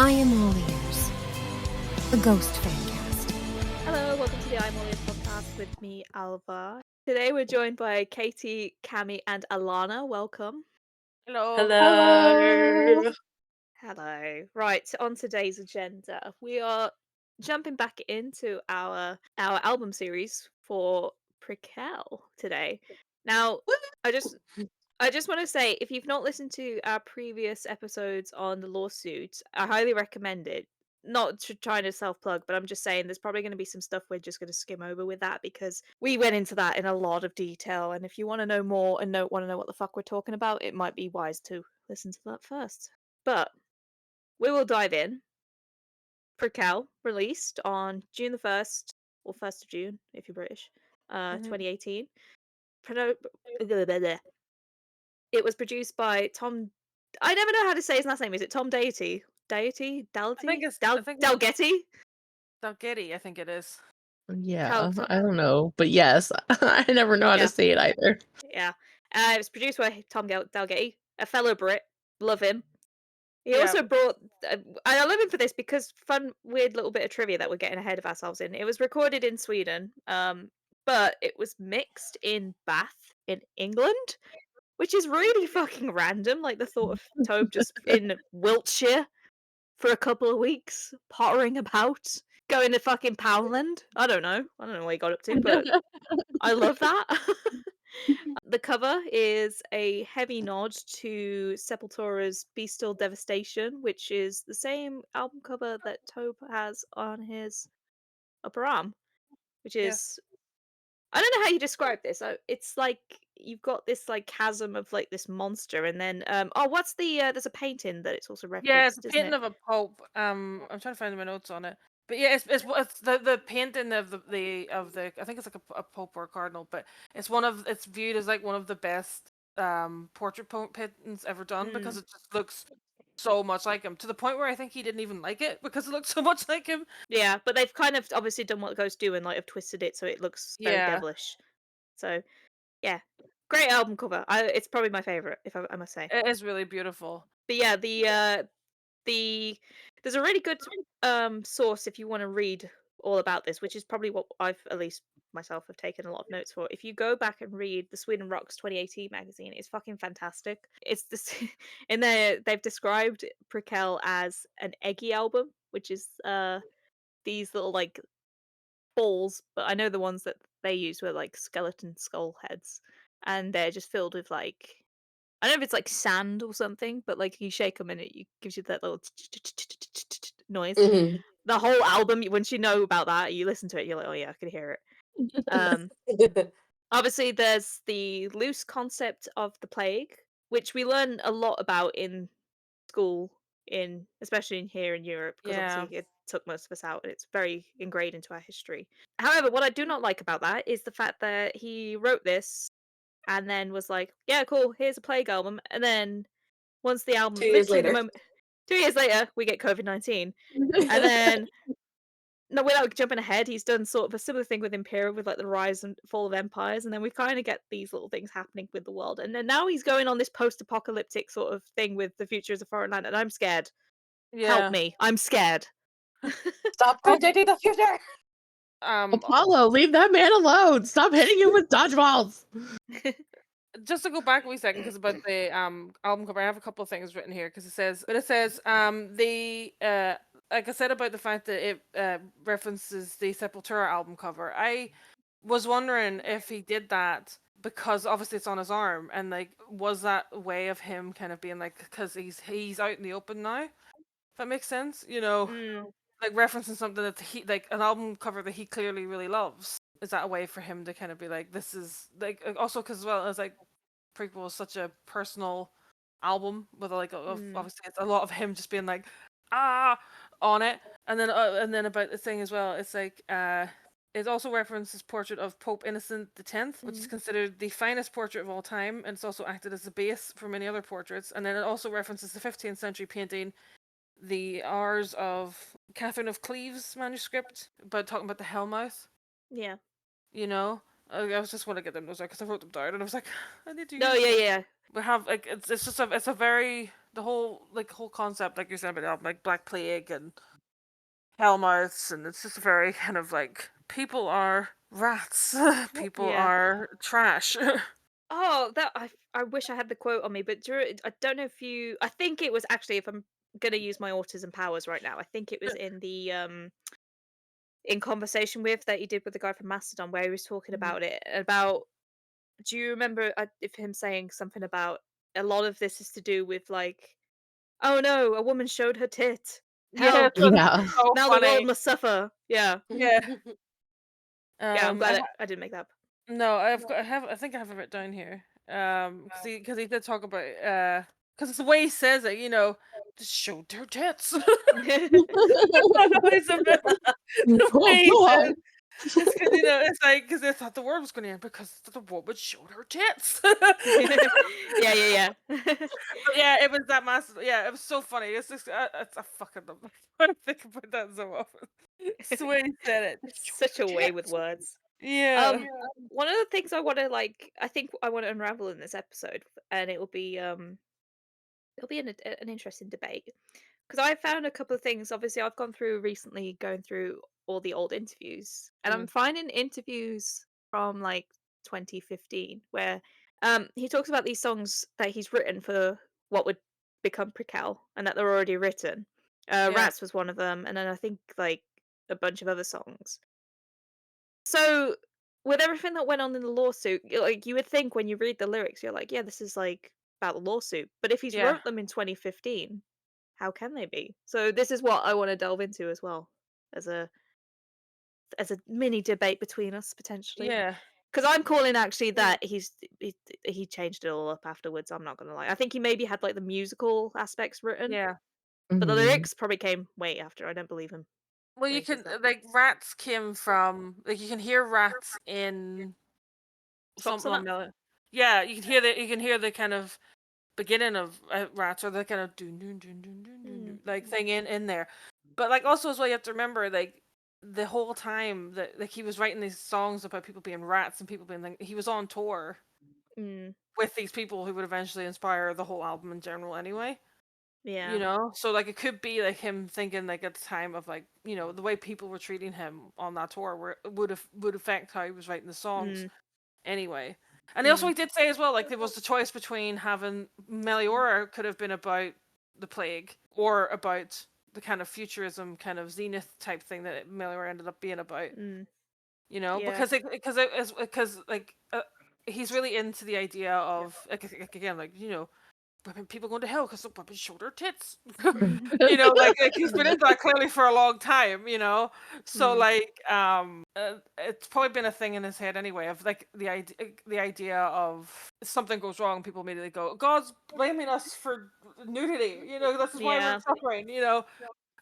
I am all ears. The Ghost Fancast. Hello, welcome to the I'm All Ears podcast with me, Alva. Today we're joined by Katie, Cami, and Alana. Welcome. Hello. Hello. Hello. Right, on today's agenda, we are jumping back into our album series for Prequelle today. Now, I just want to say, if you've not listened to our previous episodes on the lawsuit, I highly recommend it. Not trying to self plug, but I'm just saying there's probably going to be some stuff we're just going to skim over with that because we went into that in a lot of detail. And if you want to know more and want to know what the fuck we're talking about, it might be wise to listen to that first. But we will dive in. Prequelle released on June the 1st, or 1st of June if you're British, 2018. It was produced by Tom. I never know how to say his last name. Is it Tom Deity? Deity? Dalty? I think Dalgetty? Dalgetty, I think it is. Yeah, I don't know, but yes, I never know how Yeah. to say it either. Yeah. It was produced by Tom Dalgetty, a fellow Brit. Love him. He Yeah. also brought. I love him for this because fun, weird little bit of trivia that we're getting ahead of ourselves in. It was recorded in Sweden, but it was mixed in Bath in England, which is really fucking random. Like the thought of Tobe just in Wiltshire for a couple of weeks, pottering about, going to fucking Poundland. I don't know what he got up to, but I love that. The cover is a heavy nod to Sepultura's Be Still Devastation, which is the same album cover that Tobe has on his upper arm, which is I don't know how you describe this. It's like you've got this like chasm of like this monster, and then what's the there's a painting that it's also Yeah, it's referenced, a isn't painting it? of a pope. I'm trying to find my notes on it. But yeah, it's the painting of the I think it's like a pope or a cardinal, but it's viewed as like one of the best portrait paintings ever done because it just looks so much like him, to the point where I think he didn't even like it because it looked so much like him. Yeah, but they've kind of obviously done what ghosts do and like have twisted it so it looks very Yeah, devilish. So yeah, great album cover. It's probably my favorite, if I must say. it is really beautiful. But yeah, the there's a really good source if you want to read all about this, which is probably what I've at least myself have taken a lot of notes for. If you go back and read the Sweden Rocks 2018 magazine, it's fucking fantastic. It's this in there they've described Prequelle as an eggy album, which is these little like balls, but I know the ones that they used were like skeleton skull heads, and they're just filled with like I don't know if it's like sand or something, but like you shake them and it gives you that little noise. Mhm. The whole album, once you know about that, you listen to it, you're like, oh yeah, I could hear it. Obviously, there's the loose concept of the plague, which we learn a lot about in school, especially in here in Europe, because Yeah, obviously it took most of us out, and it's very ingrained into our history. However, what I do not like about that is the fact that he wrote this and then was like, "Yeah, cool, here's a plague album," and then once the album, 2 years literally the later. moment, 2 years later, we get COVID-19, and then no, without jumping ahead, he's done sort of a similar thing with Imperial, with like the rise and fall of empires, and then we kind of get these little things happening with the world, and then now he's going on this post-apocalyptic sort of thing with the future as a foreign land, and I'm scared. Help yeah. me, I'm scared. Stop predicting the future! Apollo, leave that man alone! Stop hitting him with dodgeballs! Just to go back a wee second, because about the album cover, I have a couple of things written here because it says the like I said about the fact that it references the Sepultura album cover. I was wondering if he did that because obviously it's on his arm, and like was that a way of him kind of being like, because he's out in the open now, if that makes sense, Mm, like referencing something that he, like an album cover that he clearly really loves. Is that a way for him to kind of be like, this is like, also because as well as like Prequelle is such a personal album with like mm, obviously it's a lot of him just being like on it, and then about the thing as well, it's like it also references portrait of Pope Innocent X, which is considered the finest portrait of all time, and it's also acted as the base for many other portraits. And then it also references the 15th century painting, the R's of Catherine of Cleves manuscript, but talking about the Hellmouth. yeah. I was just want to get them those out because I wrote them down and I was like, I need to No, use them. yeah. We have like it's just it's a very the whole concept, like you said about the album, like Black Plague and Hellmouths, and it's just very kind of like people are rats, people Yeah. are trash. Oh, that I wish I had the quote on me, but I don't know if you. I think it was actually, if I'm gonna use my autism powers right now, I think it was in the in Conversation With that he did with the guy from Mastodon, where he was talking about it. About, do you remember if him saying something about a lot of this is to do with like, oh no, a woman showed her tit. Yeah, Help! so, Yeah. so Now the funny. world must suffer. Yeah, Yeah. yeah. I'm I, glad I didn't make that up. no, I think I have it written down here. Because he did talk about because it's the way he says it, just showed her tits. Always a bit the Oh way he says God. it. It's because it's like because they thought the world was going to end because the woman showed her tits. Yeah. But yeah, it was that massive. Yeah, it was so funny. It's just I fucking love it. I think about that so often. It's the way he said it. Just Such showed a her way with tits. words. Yeah. One of the things I think I want to unravel in this episode, and it'll be an interesting debate, because I found a couple of things. Obviously, I've gone through recently, going through all the old interviews, and I'm Mm. finding interviews from like 2015 where he talks about these songs that he's written for what would become Prequelle, and that they're already written. Yeah. Rats was one of them, and then I think like a bunch of other songs. So, with everything that went on in the lawsuit, like you would think when you read the lyrics, you're like, yeah, this is like about the lawsuit. But if he's Yeah. wrote them in 2015, how can they be? So this is what I want to delve into as well, as a mini debate between us potentially. Yeah. Because I'm calling actually that he changed it all up afterwards. I'm not gonna lie. I think he maybe had like the musical aspects written, Yeah. but the Mhm. lyrics probably came way after. I don't believe him. Well, when you he says can that. like rats came from like you can hear rats in Fox something on on that. the yeah you can hear the kind of beginning of rats or the kind of dun, dun, dun, dun, dun, dun, dun, like thing in there, but like also as well you have to remember like the whole time that like he was writing these songs about people being rats and people being like he was on tour Mm, with these people who would eventually inspire the whole album in general anyway. yeah. So like it could be like him thinking like at the time of like the way people were treating him on that tour where would affect how he was writing the songs Mm, anyway. And he did say as well like there was the choice between having Meliora could have been about the plague or about the kind of futurism kind of zenith type thing that Meliora ended up being about. mm, yeah. Because he's really into the idea of like again like people going to hell because the women showed their tits. Like he's been into that clearly for a long time. So Mm. it's probably been a thing in his head anyway of like the idea of something goes wrong, people immediately go, God's blaming us for nudity. This is why we're Yeah. suffering.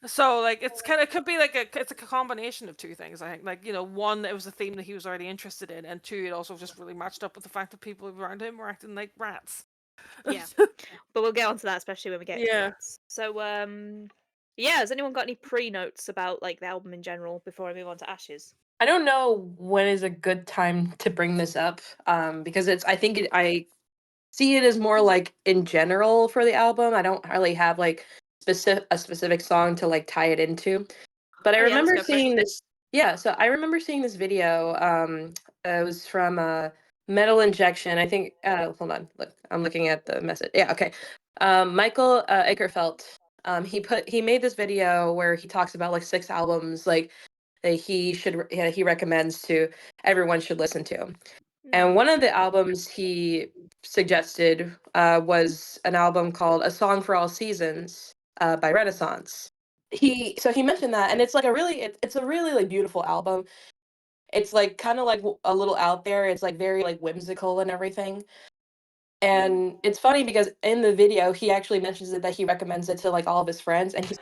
So like it's kind of could be like it's a combination of two things. I think one, it was a theme that he was already interested in, and two, it also just really matched up with the fact that people around him were acting like rats. Yeah. But we'll get onto that, especially when we get to Yeah. Rats. So, yeah, has anyone got any pre-notes about like the album in general before I move on to Ashes? I don't know when is a good time to bring this up, because I see it as more like in general for the album. I don't really have like a specific song to like tie it into. But I Oh yeah, let's remember go for it. seeing this. Yeah, so I remember seeing this video. It was from Metal Injection. I think. Hold on. Look, I'm looking at the message. Yeah. Okay. Michael Eickerfeld. He made this video where he talks about like 6 albums like that he recommends to everyone should listen to. And one of the albums he suggested was an album called A Song for All Seasons by Renaissance. He mentioned that, and it's like it's a really like beautiful album. It's like kind of like a little out there. It's like very like whimsical and everything. And it's funny because in the video he actually mentions it that he recommends it to like all of his friends, and he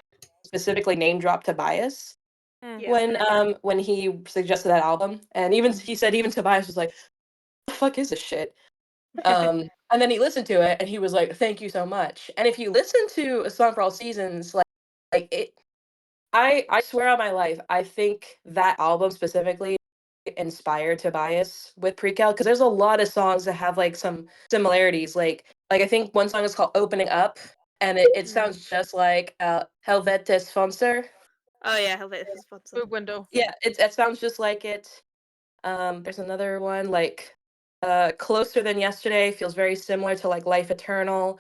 specifically name dropped Tobias Yeah. when he suggested that album. And even he said even Tobias was like, "The fuck is this shit?" And then he listened to it and he was like, "Thank you so much." And if you listen to A Song for All Seasons, like it, I swear on my life, I think that album specifically inspired Tobias with Prequelle because there's a lot of songs that have like some similarities. Like I think one song is called "Opening Up," and it sounds just like Helvetes Fonser. Oh yeah, Helvetica sponsor. Move window. Yeah, it sounds just like it. There's another one like Closer Than Yesterday feels very similar to like Life Eternal.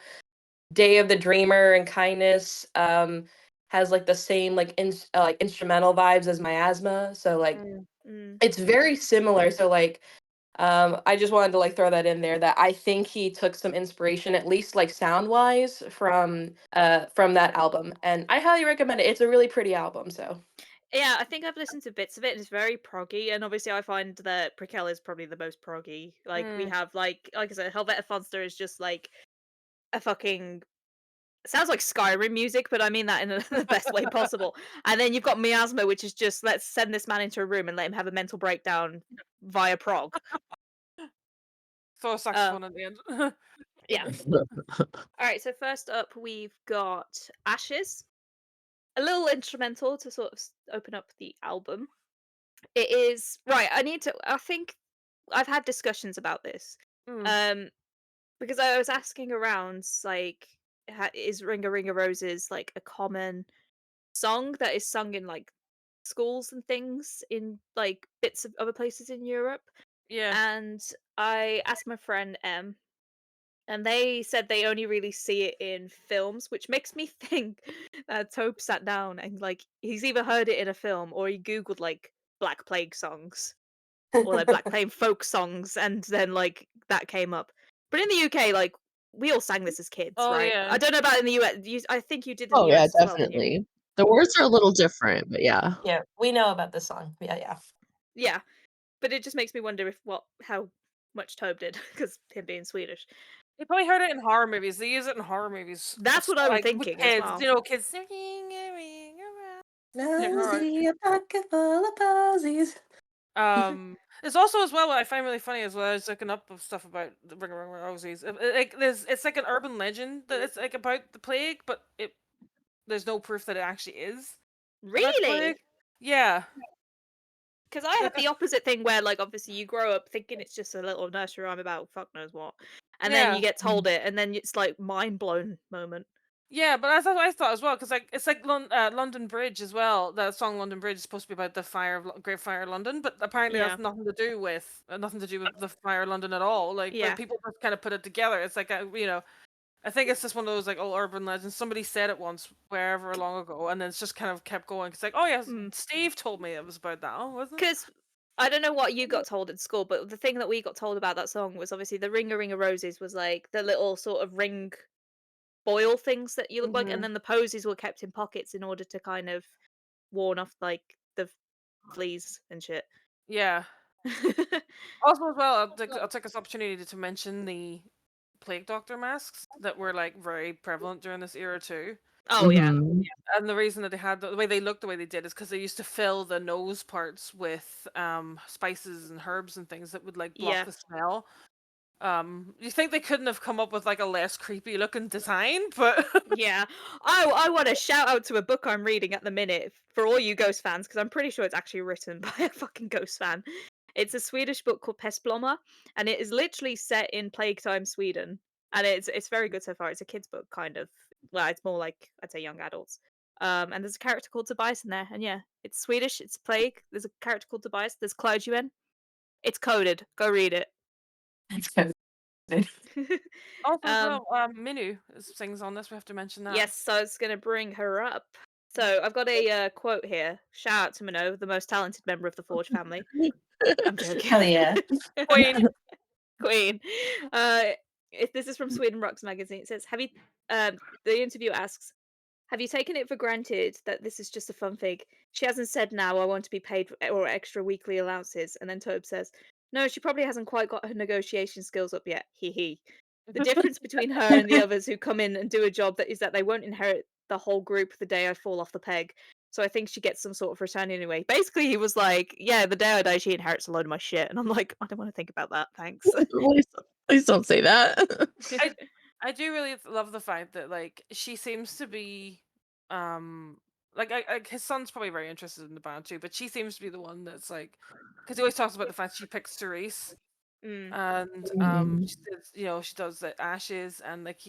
Day of the Dreamer and Kindness has like the same like like instrumental vibes as Miasma. So like Mm. it's very similar. So like I just wanted to like throw that in there that I think he took some inspiration, at least like sound wise, from that album. And I highly recommend it. It's a really pretty album. So Yeah, I think I've listened to bits of it, and it's very proggy. And obviously, I find that Prequelle is probably the most proggy. Like we have like I said, Helvetica Fonster is just like a fucking sounds like Skyrim music, but I mean that in the best way possible. And then you've got Miasma, which is just let's send this man into a room and let him have a mental breakdown via prog. Throw a saxophone at the end. Yeah. All right. So first up, we've got Ashes, a little instrumental to sort of open up the album. It is right. I think I've had discussions about this. Um, because I was asking around, like, is "Ring a Ring of Roses" like a common song that is sung in like schools and things in like bits of other places in Europe? Yeah. And I asked my friend and they said they only really see it in films, which makes me think that Tope sat down and like he's either heard it in a film or he googled like Black Plague songs or like Black Plague folk songs, and then like that came up. But in the UK, like we all sang this as kids, Oh right? yeah. I don't know about in the US. I think you did in the Oh yeah, US as well, didn't you? definitely. The words are a little different, but yeah. yeah, we know about this song. Yeah. Yeah, but it just makes me wonder if how much Tobe did because him being Swedish. You probably heard it in horror movies. They use it in horror movies. That's what I was Like with thinking as kids, well. you know, kids singing a ring around. Yeah, alright. Nosy, a pocket full of posies. There's also as well what I find really funny as well. I was looking up of stuff about the Ring Around Rosies. Like it's like an urban legend that it's like about the plague, but there's no proof that it actually is about the plague. Really? Yeah. Because I had the opposite thing where, like, obviously you grow up thinking it's just a little nursery rhyme about fuck knows what, and then Yeah. you get told it, and then it's like mind blown moment. Yeah, but that's what I thought as well, because like it's like London Bridge as well. That song London Bridge is supposed to be about the fire of Great Fire of London, but apparently Yeah. that's nothing to do with the fire of London at all. Like, Yeah. but people just kind of put it together. It's like I think it's just one of those like old urban legends. Somebody said it once wherever long ago, and then it's just kind of kept going. It's like, oh yeah, Steve told me it was about that, wasn't it? Because I don't know what you got told at school, but the thing that we got told about that song was obviously the Ring a Ring of Roses was like the little sort of ring foil things that you look like, and then the posies were kept in pockets in order to kind of warn off like the fleas and shit. Yeah. Also, as well, I'll take this opportunity to mention the plague doctor masks that were like very prevalent during this era too. Oh yeah. Mhm. And the reason that they had the way they looked the way they did is because they used to fill the nose parts with spices and herbs and things that would like block Yeah. the smell. You think they couldn't have come up with like a less creepy looking design, but Yeah. I want to shout out to a book I'm reading at the minute for all you Ghost fans, because I'm pretty sure it's actually written by a fucking Ghost fan. It's a Swedish book called Pestblomma, and it is literally set in plague time Sweden. And it's very good so far. It's a kid's book, kind of. Well, it's more like I'd say young adults. And there's a character called Tobias in there, and yeah, it's Swedish. It's plague. There's a character called Tobias. There's clergymen. It's coded. Go read it. That's good. also as um, well, Minu sings on this. We have to mention that. Yes, so I was going to bring her up. So I've got a quote here. Shout out to Minot, the most talented member of the Forge family. I'm joking. Hell yeah. Queen. Queen. If this is from Sweden Rocks magazine, it says, "Have you?" The interviewer asks, "Have you taken it for granted that this is just a fun fig? She hasn't said now I want to be paid or extra weekly allowances." And then Tobe says, "No, she probably hasn't quite got her negotiation skills up yet. Hee hee. The difference between her and the others who come in and do a job that is that they won't inherit the whole group the day I fall off the peg. So I think she gets some sort of return anyway." Basically, he was like, "Yeah, the day I die, she inherits a load of my shit." And I'm like, I don't want to think about that. Thanks. Please don't say that. I do really love the fact that like she seems to be like his son's probably very interested in the band too, but she seems to be the one that's like because he always talks about the fact she picks Therese and Mm. she says, you know, she does the Ashes, and like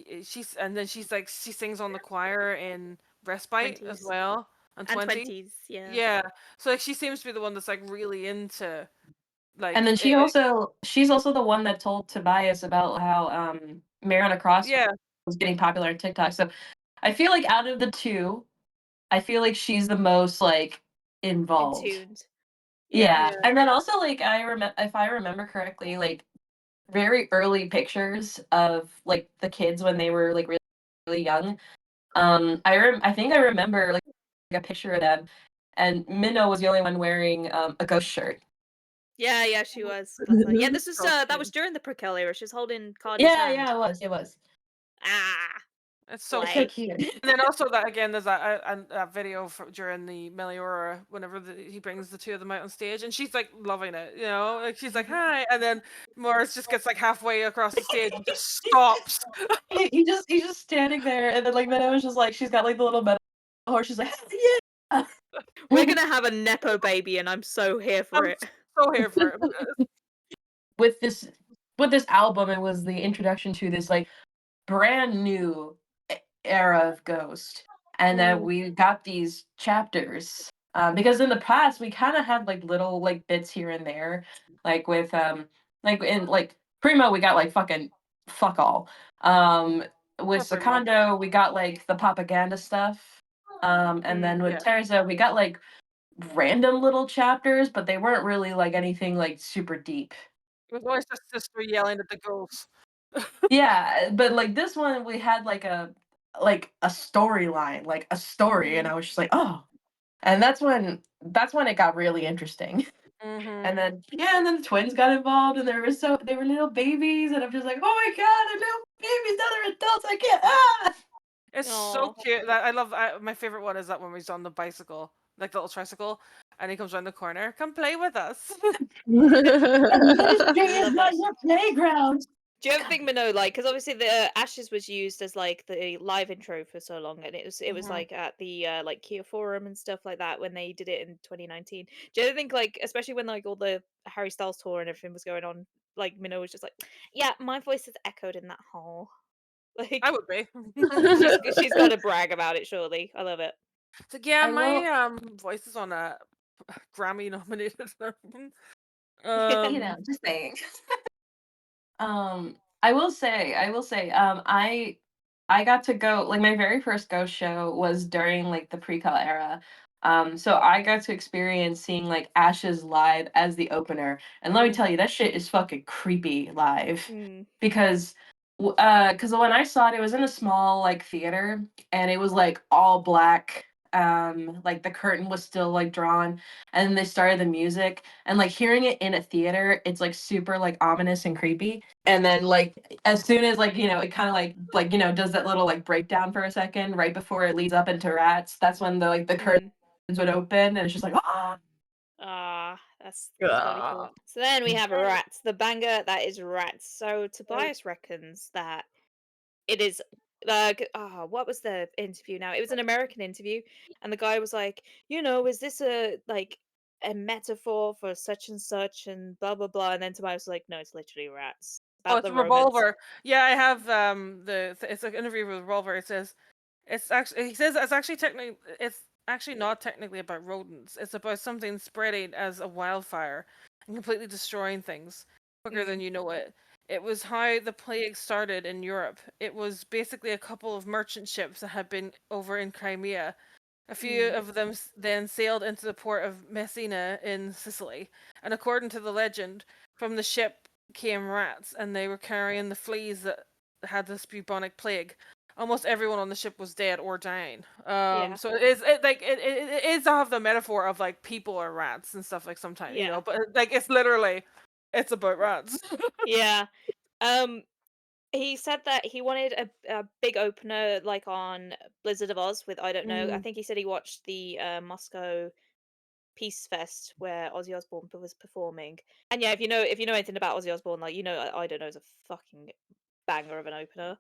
and then she's like she sings on the choir in Respite as 20s well, and and 20. 20s. Yeah. Yeah, so like she seems to be the one that's like really into And like then she's also the one that told Tobias about how Mariana Cross yeah. was getting popular on TikTok. So I feel like out of the two, I feel like she's the most like In involved. tuned. Yeah. Yeah. And then also like if I remember correctly, like very early pictures of like the kids when they were like really, really young. I think I remember like a picture of them, and Minnow was the only one wearing a ghost shirt. Yeah, she was. Bless her. Yeah, this was So that was cute. during the Prequelle era. She was holding Cardi's Yeah, hand. yeah, it was. Ah, It's so It's so cute. cute. And then also that again, there's a video during the Meliora whenever he brings the two of them out on stage, and she's like loving it, you know, like she's like hi, and then Morris just gets like halfway across the stage and just stops. He's just standing there, and then like Minnow is just like she's got like the little metal horse. She's like, yeah. we're gonna have a nepo baby, and I'm so here for I'm it. so here for it. with this album, it was the introduction to this like brand new era of Ghost, and then we got these chapters because in the past we kind of had like little like bits here and there, like with like in like Primo we got like fucking fuck all. With Not very much. Secondo we got like the propaganda stuff, and then with Yeah. Terza we got like random little chapters, but they weren't really like anything like super deep. It was always just sister yelling at the ghosts. Yeah, but like this one, we had like a storyline, like a story, and I was just like, oh, and that's when it got really interesting. Mm-hmm. And then yeah, and then the twins got involved, and they were little babies, and I'm just like, oh my god, they're little babies, now they're adults. I can't. Ah! It's so Aw. cute. I love. My favorite one is that when he's on the bicycle, like the little tricycle, and he comes around the corner. Come play with us. Ministry is Love not it. your playground. Do you ever think, Minnow, like, because obviously the Ashes was used as like the live intro for so long, and it was like at the like Kia Forum and stuff like that when they did it in 2019. Do you ever think, like, especially when like all the Harry Styles tour and everything was going on, like Minnow was just like, yeah, my voice is echoed in that hall. I Like, would be. she's got to brag about it. Surely, I love it. So yeah, I will. my voice is on a Grammy nominated album. You know, just saying. I will say, I got to go like my very first ghost show was during like the pre-call era. So I got to experience seeing like Ashes live as the opener. And let me tell you, that shit is fucking creepy live. Mm, Because because when I saw it, it was in a small like theater, and it was like all black. Like the curtain was still like drawn, and then they started the music, and like hearing it in a theater, it's like super like ominous and creepy. And then like as soon as like it kind of like does that little like breakdown for a second right before it leads up into Rats, that's when the curtains would open, and it's just like ah. that's really cool. So then we have Yeah. Rats, the banger that is Rats. So Tobias reckons that it is like what was the interview now? It was an American interview, and the guy was like, is this a metaphor for such and such and blah blah blah, and then Tobias was like, no, it's literally Rats Oh, about it's the a romance. Revolver. Yeah, I have it's an interview with Revolver. It says he says it's actually not technically about rodents. It's about something spreading as a wildfire and completely destroying things quicker than you know it. It was how the plague started in Europe. It was basically a couple of merchant ships that had been over in Crimea. A few of them then sailed into the port of Messina in Sicily, and according to the legend, from the ship came rats, and they were carrying the fleas that had this bubonic plague. Almost everyone on the ship was dead or dying. Yeah. So it is to have the metaphor of like people are rats and stuff like sometimes, Yeah. but like it's about rats. Yeah. He said that he wanted a big opener like on Blizzard of Oz with I don't know. I think he said he watched the Moscow Peace Fest where Ozzy Osbourne was performing. And yeah, if you know anything about Ozzy Osbourne, like I don't know is a fucking banger of an opener.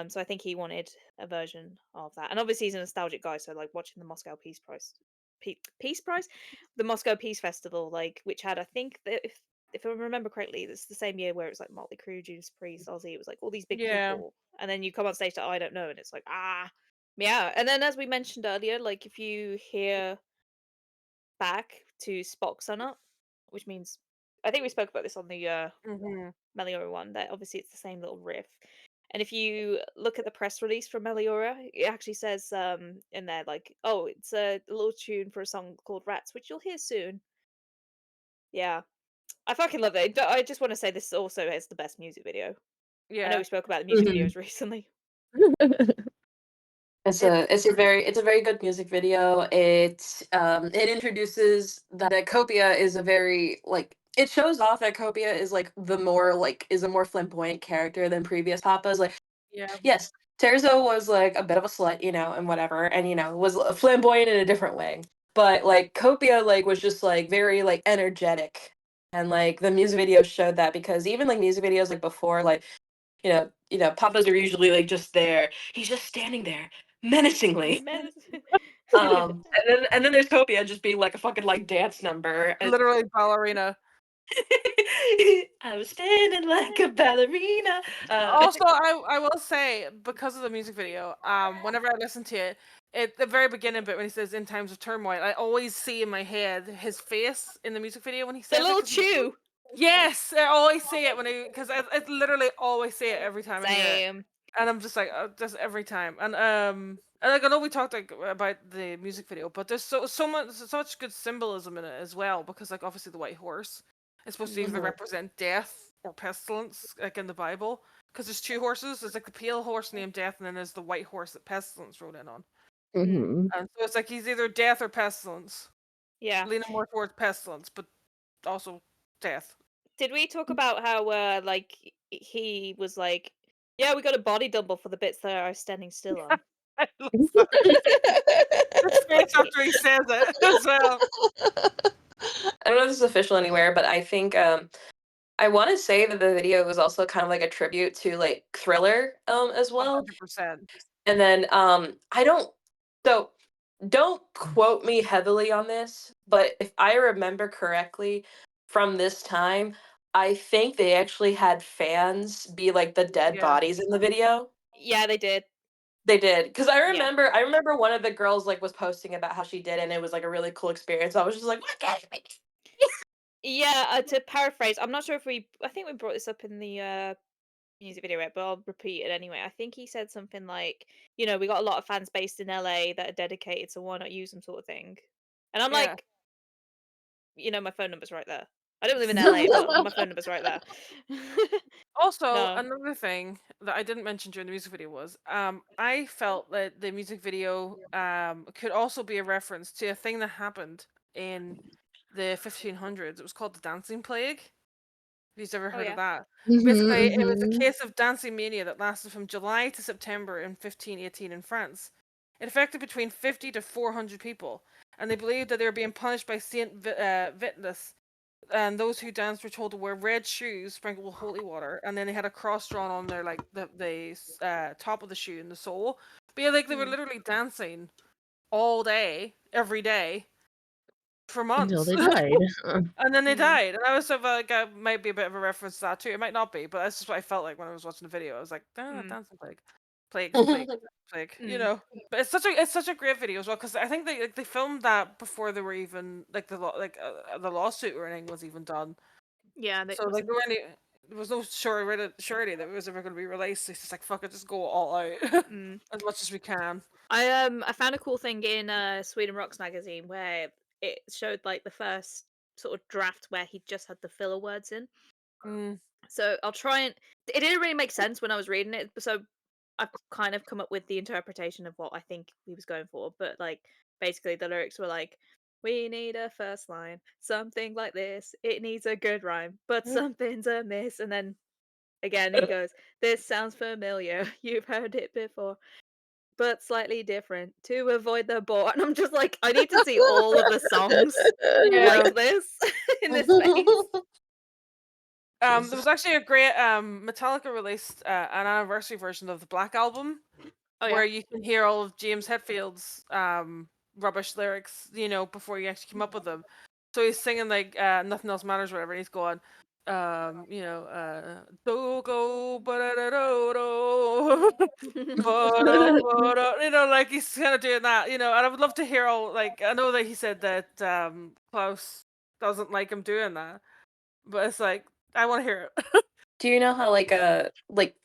So I think he wanted a version of that. And obviously he's a nostalgic guy, so like watching the Moscow Peace Prize, the Moscow Peace Festival, like which had I think that if I remember correctly, it's the same year where it was like Motley Crue, Judas Priest, Ozzy. It was like all these big Yeah. people, and then you come on stage to I Don't Know, and it's like yeah. And then as we mentioned earlier, like if you hear back to Spock Sun Up, which means I think we spoke about this on the Mm-hmm. Meliora one, that obviously it's the same little riff. And if you look at the press release from Meliora, it actually says in there like, oh, it's a little tune for a song called Rats, which you'll hear soon. Yeah. I fucking love it. I just want to say this also has the best music video. I know we Yeah. spoke about the music Mhm. videos recently. It's a very good music video. It introduces that Copia is a very like it shows off that Copia is like is a more flamboyant character than previous Papas. Like Yeah. yes, Terzo was like a bit of a slut, and whatever, and was flamboyant in a different way. But like Copia like was just like very like energetic. And like the music videos showed that because even like music videos like before like Papas are usually like just there. He's just standing there menacingly. And then there's Copia just being like a fucking like dance number. And Literally ballerina. I was standing like a ballerina. Also, I will say, because of the music video, whenever I listen to it, at the very beginning bit when he says "in times of turmoil," I always see in my head his face in the music video when he The says little it. chew. Yes, I always see it because I literally always see it every time I hear it, Same. and I'm just like, just every time. And like I know we talked like about the music video, but there's so much good symbolism in it as well, because like obviously the white horse is supposed to either Mhm. represent death or pestilence, like in the Bible. Because there's two horses. There's like the pale horse named Death, and then there's the white horse that Pestilence rode in on. Mhm. And so it's like he's either death or pestilence. Yeah. Leaning more towards pestilence, but also death. Did we talk about how like he was like, yeah, we got a body double for the bits that are standing still on. I love that. His face after he says it as well. I don't know if this is official anywhere, but I think I want to say that the video was also kind of like a tribute to like Thriller as well. 100%. And then I don't quote me heavily on this, but if I remember correctly from this time, I think they actually had fans be like the dead Yeah. bodies in the video. Yeah, they did. They did, because I Yeah. remember one of the girls like was posting about how she did it, and it was like a really cool experience. I was just like, Yeah, to paraphrase, I'm not sure if I think we brought this up in the music video, right? But I'll repeat it anyway. I think he said something like, we got a lot of fans based in LA that are dedicated, so why not use them, sort of thing. And I'm Yeah. like, my phone number's right there. I don't live in LA, but my phone number's right there. Also, No. another thing that I didn't mention during the music video was, I felt that the music video could also be a reference to a thing that happened in the 1500s. It was called the Dancing Plague. Have you ever heard yeah. of that? Mhm, Basically, it was a mhm. case of dancing mania that lasted from July to September in 1518 in France. It affected between 50 to 400 people, and they believed that they were being punished by Saint Vitus. And those who danced were told to wear red shoes sprinkled with holy water, and then they had a cross drawn on their like the top of the shoe and the sole. But yeah, like they were literally dancing all day, every day, for Until months. they died. And then they Mm. died. And I was sort of like, might be a bit of a reference to that too. It might not be, but that's just what I felt like when I was watching the video. I was like, dancing plague, plague. But it's such a great video as well, because I think they filmed that before they were even like the lawsuit or anything was even done. Yeah, So like there was no surety that it was ever going to be released. It's just like fuck it, just go all out as much as we can. I found a cool thing in Sweden Rocks magazine where it showed like the first sort of draft where he just had the filler words in. So I'll try and it didn't really make sense when I was reading it, so I've kind of come up with the interpretation of what I think he was going for. But like basically the lyrics were like, we need a first line, something like this. It needs a good rhyme, but something's amiss. And then again he goes, this sounds familiar. You've heard it before, but slightly different to avoid the bore. And I'm just like, I need to see all of the songs like this in this space. There was actually a great Metallica released an anniversary version of the Black Album, where you can hear all of James Hetfield's rubbish lyrics, before you actually come up with them. So he's singing like Nothing Else Matters, whatever, and he's going, do go ba da do do, like he's kind of doing that, and I would love to hear all like I know that he said that Klaus doesn't like him doing that, but it's like I want to hear it. Do you know how like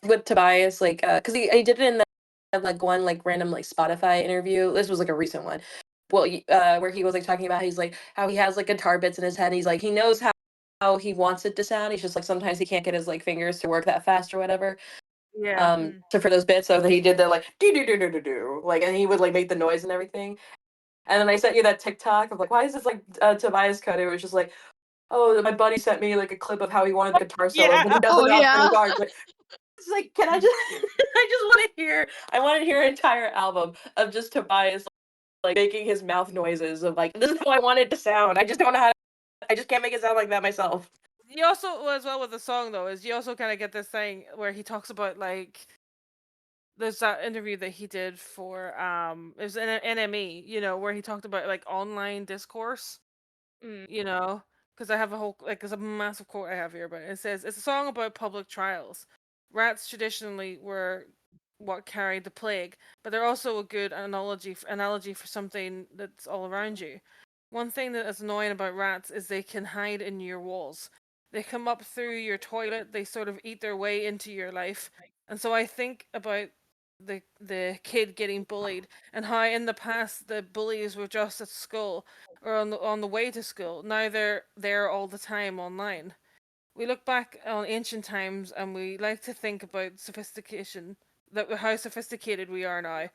with Tobias because he did it in that like one like random like Spotify interview. This was like a recent one. Well, where he was like talking about he's like how he has like guitar bits in his head. And he's like he knows how he wants it to sound. He's just like sometimes he can't get his like fingers to work that fast or whatever. Yeah. So for those bits, so that he did the like do do do do do do like, and he would like make the noise and everything. And then I sent you that TikTok of like, why is this like Tobias cut? It was just like, oh, my buddy sent me like a clip of how he wanted the guitar solo, but he doesn't Oh, know how to yeah. guitar. But it's like, can I just? I just want to hear. I want to hear an entire album of just Tobias like making his mouth noises of like, this is how I want it to sound. I just don't know how. I just can't make it sound like that myself. You also, as well with the song though, is you also kind of get this thing where he talks about like there's that interview that he did for it was an NME, where he talked about like online discourse, because I have a whole like there's a massive quote I have here, but it says it's a song about public trials. Rats traditionally were what carried the plague, but they're also a good analogy for something that's all around you. One thing that is annoying about rats is they can hide in your walls. They come up through your toilet, they sort of eat their way into your life. And so I think about the kid getting bullied and how in the past the bullies were just at school or on the way to school. Now they're there all the time online. We look back on ancient times and we like to think about sophistication, that how sophisticated we are now,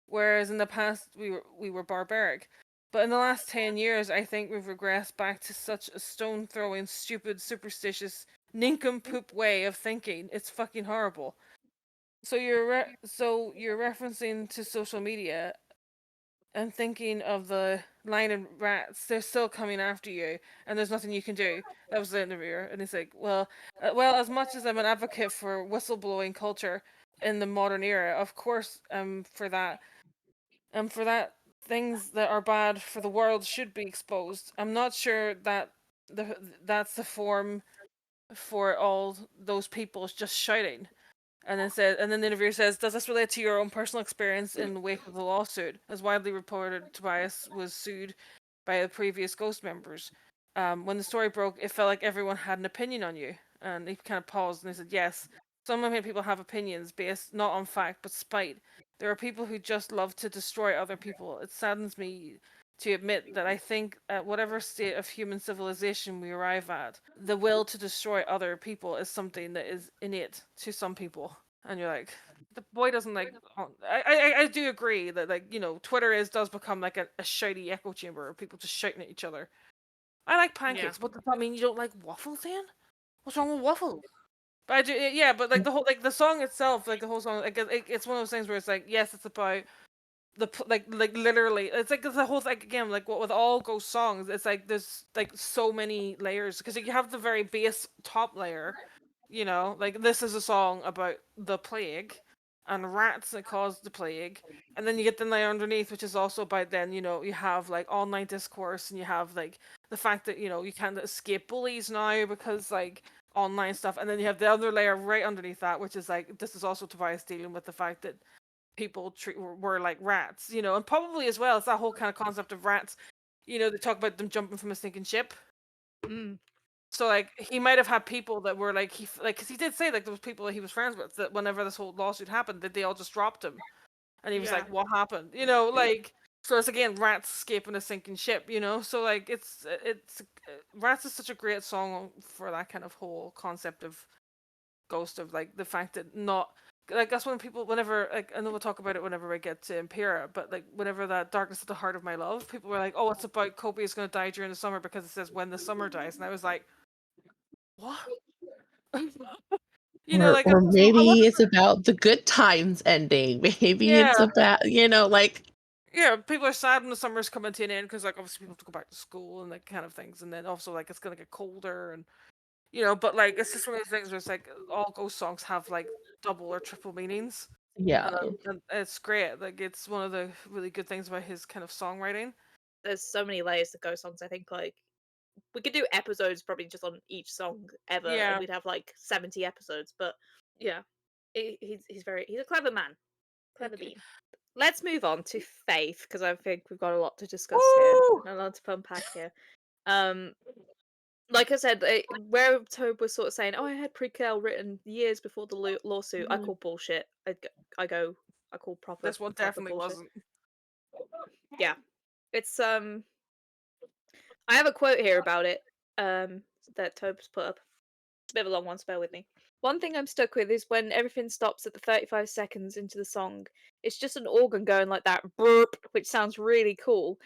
whereas in the past we were barbaric. But in the last 10 years, I think we've regressed back to such a stone throwing, stupid, superstitious, nincompoop way of thinking. It's fucking horrible. So you're referencing to social media and thinking of the lion and rats. They're still coming after you, and there's nothing you can do. That was the interviewer, and he's like, well, as much as I'm an advocate for whistleblowing culture in the modern era, of course, for that, things that are bad for the world should be exposed. I'm not sure that that's the form for all those people just shouting. And then the interviewer says, "Does this relate to your own personal experience in the wake of the lawsuit?" As widely reported, Tobias was sued by the previous Ghost members. When the story broke, it felt like everyone had an opinion on you. And he kind of paused and he said, "Yes, some of people have opinions based not on fact but spite. There are people who just love to destroy other people. It saddens me to admit that I think at whatever state of human civilization we arrive at, the will to destroy other people is something that is innate to some people." And you're like, the boy doesn't like. I do agree that like Twitter does become like a shouty echo chamber of people just shouting at each other. I like pancakes. What does that mean? You don't like waffles, then? What's wrong with waffles? But I do, yeah. But like the whole like the song itself, like the whole song, like it's one of those things where it's like, yes, it's about like literally it's like the whole thing again, like what with all ghost songs, it's like there's like so many layers because you have the very base top layer, like this is a song about the plague and rats that caused the plague, and then you get the layer underneath which is also about then you have like online discourse and you have like the fact that you can't escape bullies now because like online stuff, and then you have the other layer right underneath that which is like this is also Tobias dealing with the fact that people were like rats, and probably as well it's that whole kind of concept of rats. They talk about them jumping from a sinking ship. So like he might have had people that were like because he did say like there was people that he was friends with that whenever this whole lawsuit happened that they all just dropped him, and he was like, "What happened?" Like so it's again rats escaping a sinking ship. So like it's rats is such a great song for that kind of whole concept of ghost of like the fact that not like that's when people whenever like I know we'll talk about it whenever we get to Impera, but like whenever that darkness at the heart of my love, people were like, "Oh, it's about Kobe is going to die during the summer because it says when the summer dies," and I was like, "What?" Like Or I maybe wasn't, it's about the good times ending. Maybe yeah, it's about, like yeah. People are sad when the summer's coming to an end because like obviously people have to go back to school and like kind of things, and then also like it's gonna get colder and but like it's just one of those things where it's like all ghost songs have like double or triple meanings. yeah. And it's great. Like it's one of the really good things about his kind of songwriting. There's so many layers to ghost songs. I think like we could do episodes probably just on each song ever, Yeah. and we'd have like 70 episodes. But yeah, he's a clever man, clever Okay. bean. Let's move on to Faith, because I think we've got a lot to discuss here, Woo! a lot to unpack here. Like I said, where Tobe was sort of saying, "Oh, I had Prequelle written years before the lawsuit," I call bullshit. I call proper This one proper definitely bullshit. wasn't. Yeah, it's I have a quote here about it that Tobe's put up. It's a bit of a long one, so bear with me. One thing I'm stuck with is when everything stops at the 35 seconds into the song. It's just an organ going like that, burp, which sounds really cool.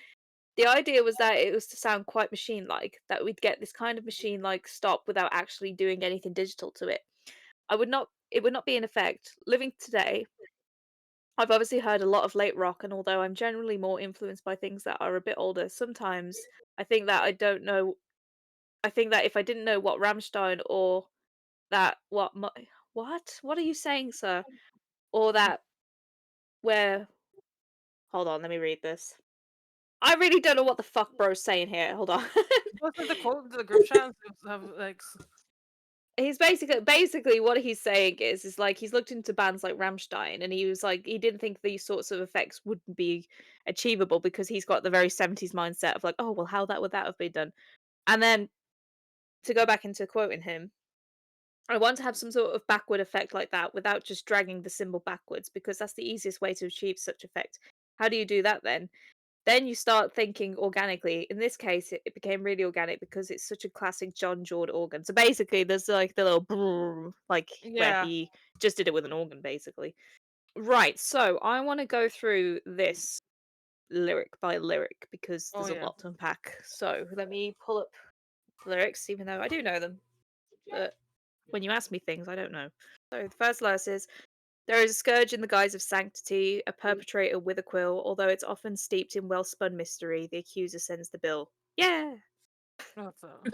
The idea was that it was to sound quite machine-like, that we'd get this kind of machine-like stop without actually doing anything digital to it. It would not be an effect. Living today, I've obviously heard a lot of late rock, and although I'm generally more influenced by things that are a bit older, sometimes I think that I think that if I didn't know what Rammstein or that what are you saying, sir? Or that where hold on, let me read this. I really don't know what the fuck bro's saying here. Hold on. Wasn't the quote into the group chat? Have like He's basically what he's saying is like he's looked into bands like Rammstein, and he was like he didn't think these sorts of effects wouldn't be achievable because he's got the very 70s mindset of like, oh well, how would that have been done? And then to go back into quoting him, I want to have some sort of backward effect like that without just dragging the cymbal backwards, because that's the easiest way to achieve such effect. How do you do that then? Then you start thinking organically. In this case, it became really organic because it's such a classic John Jord organ. So basically, there's like the little brrr, like where yeah. he just did it with an organ, basically. Right. So I want to go through this lyric by lyric because Oh there's a yeah. lot to unpack. So let me pull up lyrics, even though I do know them. But when you ask me things, I don't know. So the first verse is, there is a scourge in the guise of sanctity, a perpetrator with a quill. Although it's often steeped in well-spun mystery, the accuser sends the bill. Yeah! What's up?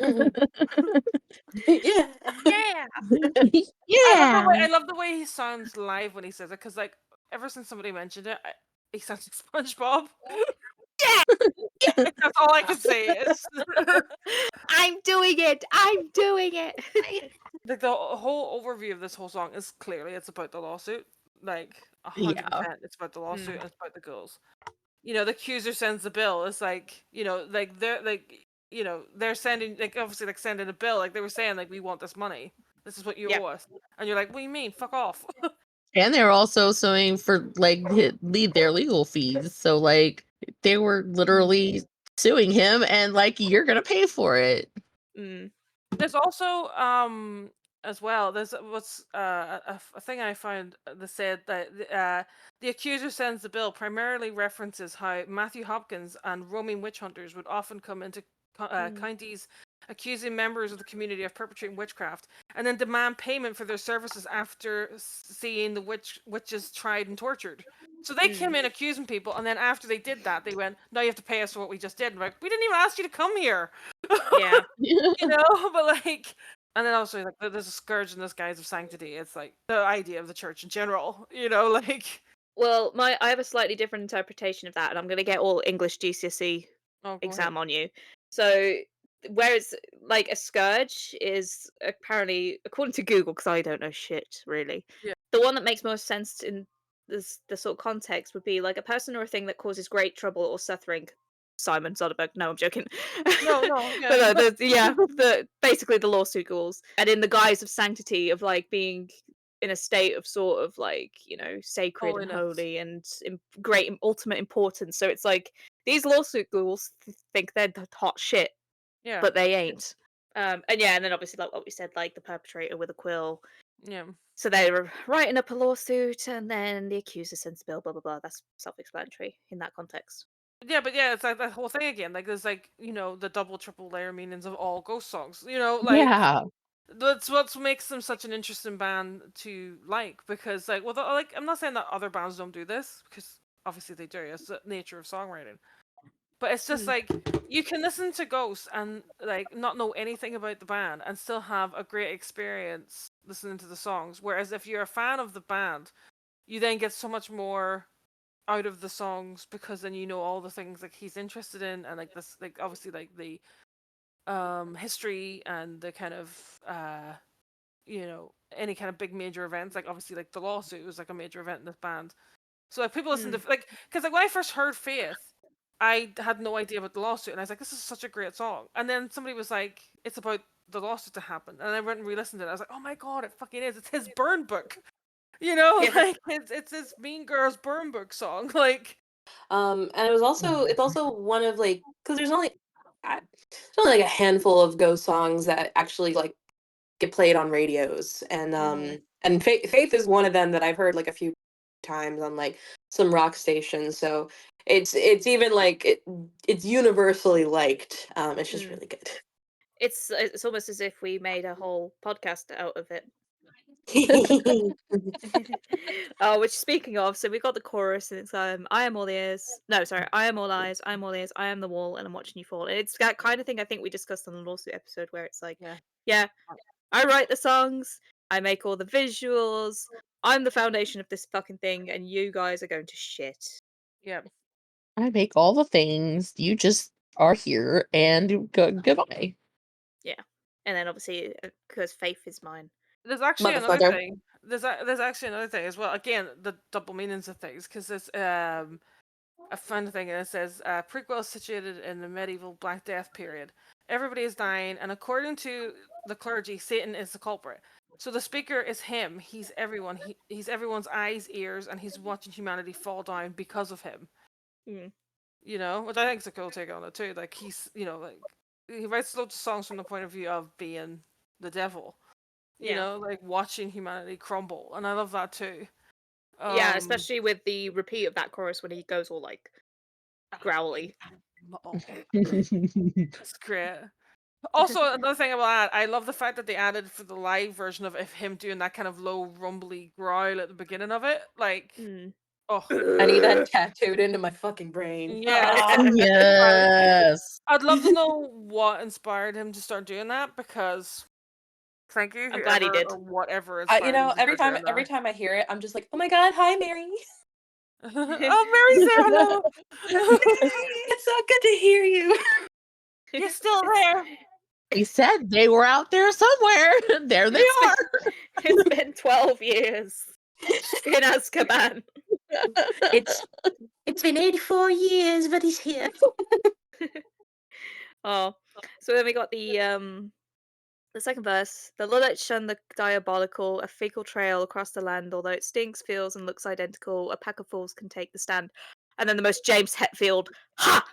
Yeah. Yeah. Yeah. I love the way he sounds live when he says it, because like ever since somebody mentioned it, he sounds like SpongeBob. That's all I can say is I'm doing it! I'm doing it! like the whole overview of this whole song is clearly it's about the lawsuit. Like 100%, it's about the lawsuit and it's about the girls. You know, the accuser sends the bill. It's like, you know, like they're sending, like obviously like sending a bill. Like they were saying, like, we want this money. This is what you owe us. And you're like, what do you mean? Fuck off. And they're also suing for like their legal fees. So like they were literally suing him, and like you're gonna pay for it. There's also as well. There's what's a thing I found that said that the accuser sends the bill primarily references how Matthew Hopkins and roaming witch hunters would often come into counties accusing members of the community of perpetrating witchcraft, and then demand payment for their services after seeing the witches tried and tortured. So they came in accusing people, and then after they did that, they went, "Now you have to pay us for what we just did." And we're like, we didn't even ask you to come here. Yeah. You know, but like, and then also like there's a scourge in this guise of sanctity. It's like the idea of the church in general, you know, like. Well, I have a slightly different interpretation of that, and I'm going to get all English GCSE Oh, go exam ahead. on you. So, whereas like a scourge is apparently, according to Google, because I don't know shit really, Yeah. the one that makes most sense in the sort of context would be like a person or a thing that causes great trouble or suffering. Simon Soderbergh. No, I'm joking. No, But yeah. the basically the lawsuit goals, and in the guise of sanctity of like being in a state of sort of like, you know, sacred and Holiness. holy and great ultimate importance. So it's like these lawsuit ghouls think they're hot shit, Yeah. but they ain't. And yeah, and then obviously like what we said, like the perpetrator with a quill. Yeah. So they were writing up a lawsuit, and then the accuser sends the bill. Blah blah blah. That's self-explanatory in that context. Yeah, but yeah, it's like that whole thing again. Like there's like, you know, the double, triple layer meanings of all ghost songs. You know, like Yeah. that's what makes them such an interesting band to like, because like, well, like I'm not saying that other bands don't do this, because obviously they do. It's the nature of songwriting. But it's just like you can listen to Ghost and like not know anything about the band and still have a great experience listening to the songs. Whereas if you're a fan of the band, you then get so much more out of the songs, because then you know all the things like he's interested in, and like this, like obviously like the history and the kind of any kind of big major events. Like obviously, like the lawsuit was like a major event in this band. So like people listen to because like when I first heard Faith, I had no idea about the lawsuit, and I was like, this is such a great song. And then somebody was like, it's about the lawsuit to happen, and I went and re-listened to it. I was like, oh my god, it fucking is! It's his burn book, like it's his Mean Girls burn book song, like. And it's also one of like because there's only like a handful of Ghost songs that actually like get played on radios, and Faith is one of them that I've heard like a few times on like some rock stations. So it's even like it's universally liked. It's just really good. It's almost as if we made a whole podcast out of it. Which speaking of, so we got the chorus and it's I am all ears. No, sorry, I am all eyes, I am all ears, I am the wall, and I'm watching you fall. And it's that kind of thing I think we discussed on the lawsuit episode where it's like, yeah, I write the songs, I make all the visuals, I'm the foundation of this fucking thing, and you guys are going to shit. Yeah. I make all the things. You just are here and goodbye. Yeah. And then obviously because Faith is mine. There's actually another Motherfucker. thing. There's actually another thing as well. Again, the double meanings of things, because there's a fun thing, and it says Prequelle is situated in the medieval Black Death period. Everybody is dying, and according to the clergy, Satan is the culprit. So the speaker is him. He's everyone. He's everyone's eyes, ears, and he's watching humanity fall down because of him. Which I think is a cool take on it too. Like he's, like he writes loads of songs from the point of view of being the devil. Like watching humanity crumble, and I love that too. Yeah, especially with the repeat of that chorus when he goes all like growly. It's great. Also, another thing I will add, I love the fact that they added for the live version of him doing that kind of low rumbly growl at the beginning of it. Like, I need that tattooed into my fucking brain. Yeah. Yes. I'd love to know what inspired him to start doing that, because thank you. I'm glad he did. Or whatever inspired him to every start doing every that. time I hear it, I'm just like, oh my god, hi Mary. Oh, Mary's there. Hello. It's so good to hear you. You're still there. He said they were out there somewhere. There they are. It's been 12 years in Azkaban. It's been 84 years, but he's here. So then we got the second verse. The Luddites shun the diabolical, a fecal trail across the land, although it stinks, feels, and looks identical. A pack of fools can take the stand. And then the most James Hetfield, ha!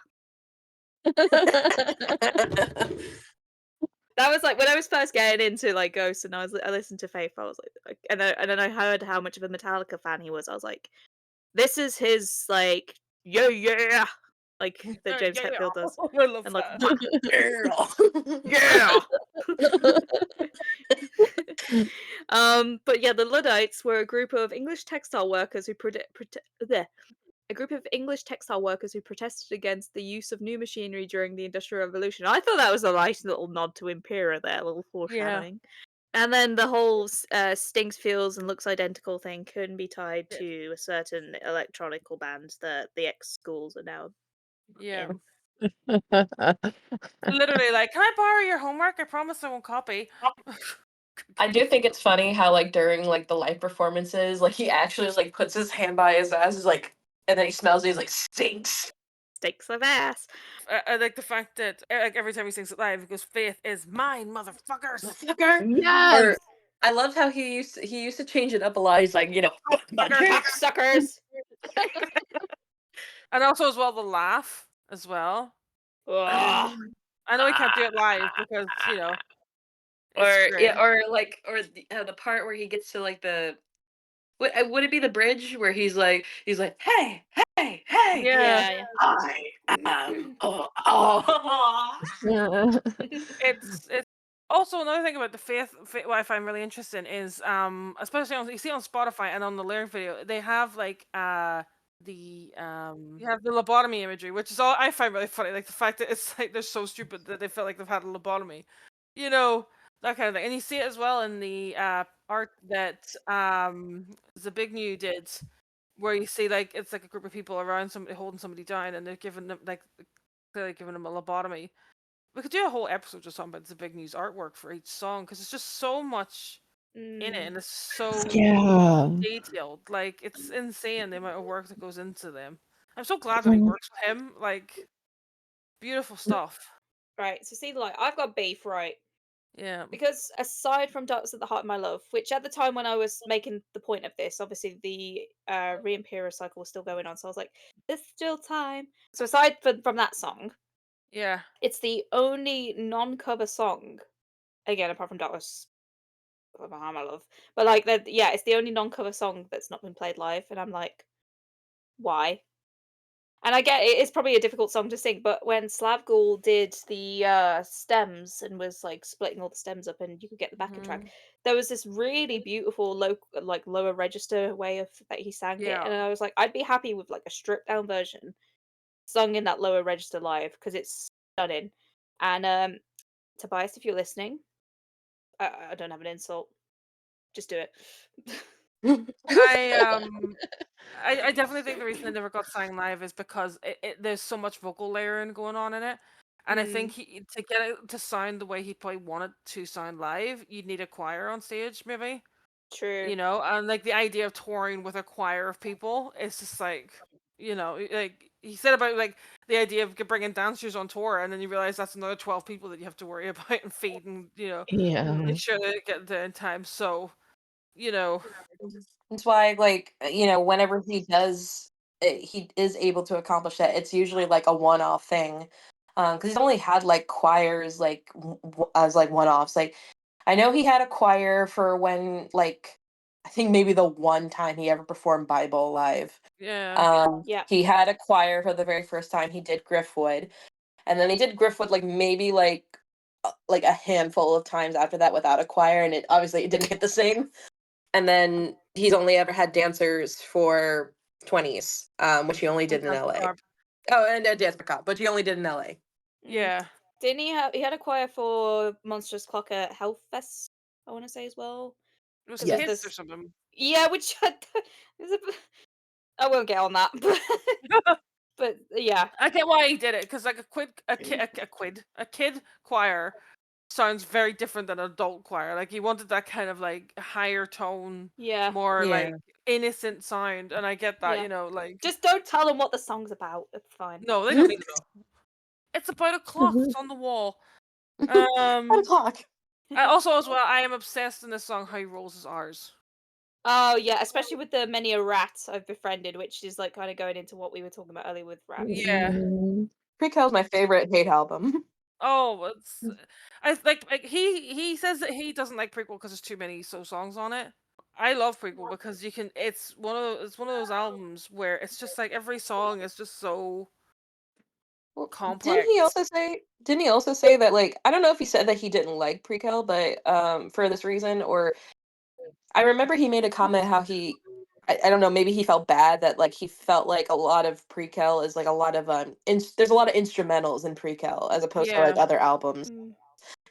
That was like when I was first getting into like Ghost, and I listened to Faith. I was like, and then I heard how much of a Metallica fan he was. I was like, this is his like yeah, like that James Hetfield does. I love and like, that. Yeah. But yeah, the Luddites were a group of English textile workers who protested against the use of new machinery during the Industrial Revolution. I thought that was a nice little nod to Impera there, a little foreshadowing. Yeah. And then the whole stinks, feels, and looks identical thing couldn't be tied to a certain electronical band that the ex-schools are now. Yeah. Literally, like, can I borrow your homework? I promise I won't copy. I do think it's funny how like during like the live performances, like he actually just like puts his hand by his ass, is like, and then he smells it, he's like, stinks of ass. I like the fact that like every time he sings it live, he goes, "Faith is mine, motherfuckers." Yes. Or I loved how he used to change it up a lot. He's like, suckers. And also as well the laugh as well. I know he can't do it live because or the part where he gets to like the would it be the bridge where he's like hey Yeah. I am It's also another thing about the Faith what I find really interesting is especially you see on Spotify and on the lyric video, they have like you have the lobotomy imagery, which is all I find really funny, like the fact that it's like they're so stupid that they feel like they've had a lobotomy, that kind of thing. And you see it as well in the art that Zabignew did, where you see like it's like a group of people around somebody holding somebody down, and they're giving them like clearly giving them a lobotomy. we could do a whole episode just talking about the big news artwork for each song because it's just so much in it and it's so Yeah. detailed. Like it's insane the amount of work that goes into them. I'm so glad that he works with him. Like beautiful stuff. Right. So see, like I've got beef, right? Yeah. Because aside from Darkness at the Heart of My Love, which at the time when I was making the point of this, obviously the Re-Imperial cycle was still going on, so I was like, "There's still time." So aside from that song, Yeah. it's the only non-cover song, again apart from Darkness at the Heart of My Love, but like yeah, it's the only non-cover song that's not been played live, and I'm like, why? And I get it is probably a difficult song to sing, but when Slavgul did the stems and was like splitting all the stems up and you could get the backing track, there was this really beautiful lower register way of that he sang it. Yeah. And I was like, I'd be happy with like a stripped down version sung in that lower register live because it's stunning. And Tobias, if you're listening, I don't have an insult. Just do it. I definitely think the reason it never got sang live is because there's so much vocal layering going on in it, and I think to get it to sound the way he probably wanted to sound live, you'd need a choir on stage, maybe. True. You know, and like the idea of touring with a choir of people is just like, you know, like he said about like the idea of bringing dancers on tour, and then you realize that's another 12 people that you have to worry about and feed, and you know, Yeah. make sure they get there in time. So, you know, That's why, like, whenever he does, he is able to accomplish that. It's usually like a one-off thing, because he's only had like choirs like as like one-offs. Like, I know he had a choir for when like I think maybe the one time he ever performed Bible live. yeah, Yeah. He had a choir for the very first time he did Griffwood, and then he did Griffwood like maybe like a handful of times after that without a choir, and it didn't hit the same. And then he's only ever had dancers for 20s, which he only did in Dance LA. Macabre. Oh, and Dance Macabre, but he only did in LA. Yeah. Didn't he had a choir for Monstrous Clock at Hellfest, I want to say as well. It was 'Cause there's kids or this something. yeah, which is I won't get on that, but yeah. I get why he did it because like a kid choir sounds very different than an adult choir. Like he wanted that kind of like higher tone, Yeah. more Yeah. like innocent sound, and I get that. Yeah. You know, like Just don't tell them what the song's about. It's fine. no, they don't need to know. It's about a clock that's on the wall. What a clock. I also as well, I am obsessed in this song how he rolls his R's. Oh yeah, especially with the many a rat I've befriended, which is like kind of going into what we were talking about earlier with rats. Yeah. Prequelle's my favorite hate album. Oh, it's I like he says that he doesn't like Prequelle because there's too many songs on it. I love Prequelle because you can. It's one of those albums where it's just like every song is just so Well, complex. Didn't he also say that, like, I don't know if he said that he didn't like Prequelle, but for this reason, or I remember he made a comment how I don't know, maybe he felt bad that like he felt like a lot of Prequelle is like a lot of there's a lot of instrumentals in Prequelle as opposed to like Yeah. other albums. Mm.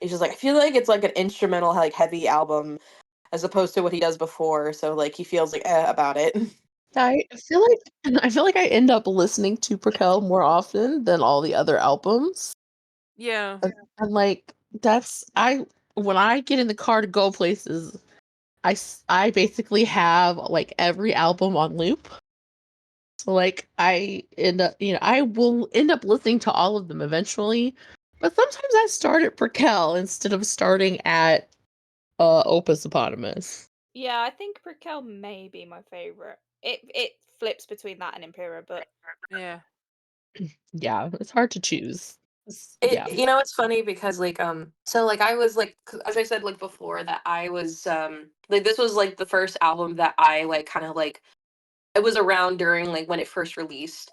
He's just like, I feel like it's like an instrumental like heavy album as opposed to what he does before, so like he feels like about it. I feel like I end up listening to Prequelle more often than all the other albums. Yeah. And like when I get in the car to go places, I basically have like every album on loop. So like I will end up listening to all of them eventually. But sometimes I start at Prequelle instead of starting at Opus Eponymous. Yeah, I think Prequelle may be my favorite. It flips between that and Impera, but Yeah. Yeah, it's hard to choose. It's funny because like so like I was like as I said like before that I was like this was like the first album that I like kind of like it was around during like when it first released,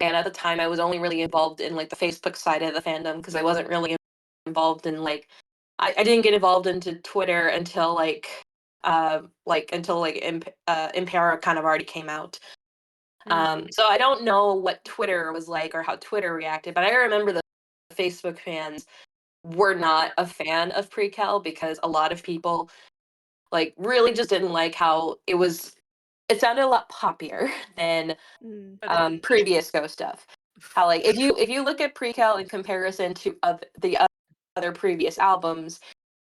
and at the time I was only really involved in like the Facebook side of the fandom because I wasn't really involved in like I didn't get involved into Twitter until Impera kind of already came out. So I don't know what Twitter was like or how Twitter reacted, but I remember the Facebook fans were not a fan of Prequelle because a lot of people like really just didn't like how it sounded a lot poppier than mm. previous Ghost stuff. how like if you look at Prequelle in comparison to the other previous albums,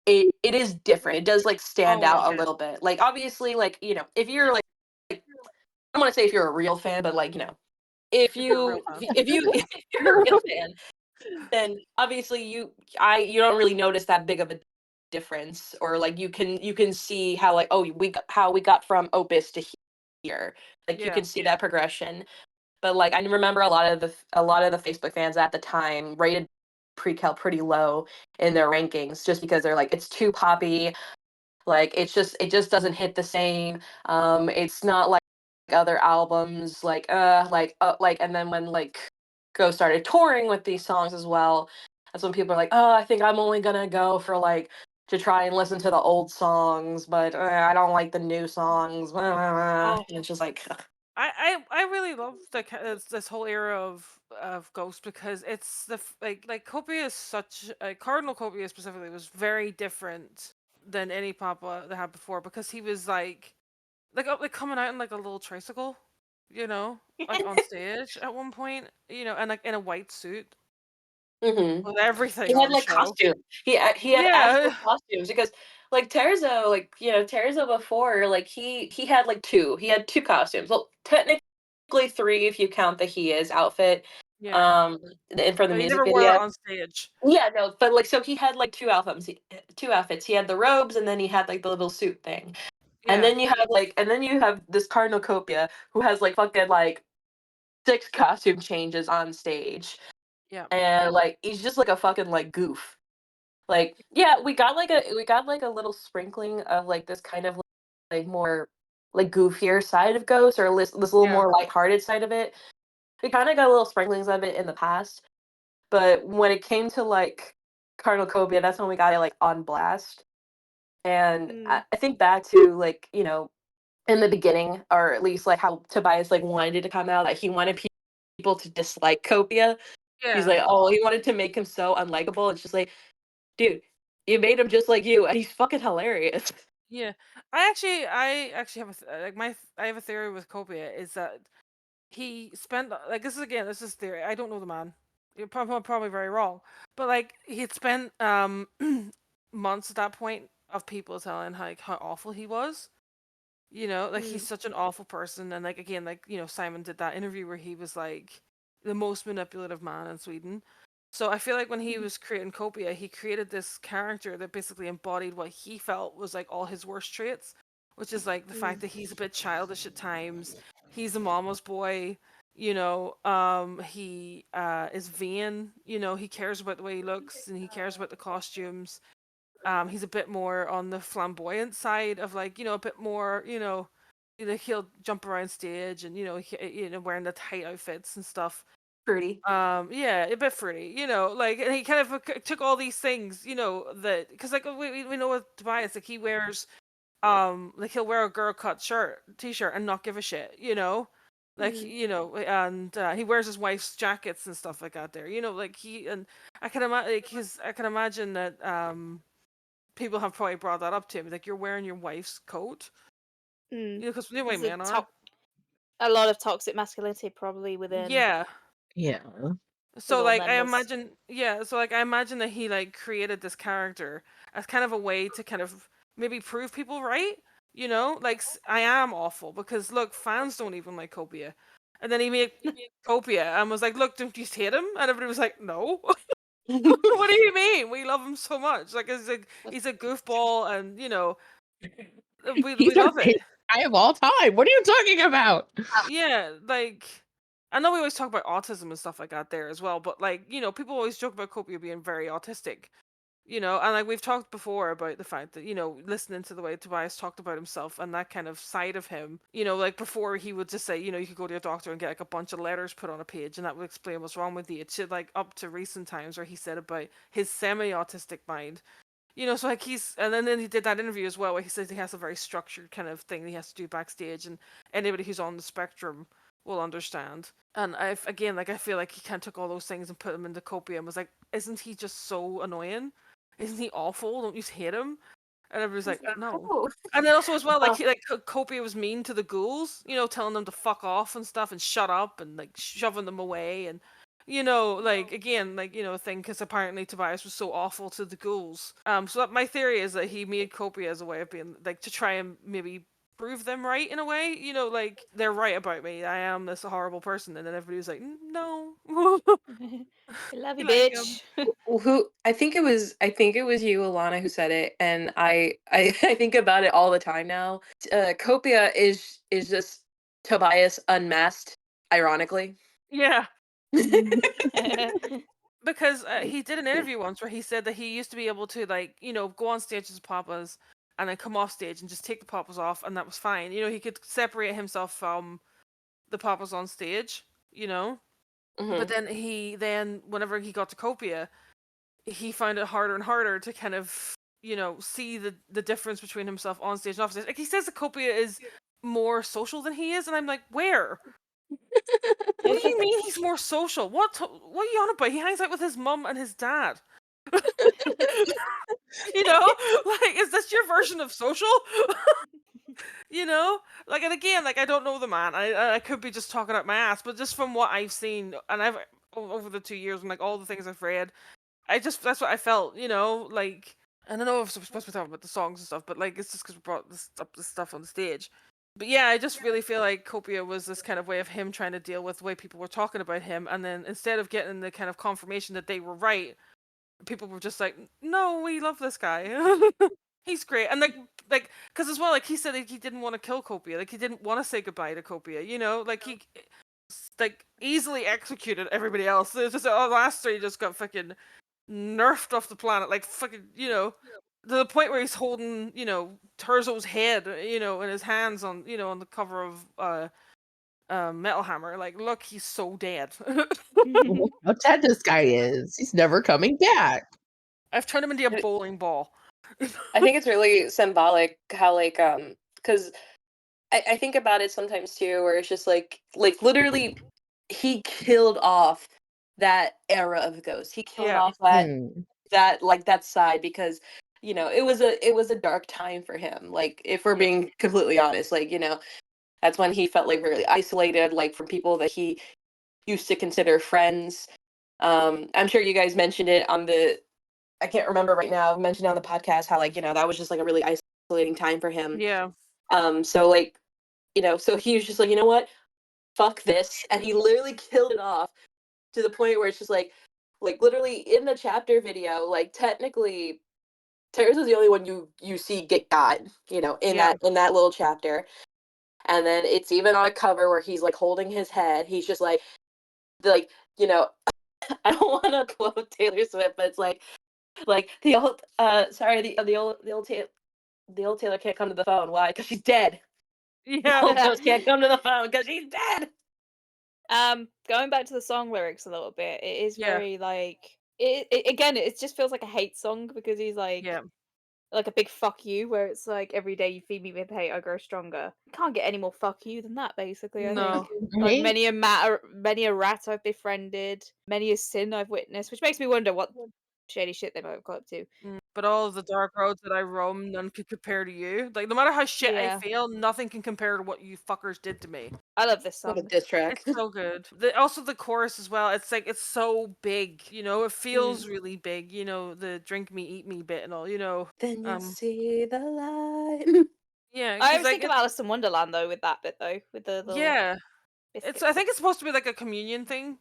it is different. It does like stand Oh, out a yeah. little bit. Like obviously, like if you're like I don't want to say if you're a real fan, but like if you're a real you fan. if you're a real fan, then obviously you don't really notice that big of a difference, or like you can see how like how we got from Opus to here. Like you Yeah. can see that progression. But like I remember a lot of the Facebook fans at the time rated Prequelle pretty low in their rankings just because they're like it's too poppy, like it just doesn't hit the same. It's not like other albums like and then when like Go started touring with these songs as well, that's when people are like, "Oh, I think I'm only going to go for like to try and listen to the old songs, but I don't like the new songs." Oh. And it's just like ugh. I really love this whole era of Ghost because it's like Copia is such Cardinal Copia specifically was very different than any Papa they had before because he was like coming out in like a little tricycle, like on stage at one point, and like in a white suit Mhm. with everything He had on like show. costume. He had actual Yeah, costumes because like Terzo, like Terzo before, like he had like two. He had two costumes. Well, technically three if you count the He Is outfit. yeah, Um, and for the but he music never wore that video. on stage. Yeah, no, but like so he had like two outfits. Two outfits. He had the robes and then he had like the little suit thing. Yeah, And then you have this Cardinal Copia who has like fucking like six costume changes on stage. yeah, And like he's just like a fucking like goof. Like, yeah, we got like a little sprinkling of like this kind of like more like goofier side of Ghost, or this little yeah, more lighthearted side of it. We kind of got little sprinklings of it in the past, but when it came to like Carnocobia, that's when we got it like on blast. And Mm. I think back to like in the beginning, or at least like how Tobias like wanted it to come out, that he wanted people to dislike Copia. He's yeah. like, oh, he wanted to make him so unlikable. It's just like, dude, you made him just like you, and he's fucking hilarious. Yeah, I actually have I have a theory with Copia is that he spent like this is theory. I don't know the man. You're probably very wrong, but like he had spent months at that point of people telling like how awful he was. Like he's Mm. such an awful person, and like again, like Simon did that interview where he was like the most manipulative man in Sweden. So I feel like when he was creating Copia, he created this character that basically embodied what he felt was like all his worst traits, which is like the fact Mm. that he's a bit childish at times. He's a mama's boy. He is vain. He cares about the way he looks and he cares about the costumes. He's a bit more on the flamboyant side of like, a bit more, he'll jump around stage and wearing the tight outfits and stuff. Fruity. Yeah, a bit fruity, like, and he kind of took all these things, that because like we know with Tobias, like he wears, like he'll wear a girl cut t-shirt and not give a shit, like Mm. and he wears his wife's jackets and stuff like that. There, like I can imagine, like I can imagine that people have probably brought that up to him, like you're wearing your wife's coat, Mm. because the way There's men are. a lot of toxic masculinity probably within Yeah. Yeah. So all like members. I imagine that he like created this character as kind of a way to kind of maybe prove people right, like I am awful because look, fans don't even like Copia. And then he made Copia and was like, look, don't you hate him? And everybody was like, no. What do you mean? We love him so much. Like he's a goofball, and we He's our love it. favorite guy of all time. What are you talking about? Yeah, like I know we always talk about autism and stuff like that there as well, but like, people always joke about Copia being very autistic, and like we've talked before about the fact that, listening to the way Tobias talked about himself and that kind of side of him, like before he would just say, you could go to your doctor and get like a bunch of letters put on a page and that would explain what's wrong with you. It's like up to recent times where he said about his semi-autistic mind. So like and then he did that interview as well where he says he has a very structured kind of thing he has to do backstage, and anybody who's on the spectrum will understand. And I feel like he kind of took all those things and put them into Copia and was like, isn't he just so annoying? Isn't he awful? Don't you hate him? And everybody's like, no. Oh. And then also as well, like Copia was mean to the ghouls, telling them to fuck off and stuff and shut up and like shoving them away and like again, like a thing because apparently Tobias was so awful to the ghouls. So my theory is that he made Copia as a way of being like to try and maybe prove them right in a way, like they're right about me. I am this horrible person, and then everybody was like, no. I love you, Like, bitch. Who I think it was you, Alana, who said it, and I I think about it all the time now. Copia is just Tobias unmasked, ironically. Yeah. Because he did an interview once where he said that he used to be able to like go on stage as Papas and then come off stage and just take the Papas off and that was fine. He could separate himself from the Papas on stage. But Mhm. then whenever he got to Copia, he found it harder and harder to kind of see the difference between himself on stage and off stage. Like he says that Copia is more social than he is, and I'm like, where? What do you mean he's more social? What are you on about? He hangs out with his mum and his dad. Like, is this your version of social? Like, and again, like I don't know the man. I could be just talking out my ass, but just from what I've seen, and I've over the 2 years and like all the things I've read, that's what I felt. Like I don't know if we're supposed to be talking about the songs and stuff, but like it's just because we brought this stuff on the stage. But yeah, I just really feel like Copia was this kind of way of him trying to deal with the way people were talking about him, and then instead of getting the kind of confirmation that they were right, people were just like, "No, we love this guy. He's great." And like, because as well, like he said, like, he didn't want to kill Copia, like he didn't want to say goodbye to Copia. Like he, like easily executed everybody else. It's just last three just got fucking nerfed off the planet, like fucking, to the point where he's holding, Terzo's head, in his hands on, on the cover of Metal Hammer. Like, look, he's so dead. How dead this guy is. He's never coming back. I've turned him into a bowling ball. I think it's really symbolic how like because I think about it sometimes too, where it's just like literally he killed off that era of Ghost. He killed Yeah. off that side because it was a dark time for him. Like if we're being completely honest, like that's when he felt like really isolated, like from people that he used to consider friends. I'm sure you guys mentioned it on the I can't remember right now, mentioned on the podcast how like, that was just like a really isolating time for him. Yeah. So like, so he was just like, you know what? Fuck this. And he literally killed it off to the point where it's just like literally in the chapter video, like technically Terrace is the only one you see get got, in that little chapter. And then it's even on a cover where he's like holding his head. He's just like I don't want to quote Taylor Swift, but it's like the old the old Taylor can't come to the phone. Why? Because she's dead. Yeah. The old Ghost can't come to the phone because she's dead. Going back to the song lyrics a little bit, it is Yeah. very like again, it just feels like a hate song because he's like a big fuck you, where it's like every day you feed me with hate, I grow stronger. Can't get any more fuck you than that, basically. I No. think like many a rat I've befriended, many a sin I've witnessed, which makes me wonder what shady shit they might have got up to. But all of the dark roads that I roam, none could compare to you. Like, no matter how shit I Yeah. feel, nothing can compare to what you fuckers did to me. I love this What a song. diss track. It's so good. Also the chorus as well. It's like it's so big. It feels really big. The drink me, eat me bit and all. Then you see the light. Yeah, I because always like think of Alice in Wonderland though with that bit though, with the little biscuits. I think it's supposed to be like a communion thing.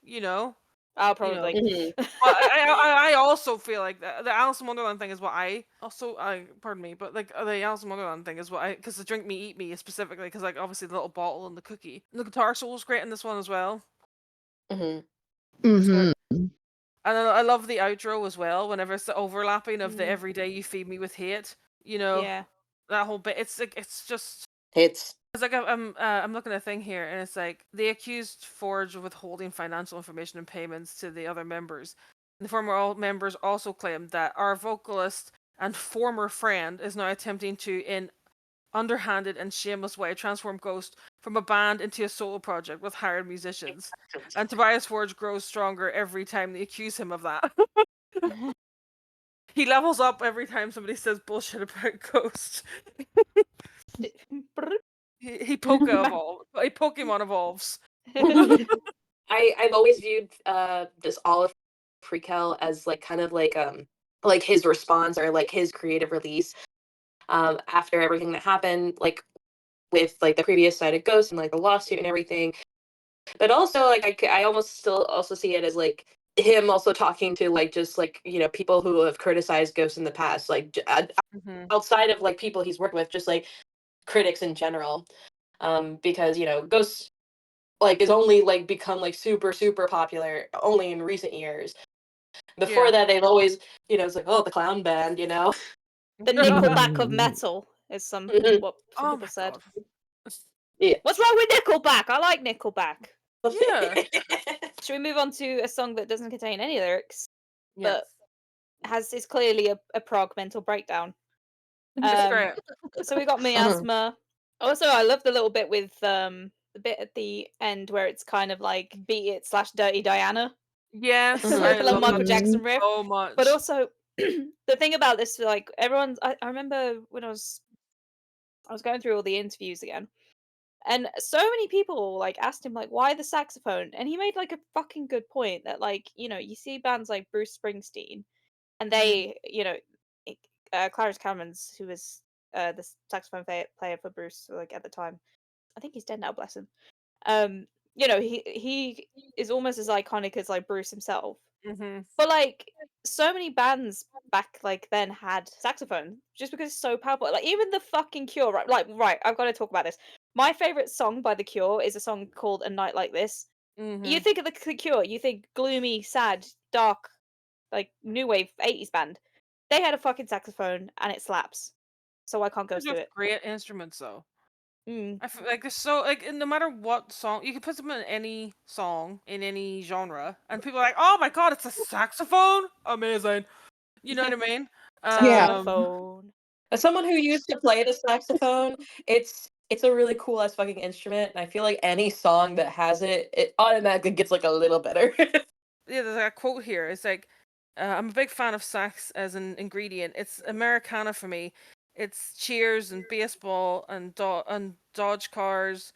Oh, probably. Mhm. But I also feel like the Alice in Wonderland thing is what I pardon me, but like the Alice in Wonderland thing is what I because the drink me eat me is specifically because like obviously the little bottle and the cookie. And the guitar solo is great in this one as well. Mhm. Mhm. And I love the outro as well. Whenever it's the overlapping of the everyday you feed me with hate, Yeah. that whole bit. It's like it's just. It's It's like I'm looking at a thing here, and it's like the accused forged withholding financial information and payments to the other members. The former members also claimed that our vocalist and former friend is now attempting to, in underhanded and shameless way, transform Ghost from a band into a solo project with hired musicians. And Tobias Forge grows stronger every time they accuse him of that. He levels up every time somebody says bullshit about Ghost. He Pokemon evolves. I've always viewed this all of Prequelle as like kind of like his response or like his creative release after everything that happened like with like the previous side of Ghost and like the lawsuit and everything. But also like I almost still also see it as like him also talking to like just like people who have criticized Ghost in the past, like Mm-hmm. outside of like people he's worked with, just like critics in general, because Ghost like is only like become like super popular only in recent years. Before Yeah. that, they've always it's like, oh, the clown band. The Nickelback of metal is Mhm. what some Oh people my said. god. Yeah. What's wrong with Nickelback? I like Nickelback. Yeah. Should we move on to a song that doesn't contain any lyrics, Yes. but is clearly a prog mental breakdown? It's great. So we got Miasma. Also, I love the little bit with the bit at the end where it's kind of like Beat It / Dirty Diana. Yes, With I a love Michael that Jackson riff. so much. But also, the thing about this, like everyone's, I remember when I was going through all the interviews again, and so many people like asked him like, why the saxophone? And he made like a fucking good point that like you see bands like Bruce Springsteen, and they Clarence Camerons, who was the saxophone player for Bruce like at the time. I think he's dead now, bless him. He is almost as iconic as like Bruce himself. Mm-hmm. But like so many bands back like then had saxophone just because it's so powerful. Like even the fucking Cure, right? Like I've got to talk about this. My favorite song by the Cure is a song called "A Night Like This." Mm-hmm. You think of the Cure, you think gloomy, sad, dark, like new wave 80s band. They had a fucking saxophone and it slaps. So why can't They're Ghost do just it? great instruments, though. Mm. I feel like they're so like no matter what song you can put them in any song in any genre, and people are like, "Oh my god, it's a saxophone! Amazing!" You know what I mean? Yeah. Saxophone. As someone who used to play the saxophone, it's a really cool ass fucking instrument, and I feel like any song that has it, it automatically gets like a little better. Yeah, there's a quote here. It's like, "I'm a big fan of sax as an ingredient. It's Americana for me. It's Cheers and baseball and Dodge cars."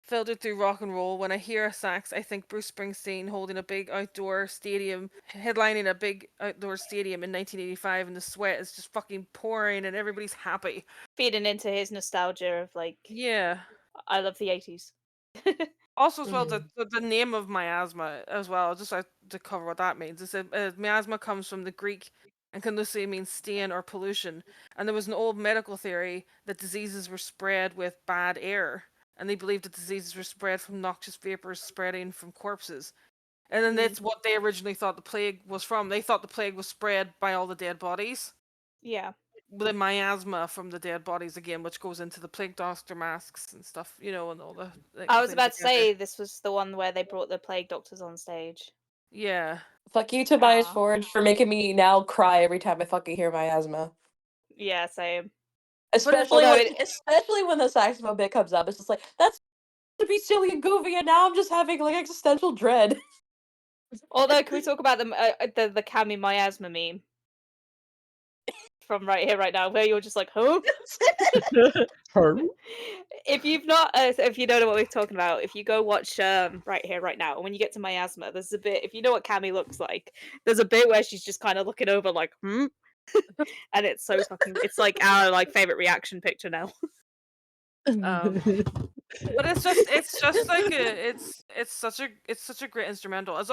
Filtered through rock and roll. When I hear a sax, I think Bruce Springsteen holding a big outdoor stadium, headlining a big outdoor stadium in 1985, and the sweat is just fucking pouring, and everybody's happy. Feeding into his nostalgia of like, Yeah. I love the 80s. Also, as well, the name of miasma as well. Just to cover what that means. It's miasma comes from the Greek, and can loosely mean stain or pollution. And there was an old medical theory that diseases were spread with bad air, and they believed that diseases were spread from noxious vapors spreading from corpses. And then that's what they originally thought the plague was from. They thought the plague was spread by all the dead bodies. Yeah. The miasma from the dead bodies again, which goes into the plague doctor masks and stuff, and all the. I was about to together. say this was the one where they brought the plague doctors on stage. Yeah. Fuck you, Tobias Aw. Forge, for making me now cry every time I fucking hear miasma. Yeah, same. Especially Although especially when the saxophone bit comes up, it's just like that's to be silly and goofy, and now I'm just having like existential dread. Although, can we talk about the Cami miasma meme from right here, right now, where you're just like, huh? If you've not, if you don't know what we're talking about, if you go watch right here, right now, and when you get to miasma, there's a bit. If you know what Cami looks like, there's a bit where she's just kind of looking over, like, and it's so fucking. It's like our like favorite reaction picture now. But it's just like it's such a great instrumental. It's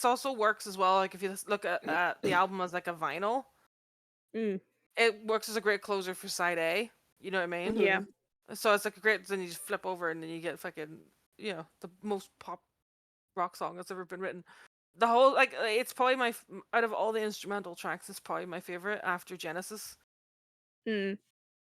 also works as well. Like if you look at the album as like a vinyl, it works as a great closer for side A. You know what I mean? Yeah. So it's like a great. Then you just flip over and then you get fucking the most pop rock song that's ever been written. The whole like it's probably out of all the instrumental tracks, it's probably my favorite after Genesis. Mm.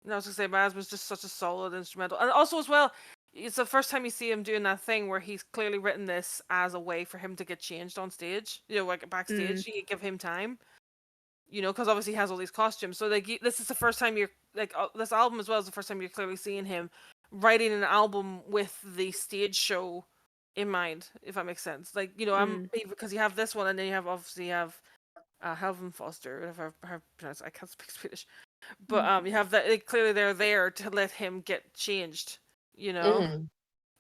I was gonna say, Miles was just such a solid instrumental, and also as well, it's the first time you see him doing that thing where he's clearly written this as a way for him to get changed on stage. Like backstage, you give him time. Because obviously he has all these costumes. So like, this is the first time you're like this album as well is the first time you're clearly seeing him writing an album with the stage show in mind, if that makes sense. Like, I'm because you have this one, and then you have Helvin Foster, whatever how to pronounce it. I can't speak Swedish. But you have that, like, clearly they're there to let him get changed, you know? Mhm.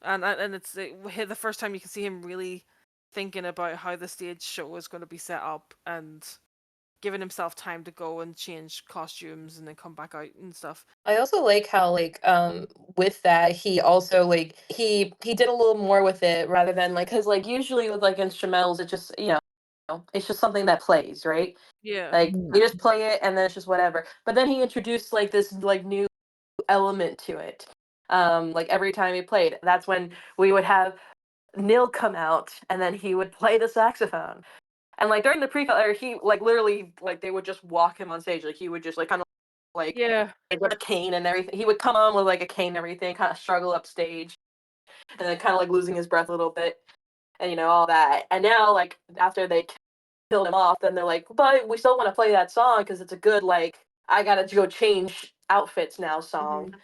And it's the first time you can see him really thinking about how the stage show is going to be set up and giving himself time to go and change costumes and then come back out and stuff. I also like how like with that he also like he did a little more with it rather than like because like usually with like instrumentals it just it's just something that plays, right? Yeah. Like Mhm. you just play it and then it's just whatever. But then he introduced like this like new element to it. Like every time he played, that's when we would have Neil come out and then he would play the saxophone. And like during the pre he like literally like they would just walk him on stage. Like he would just like kind of like Yeah. with a cane and everything. He would come on with like a cane and everything, kind of struggle up stage, and then kind of like losing his breath a little bit, and all that. And now like after they killed him off, then they're like, but we still want to play that song because it's a good like I gotta go change outfits now song.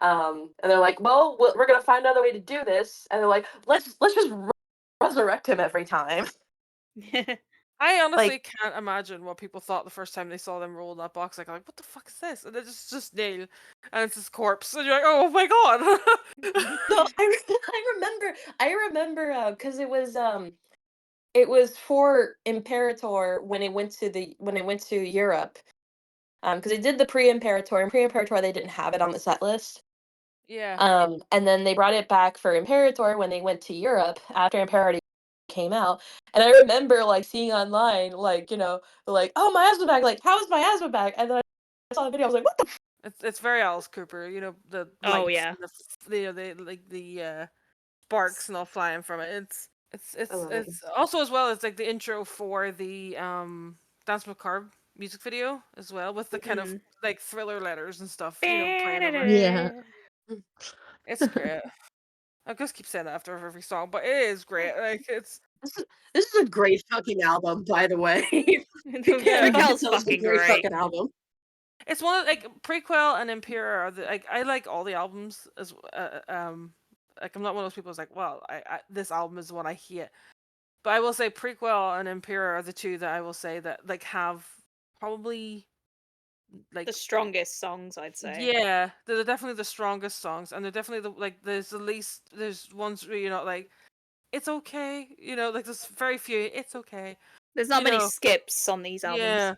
And they're like, well, we're gonna find another way to do this, and they're like, let's just resurrect him every time. I honestly Like, can't imagine what people thought the first time they saw them roll in that box. Like, what the fuck is this? And it's just Neil, and it's his corpse, and you're like, oh my god. no, I remember, because it was for Imperator when it went to Europe, because they did the pre-Imperator, and pre-Imperator they didn't have it on the set list. Yeah. And then they brought it back for Imperator when they went to Europe after Imperator came out. And I remember like seeing online, like, like, oh, my asthma bag, like, how is my asthma bag? And then I saw the video, I was like, what the It's very Alice Cooper, the Oh, lights yeah. and the sparks and all flying from it. I love it. It's also, as well, it's like the intro for the Dance Macabre music video as well, with the kind of Mhm. like thriller letters and stuff, playing over. Yeah. It's great. I just keep saying that after every song, but it is great. Like This is a great fucking album, by the way. Yeah. Prequelle's Tell this is a fucking great great. fucking album. It's one of like Prequelle and Impera are like I like all the albums as like I'm not one of those people who's like, well, I this album is the one I hate. But I will say Prequelle and Impera are the two that I will say that like have probably like The strongest songs, I'd say. yeah, they're definitely the strongest songs, and they're definitely there's ones where you're not like it's okay, like there's very few it's okay, There's not you many know. skips on these albums.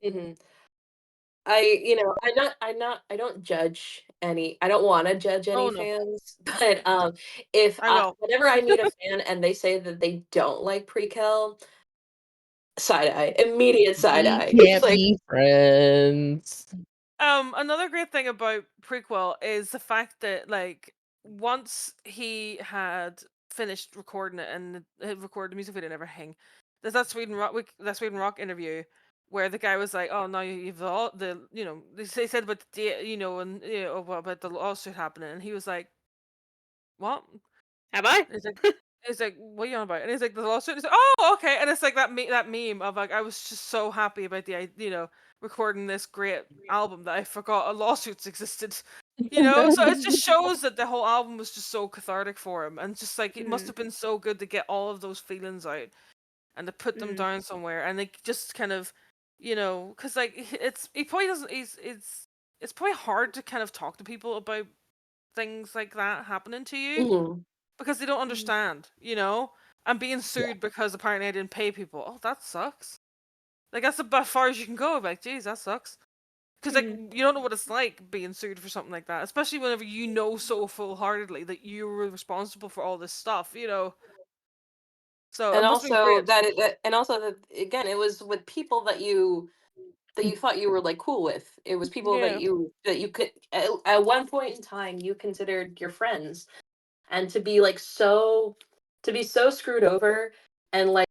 Yeah. Hmm. I don't judge any. I don't want to judge Oh any no, fans, but if I will. whenever I meet a fan and they say that they don't like Prequel, side eye, immediate side We eye. It's can't like, be friends. Another great thing about Prequelle is the fact that like once he had finished recording it and had recorded the music video and everything, there's that Sweden Rock interview where the guy was like, "Oh, now you've all the they said about the date, and about the lawsuit happening," and he was like, "What?" Have I? He's like, "What are you on about?" And he's like, "The lawsuit." And he's like, "Oh, okay." And it's like that meme of like, I was just so happy about recording this great album that I forgot a lawsuits existed. So it just shows that the whole album was just so cathartic for him, and just like it must Mhm. have been so good to get all of those feelings out and to put them Mm. down somewhere, and like just kind of, because like he probably doesn't. It's probably hard to kind of talk to people about things like that happening to you mhm, because they don't Mhm. understand, and being sued because apparently I didn't pay people. Oh, that sucks. Like that's about far as you can go. Like, geez, that sucks. Because like Mhm. you don't know what it's like being sued for something like that, especially whenever you know so full-heartedly that you were responsible for all this stuff. So it and must have been also great. and also that again, it was with people that you thought you were like cool with. It was people Yeah. that you could at one point in time you considered your friends, and to be so screwed over and like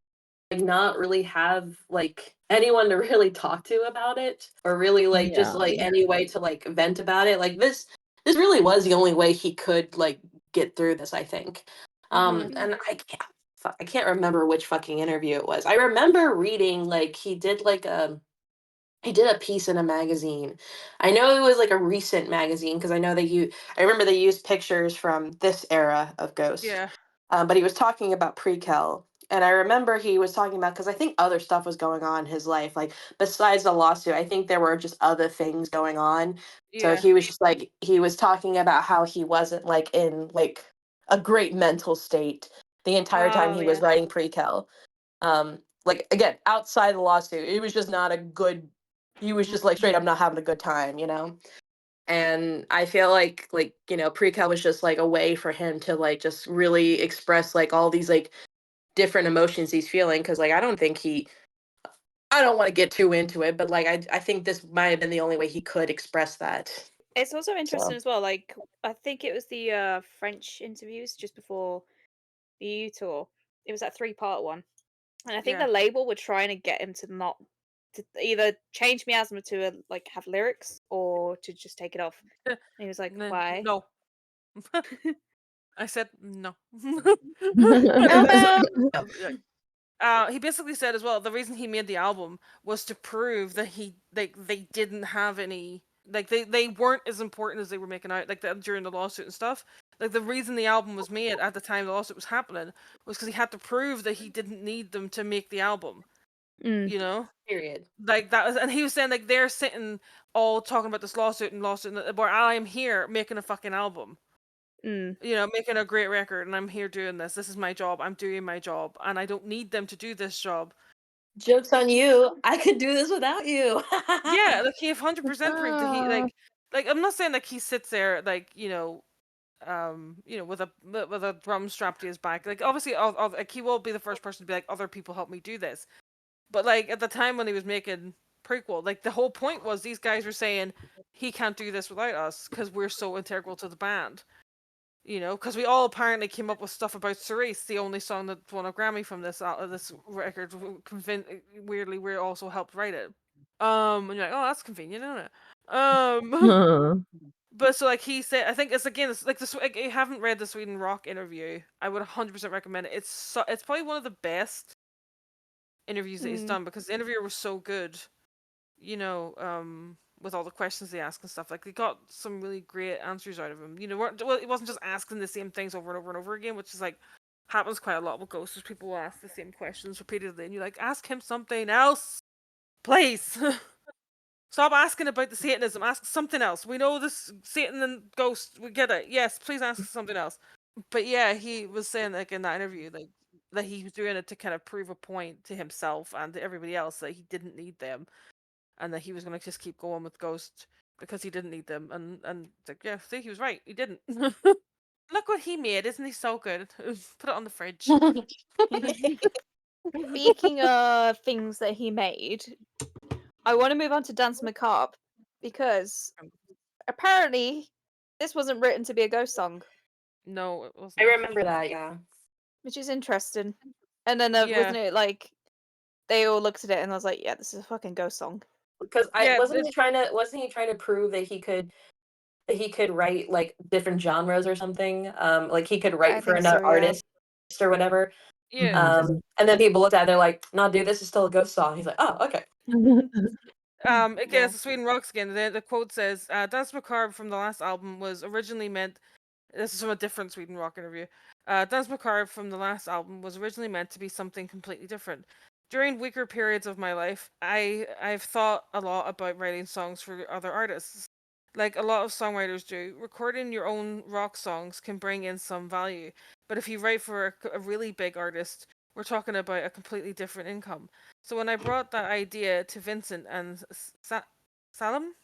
not really have like anyone to really talk to about it or really like just Yeah. like any way to like vent about it. Like this really was the only way he could like get through this, I think. Mhm. And I can't remember which fucking interview it was. I remember reading like he did a piece in a magazine. I know it was like a recent magazine because I remember they used pictures from this era of Ghost. Yeah. But he was talking about Prequel, and I remember he was talking about, because I think other stuff was going on in his life, like besides the lawsuit. I think there were just other things going on. So Yeah. he was just like, he was talking about how he wasn't like in like a great mental state the entire time Oh he was yeah. writing Prequelle. Like again, outside the lawsuit, it was just not a good. He was just like straight up not having a good time, you know. And I feel like you know, Prequelle was just like a way for him to like just really express like all these like different emotions he's feeling, because like I don't want to get too into it, but like I think this might have been the only way he could express that. It's also interesting So as well. Like I think it was the French interviews just before the EU tour. It was that 3-part one, and I think Yeah. the label were trying to get him to not to either change Miasma to like have lyrics or to just take it off. And he was like, "Why?" No. I said no. No, He basically said as well the reason he made the album was to prove that they didn't have any, like they weren't as important as they were making out, like during the lawsuit and stuff. Like the reason the album was made at the time the lawsuit was happening was because he had to prove that he didn't need them to make the album. Mm, You know, period. like that was, and he was saying like they're sitting all talking about this lawsuit where I'm here making a fucking album. mm. You know, making a great record, and I'm here doing this. This is my job. I'm doing my job, and I don't need them to do this job. Joke's on you. I could do this without you. Yeah, like he 100% proved that he Ah. like I'm not saying like he sits there like with a drum strapped to his back. Like obviously, like he will be the first person to be like, other people help me do this. But like at the time when he was making Prequelle, like the whole point was these guys were saying he can't do this without us because we're so integral to the band. You know, because we all apparently came up with stuff about Cerise, the only song that won a Grammy from this record. Weirdly, we also helped write it. And you're like, oh, that's convenient, isn't it? Huh. But so like he said, I think it's like this. Like, I haven't read the Sweden Rock interview. I would 100% recommend it. It's probably one of the best interviews that he's Mm. done because the interviewer was so good. You know, with all the questions they ask and stuff. Like they got some really great answers out of him. You know, well, it wasn't just asking the same things over and over and over again, which is like happens quite a lot with ghosts. People will ask the same questions repeatedly, and you like ask him something else, please. Stop asking about the Satanism. Ask something else. We know this Satan and ghost. We get it. Yes, please ask something else. But yeah, he was saying like in that interview, like that he was doing it to kind of prove a point to himself and to everybody else that he didn't need them, and that he was going to just keep going with Ghost because he didn't need them. And like, yeah, see, he was right. He didn't. Look what he made. Isn't he so good? Put it on the fridge. Speaking of things that he made, I want to move on to Dance Macabre because apparently this wasn't written to be a ghost song, No, it I wasn't. remember that, yeah. which is interesting. And then Yeah. wasn't it like they all looked at it and I was like, yeah, this is a fucking ghost song. Because Yeah, wasn't he trying to prove that he could write like different genres or something? Like he could I write for think so, another yeah. artist or whatever. yeah. And then people looked at it, they're like, "No, dude, this is still a ghost song." He's like, "Oh, okay." Again, Yeah. it's the Sweden Rocks again. The quote says, Dance Macabre from the last album was originally meant. This is from a different Sweden Rock interview. Dance Macabre from the last album was originally meant to be something completely different. During weaker periods of my life, I've thought a lot about writing songs for other artists. Like a lot of songwriters do, recording your own rock songs can bring in some value. But if you write for a really big artist, we're talking about a completely different income. So when I brought that idea to Vincent and Salem,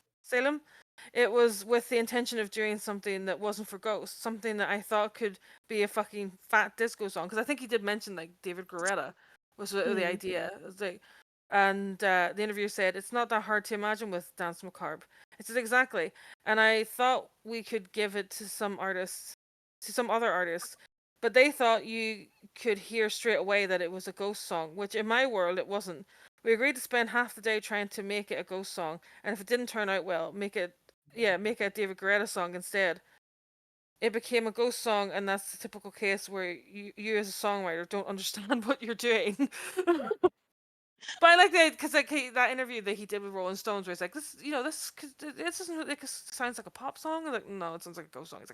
it was with the intention of doing something that wasn't for ghosts, something that I thought could be a fucking fat disco song. Because I think he did mention like David Guetta was the idea. It was like, and the interviewer said it's not that hard to imagine with Dance Macabre. It says exactly, and I thought we could give it to some artists, to some other artists, but they thought you could hear straight away that it was a ghost song, which in my world it wasn't. We agreed to spend half the day trying to make it a ghost song, and if it didn't turn out well, make it a David Guetta song instead. It became a ghost song, and that's the typical case where you as a songwriter don't understand what you're doing. But I like that because like that interview that he did with Rolling Stones, where it's like this, this doesn't like sounds like a pop song. I'm like, no, it sounds like a ghost song. It's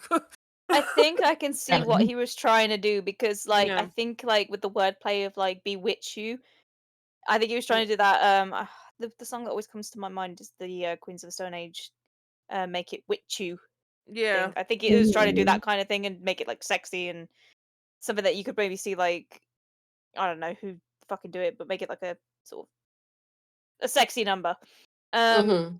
like I think I can see what Seven. he was trying to do because, like, I Yeah. think, like, with the wordplay of, like, bewitch you, I think he was Yeah. trying to do that. The song that always comes to my mind is the Queens of the Stone Age, "Make It Witch You" Yeah. thing. I think he was trying to do Mhm. that kind of thing and make it, like, sexy and something that you could maybe see, like, I don't know who fucking do it, but make it like a sort of a sexy number. Um, Mm-hmm.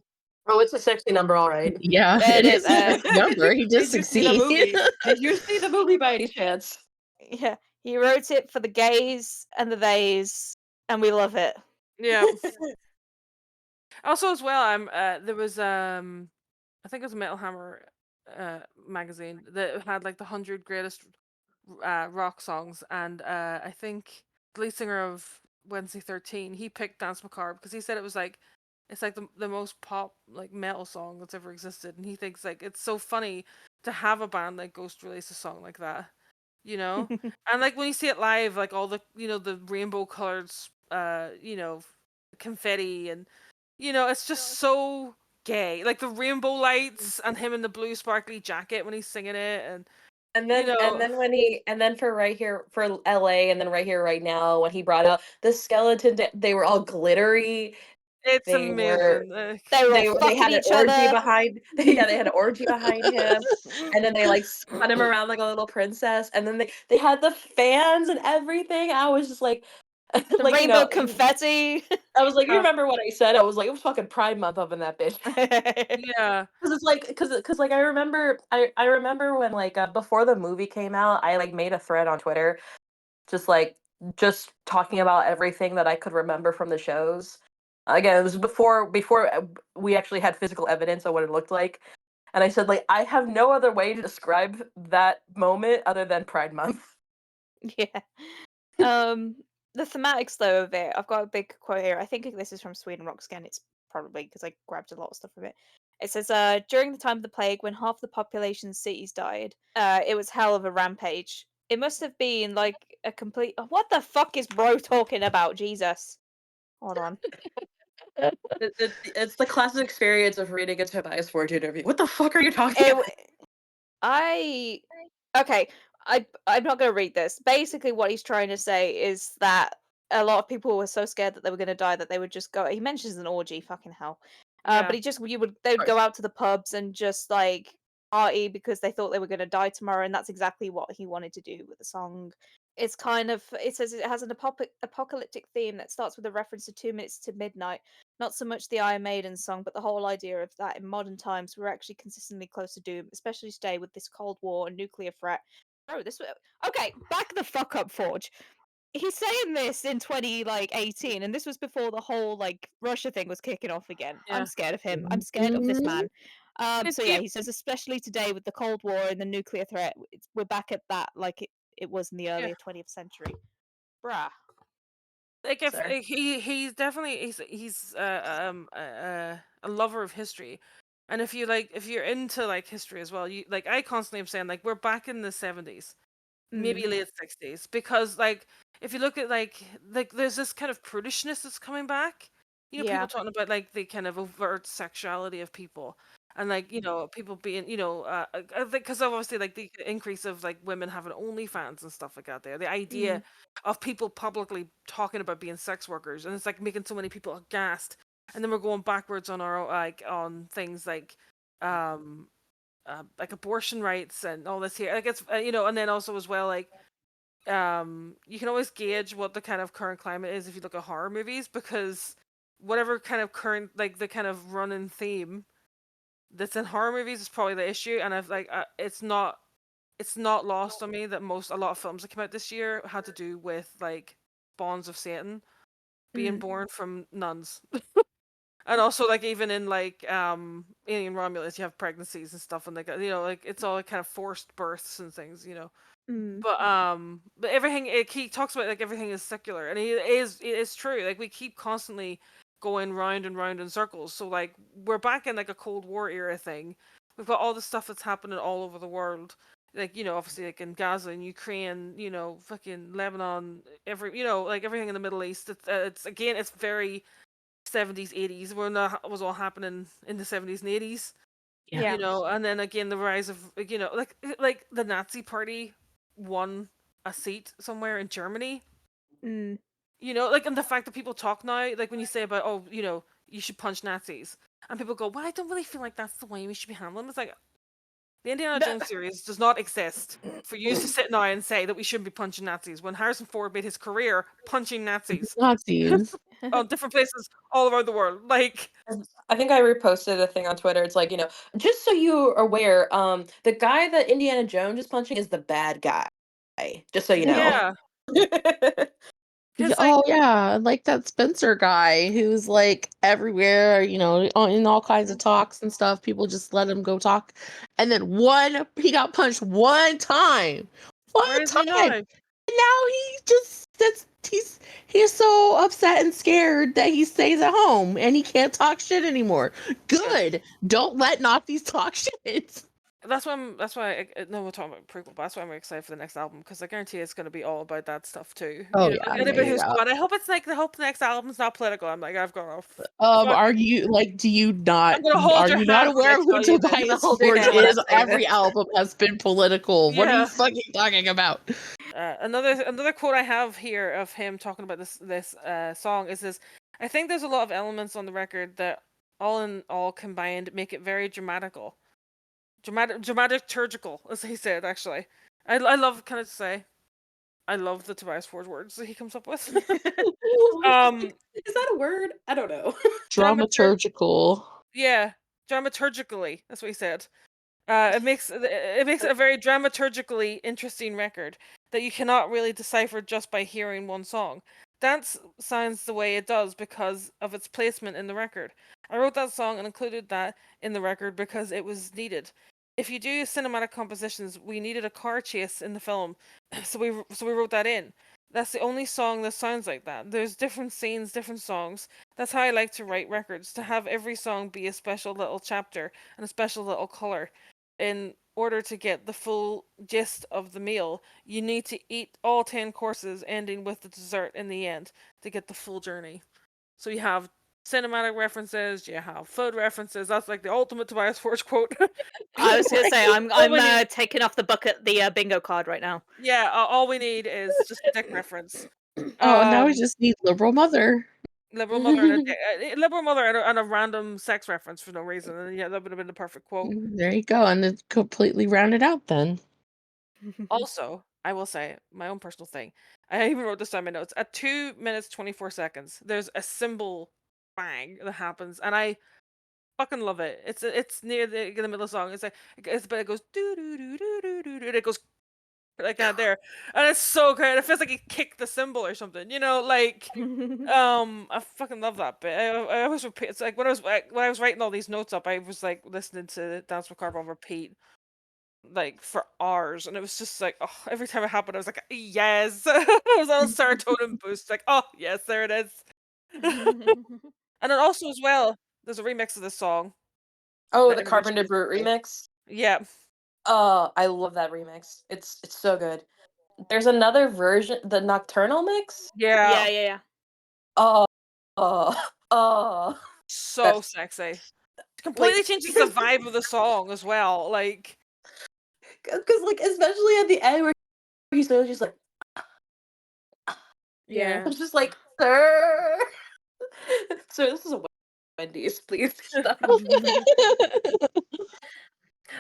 Oh, it's a sexy number, all right. Yeah, yeah, it it is. is a sexy number. He does Did you see the succeed. movie? Did you see the movie by any chance? Yeah, he wrote it for the gays and the theys, and we love it. Yeah. Also, as well, there was I think it was Metal Hammer magazine that had like the 100 greatest rock songs, and I think the lead singer of Wednesday 13, he picked Dance Macabre because he said it was like it's like the most pop like metal song that's ever existed, and he thinks like it's so funny to have a band like Ghost release a song like that, you know, and like when you see it live, like all the the rainbow colored confetti, and it's just so gay, like the rainbow lights and him in the blue sparkly jacket when he's singing it, and And you then and know then when he and then for right here for LA and then right here right now when he brought out the skeleton they were all glittery. it's They were amazing. Like, They were all they fucking had an each orgy other. behind yeah, they had an orgy behind him. And then they like spun him around like a little princess. And then they had the fans and everything. I was just like The like rainbow confetti. I was like, you uh, remember what I said? I was like, it was fucking Pride Month up in that bitch. yeah, Cause it's like, cause like I remember when like before the movie came out, I like made a thread on Twitter, just like just talking about everything that I could remember from the shows. Again, it was before we actually had physical evidence of what it looked like, and I said like I have no other way to describe that moment other than Pride Month. Yeah. Um, the thematics though of it, I've got a big quote here. I think this is from Sweden Rocks again. It's probably because I grabbed a lot of stuff from it. It says, during the time of the plague, when half the population's cities died, it was hell of a rampage. It must have been like a complete. What the fuck is bro talking about? Jesus. Hold on. It's the classic experience of reading a Tobias Forge interview. What the fuck are you talking It, about? I okay. I'm not going to read this. Basically, what he's trying to say is that a lot of people were so scared that they were going to die that they would just go. He mentions an orgy, fucking hell. But yeah, they would Of course. go out to the pubs and just like party because they thought they were going to die tomorrow, and that's exactly what he wanted to do with the song. It's kind of it says it has an apocalyptic theme that starts with a reference to 2 minutes to midnight. Not so much the Iron Maiden song, but the whole idea of that in modern times we're actually consistently close to doom, especially today with this Cold War and nuclear threat. Bro, okay. Back the fuck up, Forge. He's saying this in 2018, and this was before the whole like Russia thing was kicking off again. I'm yeah. scared of him. I'm scared of this man. It's So yeah, he says especially today with the Cold War and the nuclear threat, we're back at that like it was in the yeah. earlier 20th century. Bruh. Like if Sir. he's definitely he's a lover of history, and if you're into like history as well, you like I constantly am saying like we're back in the 70s, maybe Mm, late 60s, because like if you look at like there's this kind of prudishness that's coming back, people yeah. talking about like the kind of overt sexuality of people, and like people being because obviously like the increase of like women having OnlyFans and stuff like that, there the idea Mm, of people publicly talking about being sex workers, and it's like making so many people aghast, and then we're going backwards on our like on things um like abortion rights and all this here. Like it's and then also as well like you can always gauge what the kind of current climate is if you look at horror movies, because whatever kind of current like the kind of running theme that's in horror movies is probably the issue. And I've like it's not lost on me that a lot of films that came out this year had to do with like spawns of Satan being mm, born from nuns. And also, like even in like Alien Romulus, you have pregnancies and stuff, and like like it's all kind of forced births and things, mm, But everything he talks about like everything is secular, and it is true. Like we keep constantly going round and round in circles. So like we're back in like a Cold War era thing. We've got all the stuff that's happening all over the world. Like obviously like in Gaza and Ukraine, fucking Lebanon, like everything in the Middle East. It's again, it's very 70s, 80s, when that was all happening in the 70s and 80s. Yeah. You know, and then again the rise of like the Nazi Party won a seat somewhere in Germany. Mm. You know, like, and the fact that people talk now, like when you say about, oh, you know, you should punch Nazis, and people go, well, I don't really feel like that's the way we should be handling them. It's like the Indiana Jones series does not exist for you to sit now and say that we shouldn't be punching Nazis when Harrison Ford made his career punching Nazis Nazis. on different places all around the world. Like, I think I reposted a thing on Twitter. It's like, just so you're aware, the guy that Indiana Jones is punching is the bad guy. Just so you know. yeah, Yeah, because like, oh yeah, like that Spencer guy who's like everywhere, in all kinds of talks and stuff. People just let him go talk, and then he got punched one where is he time, now? and now he just he's so upset and scared that he stays at home and he can't talk shit anymore. Good, don't let Nazis talk shit. That's why no, we're talking about prequel, but that's why I'm excited for the next album, because I guarantee it's going to be all about that stuff too. Oh You know, yeah, anybody who's yeah. gone, I hope the next album's not political. I'm like, I've gone off. Are you like? Do you not? I'm gonna hold Are your you not hand when I aware of who tell you this. I'm gonna Tobias hold your Forge hand when I is? say Every this. album has been political. What are you Yeah. fucking talking about? Another quote I have here of him talking about this song is this: I think there's a lot of elements on the record that all in all combined make it very dramaturgical, as he said. Actually, I love kind of say, I love the Tobias Forge words that he comes up with. Is that a word? I don't know. Dramaturgical. Yeah, dramaturgically. That's what he said. It makes a very dramaturgically interesting record that you cannot really decipher just by hearing one song. Dance sounds the way it does because of its placement in the record. I wrote that song and included that in the record because it was needed. If you do cinematic compositions, we needed a car chase in the film, so we wrote that in. That's the only song that sounds like that. There's different scenes, different songs. That's how I like to write records, to have every song be a special little chapter and a special little color. In order to get the full gist of the meal, you need to eat all 10 courses, ending with the dessert in the end to get the full journey. So you have cinematic references, you have food references. That's like the ultimate Tobias Forge quote. I was gonna say I'm All we need- taking off the bingo card right now. yeah, all we need is just a dick reference. Oh, now we Um, just need liberal mother. liberal mother and liberal mother and a random sex reference for no reason. And yeah, that would have been the perfect quote. There you go, and it's completely rounded out then. Also, I will say my own personal thing. I even wrote this down in my notes. At 2 minutes 24 seconds, there's a cymbal bang that happens, and I fucking love it. It's near the middle of the song. But it goes doo doo doo doo doo doo, and it goes like that there, and it's so great. It feels like he kicked the cymbal or something. You know, like I fucking love that bit. I always repeat. It's like when I was writing all these notes up, I was like listening to Dance Macabre on repeat, like for hours, and it was just like, oh, every time it happened I was like, yes. I was on a serotonin boost, like, oh yes, there it is. And then also as well, there's a remix of this song Oh, that the everybody Carpenter should Brute listen to. remix. Yeah, Oh, I love that remix. It's so good. There's another version, the Nocturnal mix. yeah, yeah. Oh, oh, oh. so sexy. Completely Like, changes the vibe of the song as well, like, because like especially at the end where he's literally just like, yeah. I'm just like, sir, sir, this is a Wendy's, please stop.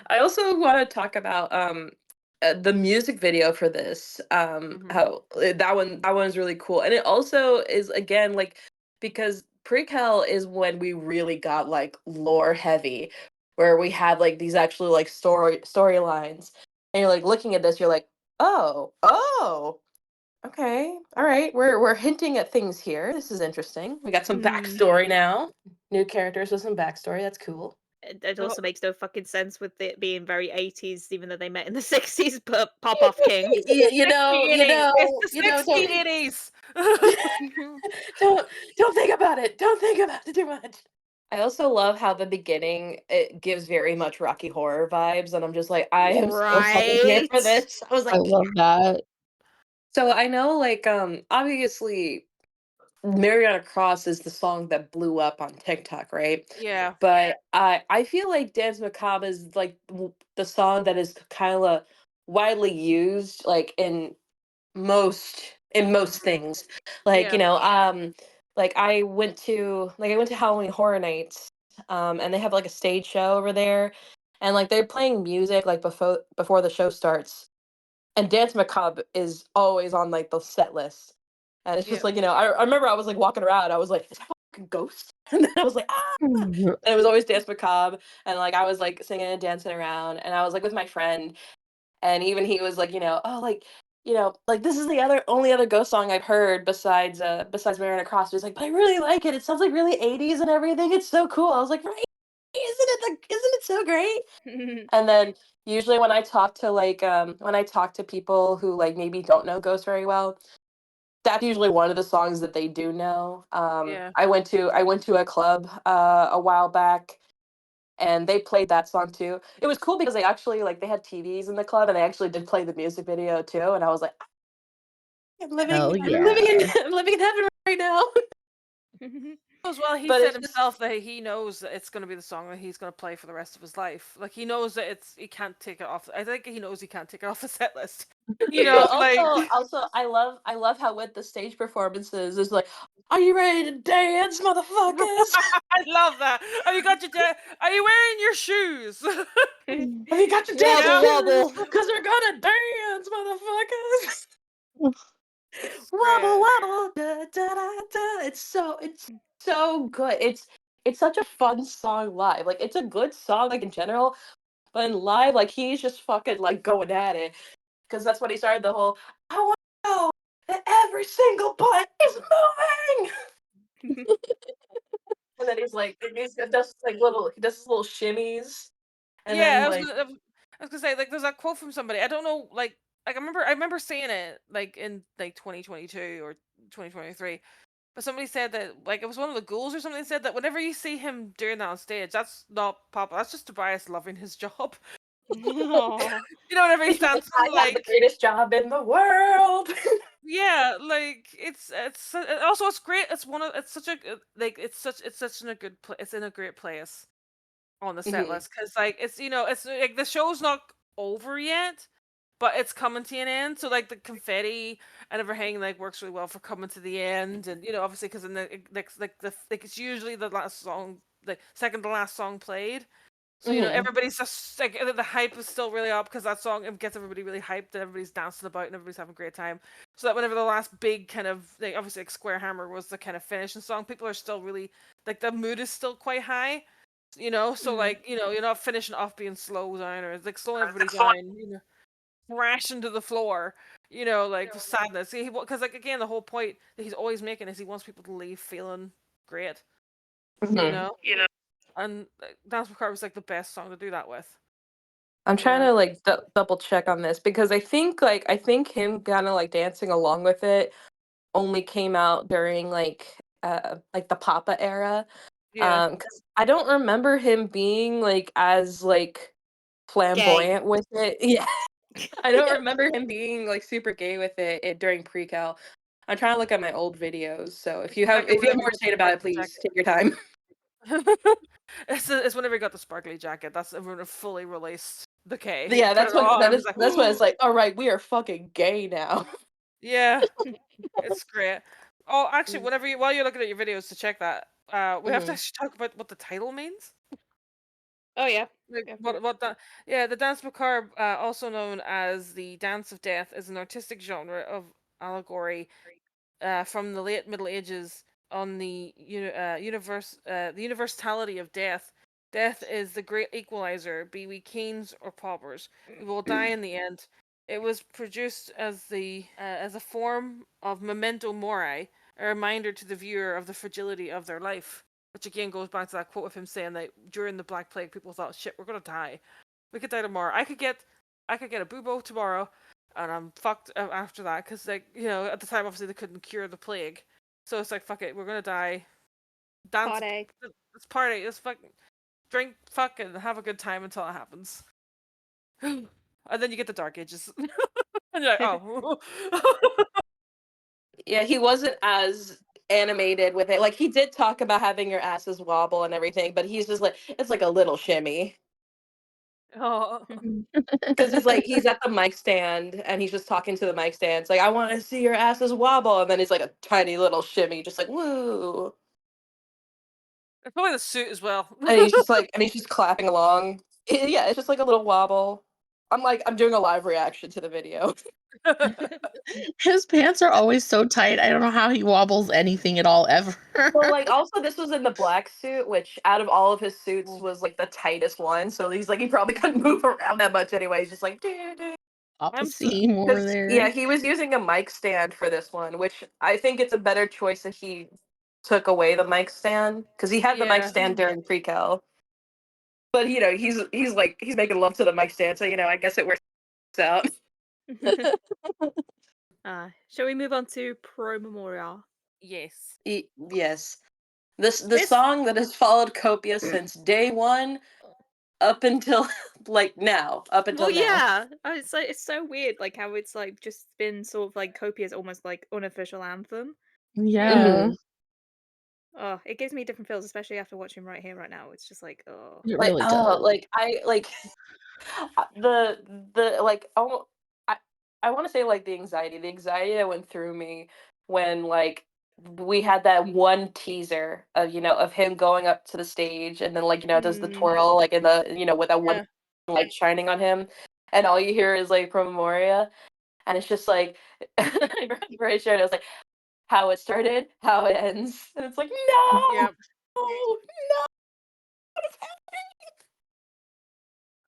I also want to talk about the music video for this. Mhm. How that one's really cool, and it also is again like because Prequelle is when we really got like lore heavy, where we had like these actually like storylines, and you're like looking at this, you're like, oh, okay, all right, we're hinting at things here. This is interesting. We got some backstory now, new characters with some backstory. That's cool. It Oh, also makes no fucking sense with it being very 80s, even though they met in the 60s. But Pop Off King. You know, it's the don't 1680s. don't think about it. Don't think about it too much. I also love how the beginning it gives very much Rocky Horror vibes, and I'm just like, I am so fucking here for Right. this. I was I like, love that. so I know, like, obviously, Mariana Cross is the song that blew up on TikTok, right? Yeah. But I feel like Dance Macabre is like the song that is kind of widely used like in most things. Like, Yeah. like I went to Halloween Horror Nights, and they have like a stage show over there, and like they're playing music like before the show starts, and Dance Macabre is always on like the set list. And it's just Yeah. like, I remember I was like walking around, I was like, is that a fucking ghost? And then I was like, ah! And it was always Dance Macabre. And like I was like singing and dancing around. And I was like with my friend. And even he was like, oh, like, like this is the only other ghost song I've heard besides Mariana Cross. He's like, but I really like it. It sounds like really 80s and everything. It's so cool. I was like, right? Isn't it so great? And then usually when I talk to people who like maybe don't know Ghost very well, that's usually one of the songs that they do know. Yeah. I went to a club a while back, and they played that song too. It was cool because they had TVs in the club, and they actually did play the music video too. And I was like, Hell I'm living in yeah. I'm living in heaven right now. As well, he But said it's just himself that he knows that it's going to be the song that he's going to play for the rest of his life. Like he knows that he can't take it off. I think he knows he can't take it off the set list. But Like also I love how with the stage performances is like, are you ready to dance, motherfuckers? I love that. Have you got your Are you wearing your shoes? Have you got your Wobble, dance wobble. Because we're gonna dance, motherfuckers. It's Wobble great. wobble, da, da, da, da. It's so good. It's such a fun song live. Like it's a good song like in general, but in live, like he's just fucking like going at it. Because that's what he started the whole. I want to know that every single butt is moving. And then he does his little shimmies, and Yeah, then like. I was gonna say like there's that quote from somebody. I don't know I remember seeing it like in like 2022 or 2023. But somebody said that like it was one of the ghouls or something said that whenever you see him doing that on stage, that's not Papa. That's just Tobias loving his job. Aw. Whenever he's dancing, I got the greatest job in the world. yeah, like also it's great. It's such a like it's such in a good it's in a great place on the set Mhm. list because like it's like the show's not over yet, but it's coming to an end. So like the confetti and everything like works really well for coming to the end, and obviously because in the like it's usually the last song, like second to last song played. So Mhm. everybody's just like the hype is still really up because that song gets everybody really hyped and everybody's dancing about and everybody's having a great time. So that whenever the last big kind of like obviously like Square Hammer was the kind of finishing song, people are still really like the mood is still quite high. So like you're not finishing off being slow down or like slowing everybody down. Crash into the floor. Like with sadness. Because like again, the whole point that he's always making is he wants people to leave feeling great. You Mhm. know. And Dance Macabre was like the best song to do that with. I'm trying Yeah. to like double check on this because I think him kind of like dancing along with it only came out during like the Papa era. Yeah. Because I don't remember him being like as like Gay. flamboyant with it. Yeah, I don't remember him being like super gay with it during Prequelle. I'm trying to look at my old videos, so if you It's like have if you have whenever more he to got say the about it, sparkly please take your time. jacket. It's whenever he got the sparkly jacket. That's when it fully released the K. He Yeah, put that's it when on. that And is was like, that's when it's like, all right, we are fucking gay now. yeah, it's great. Oh, actually, while you're looking at your videos to check that, we have to Mhm. actually talk about what the title means. Oh yeah. Like Go for it. what that? Yeah, the dance macabre, also known as the dance of death, is an artistic genre of allegory from the late Middle Ages on the universality of death. Death is the great equalizer, be we kings or paupers. We will die in the end. It was produced as a form of memento mori, a reminder to the viewer of the fragility of their life. Which again goes back to that quote of him saying that during the Black Plague, people thought, "Shit, we're gonna die. We could die tomorrow. I could get a bubo tomorrow, and I'm fucked after that because like at the time obviously they couldn't cure the plague, so it's like fuck it, we're gonna die, dance, Party. let's party, let's fucking drink, fuck, and have a good time until it happens, and then you get the Dark Ages, and you're like, oh, Yeah, he wasn't as animated with it. Like he did talk about having your asses wobble and everything, but he's just like it's like a little shimmy. Oh, Because he's at the mic stand and he's just talking to the mic stand. It's like, I want to see your asses wobble, and then he's like a tiny little shimmy, just like woo. it's probably the suit as well. And he's just clapping along. Yeah, it's just like a little wobble. I'm doing a live reaction to the video. His pants are always so tight. I don't know how he wobbles anything at all ever. Well, like also this was in the black suit, which out of all of his suits was like the tightest one. So he's like he probably couldn't move around that much anyway. He's just like doo. Papa I'm so- Seymour Because there. yeah, he was using a mic stand for this one, which I think it's a better choice if he took away the mic stand because he had the mic Yeah. stand during Prequelle. But he's making love to the mic stand, so I guess it works out. Shall we move on to Pro Memoria? Yes. Yes, the This- song that has followed Copia since day one up until like now, up until Well, now. yeah, it's so weird, like how it's like just been sort of like Copia's almost like unofficial anthem. Yeah. Mhm. Oh, it gives me different feels, especially after watching Right Here, Right Now. It's just like, oh, It Like really does. like I like the like oh I want to say like the anxiety that went through me when like we had that one teaser of of him going up to the stage and then like does the Mm. twirl like in the with that one Yeah. light shining on him and all you hear is like Pro Memoria and it's just like right sure it was like how it started, how it ends, and it's like no, Yeah. no,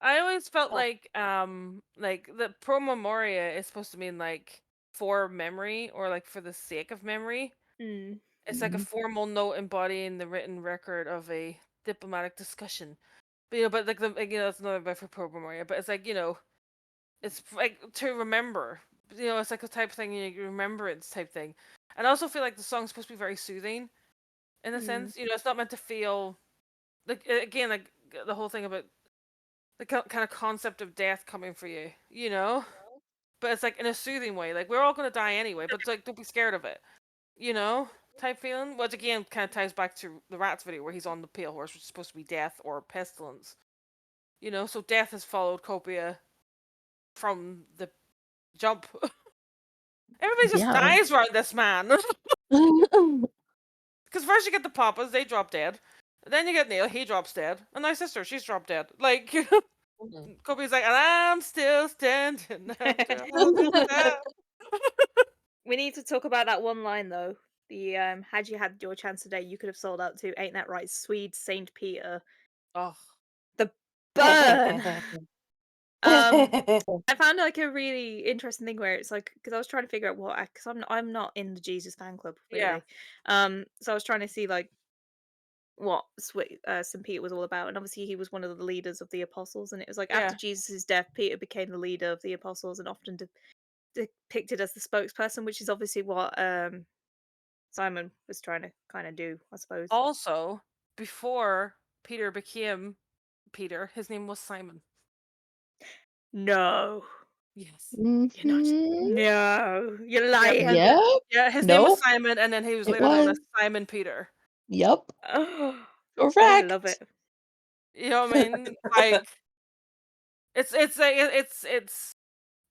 I always felt Oh. like the pro memoria is supposed to mean like for memory or like for the sake of memory. Mm. It's like a formal note embodying the written record of a diplomatic discussion. But like that's another word for pro memoria. But it's like it's like to remember. It's like a type of thing, remembrance type thing. And I also feel like the song's supposed to be very soothing, in a Mm. sense. It's not meant to feel like again like the whole thing about the kind of concept of death coming for you, But it's like in a soothing way. Like we're all gonna die anyway, but it's like don't be scared of it, type feeling. Which again kind of ties back to the Rats video where he's on the pale horse, which is supposed to be death or pestilence. So death has followed Copia from the jump. Everybody just Yeah. dies around this man. Because first you get the Papas, they drop dead. Then you get Neil, he drops dead. And my sister, she's dropped dead. Like, Kobe's like, and I'm still standing after all this time. We need to talk about that one line though. The had you had your chance today, you could have sold out to Ain't That Right, Swede Saint Peter. Oh, The burn. I found like a really interesting thing where it's like because I was trying to figure out what because I'm not in the Jesus fan club Yeah. really. So I was trying to see like what St. Peter was all about, and obviously he was one of the leaders of the apostles, and it was like after Yeah. Jesus' death, Peter became the leader of the apostles and often depicted as the spokesperson, which is obviously what Simon was trying to kind of do, I suppose. Also, before Peter became Peter, his name was Simon. No, Yes. you're not. Mhm. No, you're lying. Yep. Yeah, his name was Nope. Simon, and then he was It later known was. as Simon Peter. Yep. Oh, I Correct. love it. You know what I mean? Like, it's like it's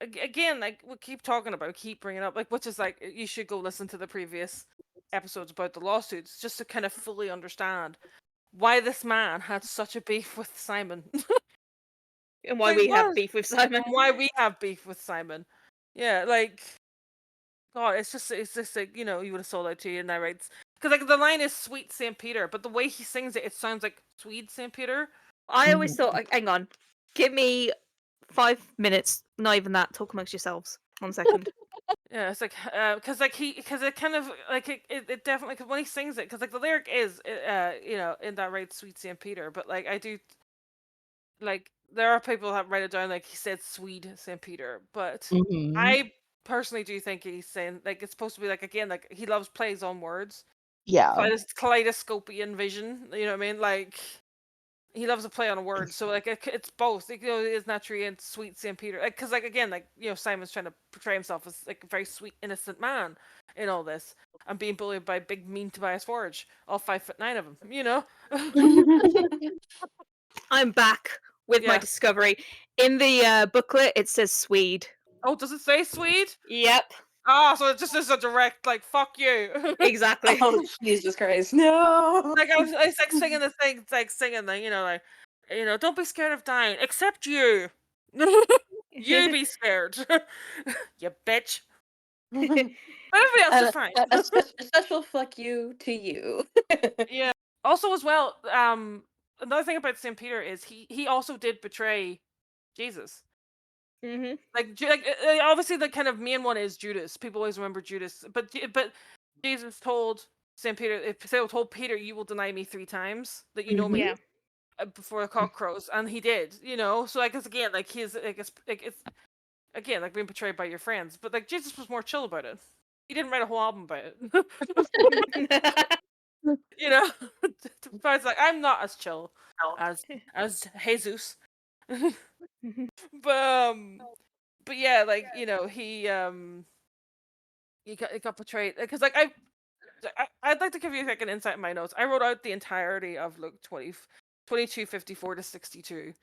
again like we keep talking about, keep bringing up, like which is like you should go listen to the previous episodes about the lawsuits just to kind of fully understand why this man had such a beef with Simon. And why Like, we have what? beef with Simon. And why we have beef with Simon. Yeah, like God, it's just like you would have sold out to you and that right because like the line is sweet Saint Peter, but the way he sings it, it sounds like Swede Saint Peter. I always thought, hang on, give me 5 minutes, not even that. Talk amongst yourselves. 1 second. Yeah, it's like because it kind of like it definitely because when he sings it because like the lyric is in that right Sweet Saint Peter, but like I do like there are people that write it down like he said Swede Saint Peter, but Mhm. I personally do think he's saying like it's supposed to be like again like he loves plays on words, Yeah. kaleidoscopian vision. You know what I mean? Like he loves to play on a word, so like it's both. Like, it's not true and sweet Saint Peter. Like, because like again, like Simon's trying to portray himself as like a very sweet, innocent man in all this, and being bullied by big mean Tobias Forge, all 5'9" of him. I'm back with my Yeah. discovery. In the booklet, it says Swede. Oh, does it say Swede? Yep, So it just is a direct like fuck you. exactly. Oh, Jesus Christ. No. Like I was like singing the thing, like singing the don't be scared of dying, except you. You be scared, you bitch. But everybody else is fine. A special fuck you to you. Yeah. Also, as well, another thing about Saint Peter is he also did betray Jesus. Mm-hmm. Like obviously the kind of main one is Judas. People always remember Judas, but Jesus told Saint Peter, if told Peter, you will deny me 3 times that you know me. Yeah. Before the cock crows, and he did. So I guess again, like he's it's again like being betrayed by your friends, but like Jesus was more chill about it. He didn't write a whole album about it. But it's like I'm not as chill as Jesus. But yeah, like he got betrayed because like I'd like to give you like an insight in my notes. I wrote out the entirety of Luke 22:54 to 62.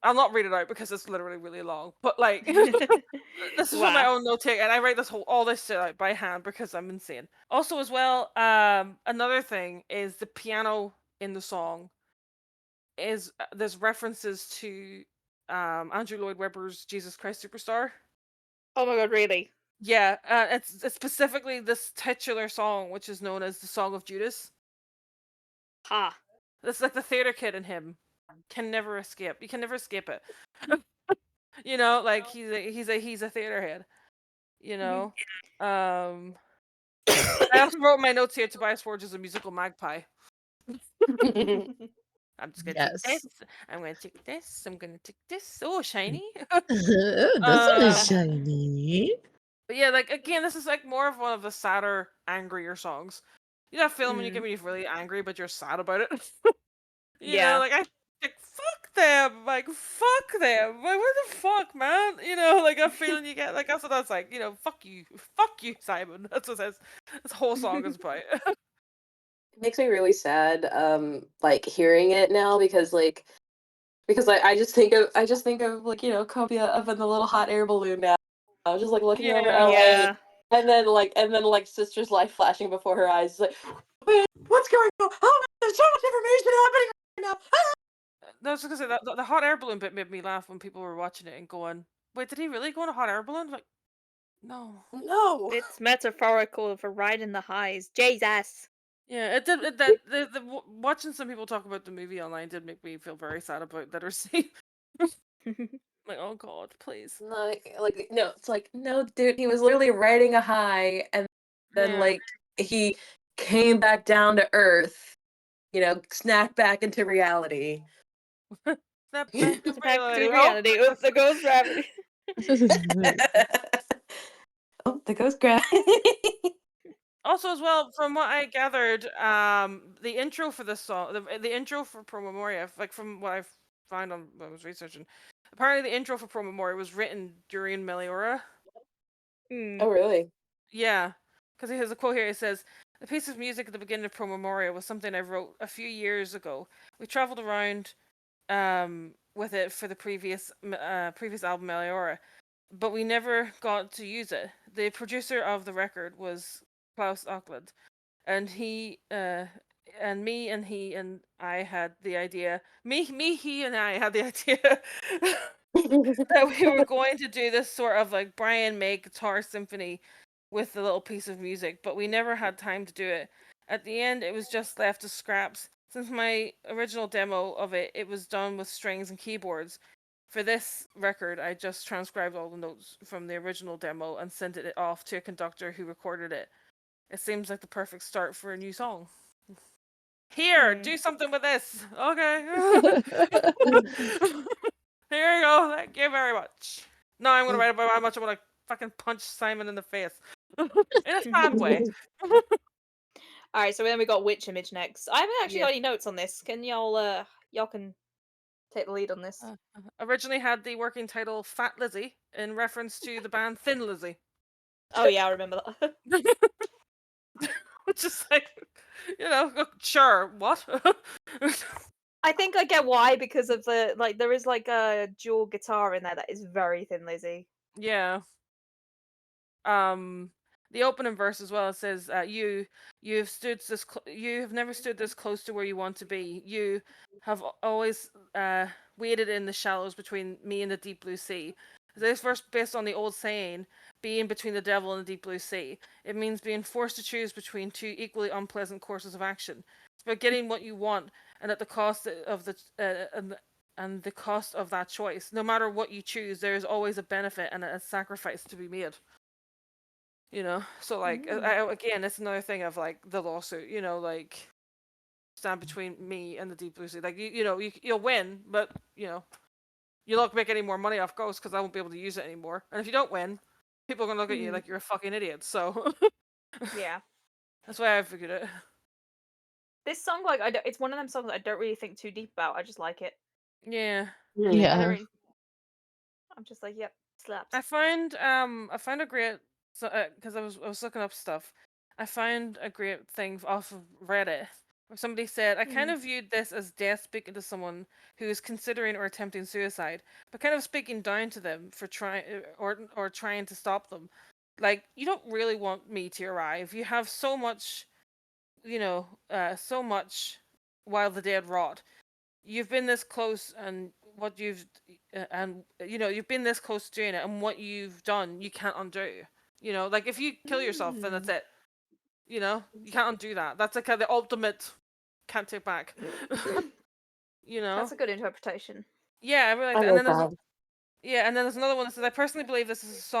I'll not read it out because it's literally really long. But like this is from my own note take, and I write all this shit out by hand because I'm insane. Also, as well, another thing is the piano in the song is there's references to Andrew Lloyd Webber's Jesus Christ Superstar. Oh my god, really? Yeah, it's specifically this titular song, which is known as the Song of Judas. Ha. That's like the theater kid in him can never escape. You can never escape it. Like he's a theater head. I also wrote in my notes here Tobias Forge is a musical magpie. I'm just gonna take this. I'm gonna take this. I'm gonna take this. Oh, shiny. This one is shiny. But yeah, like again, this is like more of one of the sadder, angrier songs. You know that feeling when you get really angry, but you're sad about it. Like fuck them, like fuck them. Like what the fuck, man? Like that feeling you get. Like that's what that's like. Fuck you, Simon. That's what this whole song is about. It makes me really sad, like hearing it now because I just think of like Copia up in the little hot air balloon now. I was just like looking over LA, and then like Sister's life flashing before her eyes. It's like, wait, what's going on? Oh, there's so much information happening right now. I was gonna say that the hot air balloon bit made me laugh when people were watching it and going, "Wait, did he really go on a hot air balloon?" Like, no. It's metaphorical for riding the highs. Jesus. Yeah, it did. Watching some people talk about the movie online did make me feel very sad about literacy. Like, oh god, please. Like no, it's like no, dude. He was literally riding a high, and then like he came back down to earth. Snapped back into reality. Snap back to reality. Oops, the ghost gravity. Oh, the ghost gravity. Also, as well, from what I gathered, the intro for this song, the intro for Pro Memoria, like from what I found on when I was researching, apparently the intro for Pro Memoria was written during Meliora. Oh, really? Yeah, because he has a quote here. It says, "The piece of music at the beginning of Pro Memoria was something I wrote a few years ago. We traveled around with it for the previous album Meliora, but we never got to use it. The producer of the record was Klaus Auckland, and he and me and he and I had the idea. He and I had the idea that we were going to do this sort of like Brian May guitar symphony with a little piece of music, but we never had time to do it. At the end, it was just left as scraps. Since my original demo of it, it was done with strings and keyboards. For this record, I just transcribed all the notes from the original demo and sent it off to a conductor who recorded it. It seems like the perfect start for a new song. Here, do something with this. Okay. Here you go. Thank you very much. Now I'm gonna write about how much I want to fucking punch Simon in the face in a sad way. All right, so then we got Witch Image next. I haven't actually Yeah. got any notes on this. Can y'all can take the lead on this? Originally had the working title Fat Lizzie in reference to the band Thin Lizzy. Oh yeah, I remember that. Which is like, sure, what? I think I get why, because of the there is like a dual guitar in there that is very Thin Lizzy. Yeah. The opening verse as well says, you have never stood this close to where you want to be. You have always waited in the shallows between me and the deep blue sea. This verse based on the old saying, being between the devil and the deep blue sea. It means being forced to choose between two equally unpleasant courses of action. It's about getting what you want, and at the cost of and the cost of that choice. No matter what you choose, there is always a benefit and a sacrifice to be made. So like again, it's another thing of like the lawsuit. Like stand between me and the deep blue sea. Like you'll win, but you're not gonna make any more money off Ghost because I won't be able to use it anymore. And if you don't win, people are gonna look at you like you're a fucking idiot. So Yeah. that's why I figured it. This song, it's one of them songs that I don't really think too deep about. I just like it. Yeah. I don't Yeah. really. I'm just like, yep, slaps. I found a great because I was looking up stuff. I found a great thing off of Reddit where somebody said, I kind of viewed this as death speaking to someone who is considering or attempting suicide, but kind of speaking down to them for trying or trying to stop them. Like, you don't really want me to arrive. You have so much, so much while the dead rot. You've been this close, and what you've you've been this close to doing it, and what you've done you can't undo. Like if you kill yourself, then that's it. You can't undo that. That's like the ultimate can't take back. That's a good interpretation. Yeah, I really like I that. like that. And then there's another one that says, I personally believe this is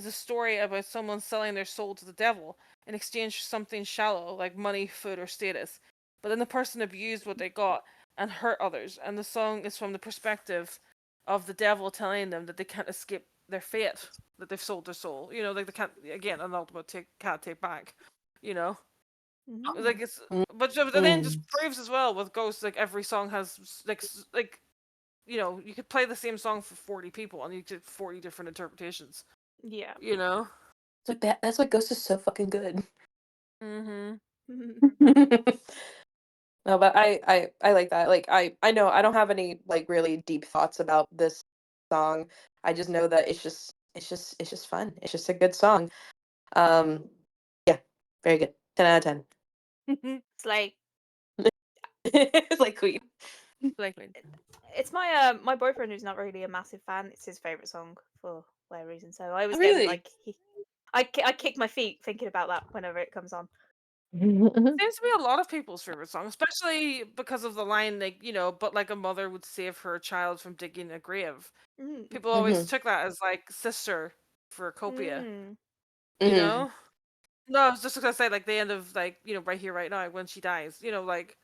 a story about someone selling their soul to the devil in exchange for something shallow like money, food, or status. But then the person abused what they got and hurt others, and the song is from the perspective of the devil telling them that they can't escape their fate, that they've sold their soul. Like they can't, again, an ultimate can't take back. Like it's, but then just proves as well with Ghost, like every song has like you could play the same song for 40 people and you get 40 different interpretations. Yeah. It's like that. That's why Ghost is so fucking good. Mm-hmm. No, but I like that. Like I know I don't have any like really deep thoughts about this song. I just know that it's just fun. It's just a good song. Yeah, very good. 10 out of 10. It's like It's like Queen. it's my my boyfriend who's not really a massive fan. It's his favorite song for whatever reason. So I always get Really? like I kick my feet thinking about that whenever it comes on. Seems to be a lot of people's favorite song, especially because of the line, like, but like a mother would save her child from digging a grave. People always took that as like sister for Copia. You know? No, I was just gonna say like the end of like, right here, right now, when she dies. Like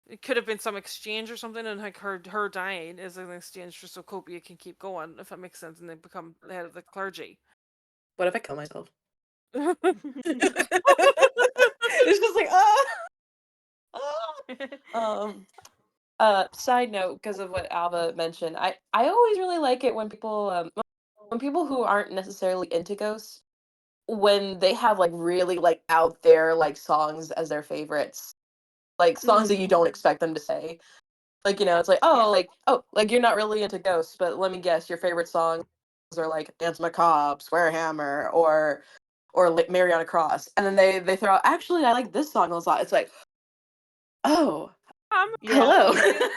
it could have been some exchange or something, and like her dying is an exchange for so Copia can keep going, if that makes sense, and they become the head of the clergy. What if I kill myself? It's just like side note, because of what Alba mentioned, I always really like it when people who aren't necessarily into ghosts, when they have like really like out there like songs as their favorites, like songs that you don't expect them to say. Like, it's like, like you're not really into ghosts, but let me guess, your favorite songs are like Dance Macabre, Square Hammer, or like Mary on a Cross. And then they throw out, actually I like this song a lot. It's like, oh, hello.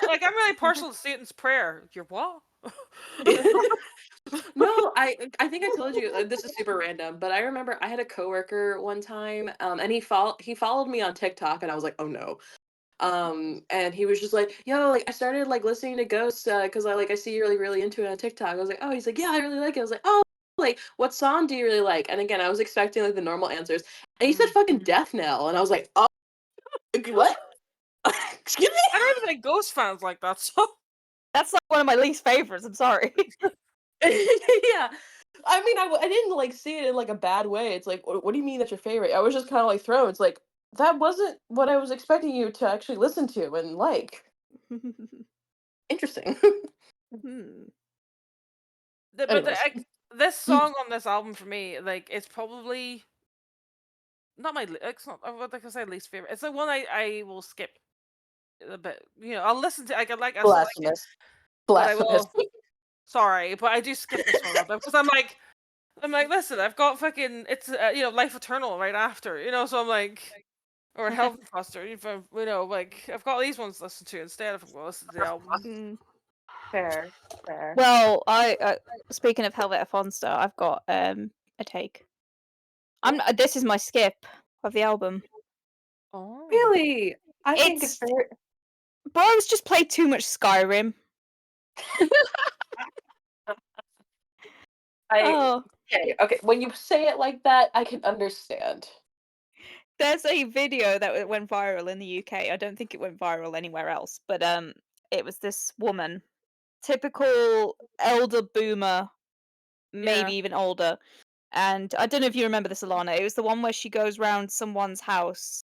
Like I'm really partial to Satan's Prayer. You're what? No, I think I told you, this is super random, but I remember I had a coworker one time, and he followed me on TikTok, and I was like, oh no. And he was just like, yo, like I started like listening to Ghosts, because I see you're like really into it on TikTok. I was like, oh, he's like, yeah, I really like it. I was like, oh, like what song do you really like? And again, I was expecting like the normal answers, and he said fucking Death Knell, and I was like, oh, what? Excuse me? I don't even think Ghost fans like that song. That's like one of my least favorites. I'm sorry. Yeah. I mean, I didn't like see it in like a bad way. It's like, what do you mean that's your favorite? I was just kind of like thrown. It's like, that wasn't what I was expecting you to actually listen to and like. Interesting. Hmm. Anyways. This song on this album for me, like, it's probably not my. It's not. Like I said, least favorite. It's the one I will skip a bit. I'll listen to. I still like it, Blasphemous. but I Blasphemous. will. Sorry, but I do skip this one because I'm like, listen, I've got fucking. It's Life Eternal right after. So I'm like. Or Health Foster, like I've got these ones to listen to instead if I'm going to listen to the album. Mm. Fair. Well, I speaking of Helvet Fonster, I've got a take. This is my skip of the album. Oh, Really? I think it's It's fair. Bros just played too much Skyrim. Oh, Okay. When you say it like that, I can understand. there's a video that went viral in the UK. I don't think it went viral anywhere else, but it was this woman, typical elder boomer, maybe yeah. even older. And I don't know if you remember this, Alana. It was the one where she goes round someone's house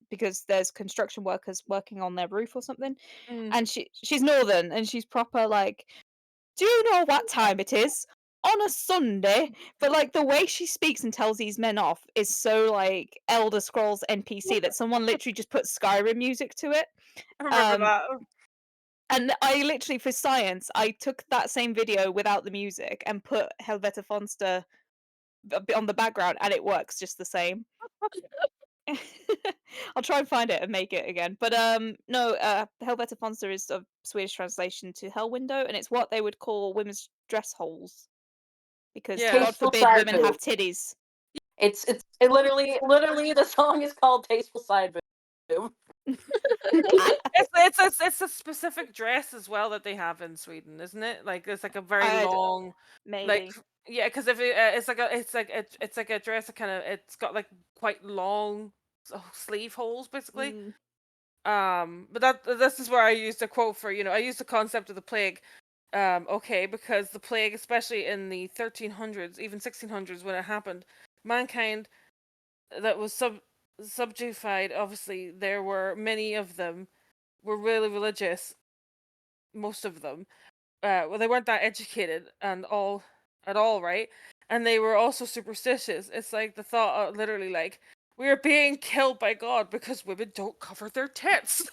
because there's construction workers working on their roof or something. Mm. And she's northern and she's proper like, do you know what time it is? On a Sunday. But like the way she speaks and tells these men off is so like Elder Scrolls NPC that someone literally just put Skyrim music to it. I remember that. And I literally, for science, I took that same video without the music and put Helvete Fonster on the background, and it works just the same. I'll try and find it and make it again. But no, Helvete Fonster is a Swedish translation to Hell Window, and it's what they would call women's dress holes. Because Yeah. God Tasteful forbid side women boob. have titties. It literally the song is called Tasteful Side Boob. It's a specific dress as well that they have in Sweden, isn't it? Like it's like a very long, maybe. like because if it's like a dress that it's got like quite long sleeve holes basically. But this is where I used a quote for I used the concept of the plague. Okay, because the plague, especially in the 1300s, even 1600s when it happened, mankind that was subjugated. Obviously, there were many of them were really religious. Most of them, well, they weren't that educated and all at all, right? And they were also superstitious. It's like the thought, literally, like we are being killed by God because women don't cover their tits.